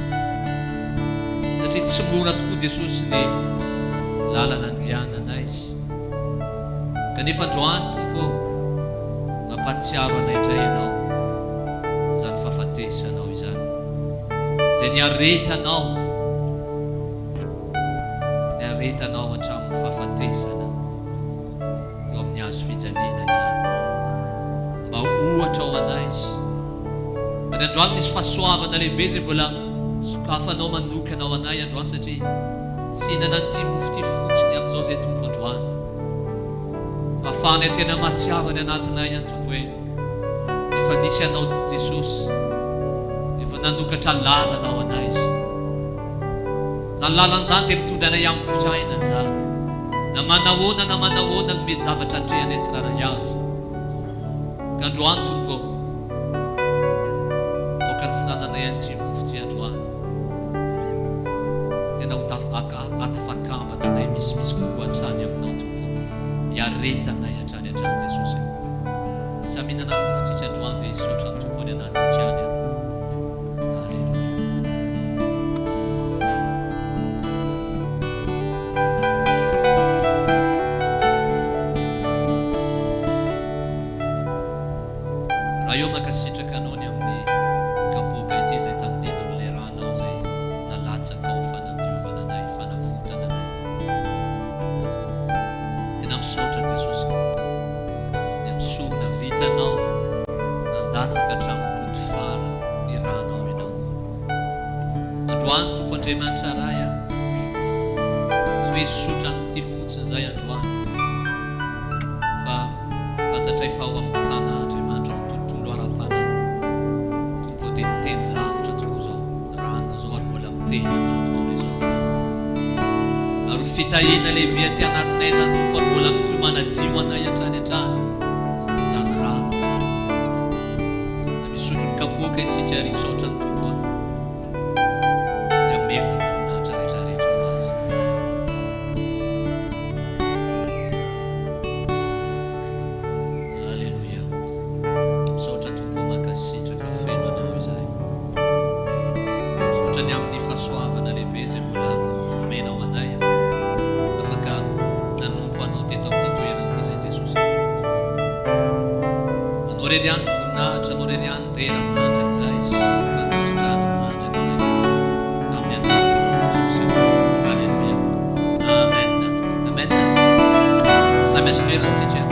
satria tsy mora tokoa Jesosy ny lalana andiananay kanefa androany tompo mampatsiavanay indray ianao izany fahafatesanao izany izay niaretanao hatramin'ny fahafatesana teo amin'ny hazo fijaliana izany mba ohatra ao anay ary androany misy fahasoavana lehibe izay mbola sokafanao manokana ao anay androany satria tsy hinana nyity mofo ty fotsiny amin'izao izay tompo androany ahafahany tena mahatsiavany anatinay any tompo hoe efa nisy anao Jesosy efa nanokatra lalana ao anay izany lalan'izany dia mitondra anay amin'ny fiainana izany na manahoana no mety zavatra atrehany tsirana avy ka androany tompo aoka ny finananay anty mofo ty androany tena atafakambana anay misimisy kokoa hatrany aminao tompo hiaretanay hatrany Jesosy isa mihinana mofo-tsika androany dia isotra ny tompo any anatintsika any raha eo makasitraka anao ny amin'ny kapoka ity izay tanidinon'ilay ranao izay nalatsaka ao fanadiovana anay Andriamanitra ray tsy hoe sotra amin'ity fotsiny izay androany fa fantatray fa ao amin'ny fanandriamanitra amin'ny tontolo ara-panana tompo dia miteny lavitra tokoa zao rano zao ary mbola miteny amin'izao fotoana izao ary fitahiana lehibe aty anatinay zany tompo ary mbola mitoy manadimo anay hatrany hatrany zany rano zany da misotro ny kapoaka isika ary isotra ny tompo any dia mena ny voninahitra rehetrarehetra ho azy. Alleluia. Misaotra tompo mankasitraka feno anao izay. Misaotra ny amin'ny fahasoavana lehibe izay mbola omenao anay afaka nanompo anao teto amin'ity toerana ity izay Jesosy. Anao rery ihany ny voninahitra, anao rery ihany ny tena mandrak'izay fankasitrahana mandrak'izay amin'ny anaran'i Jesosy. Alleluia. Amen. Amen. Samy aspirantsika.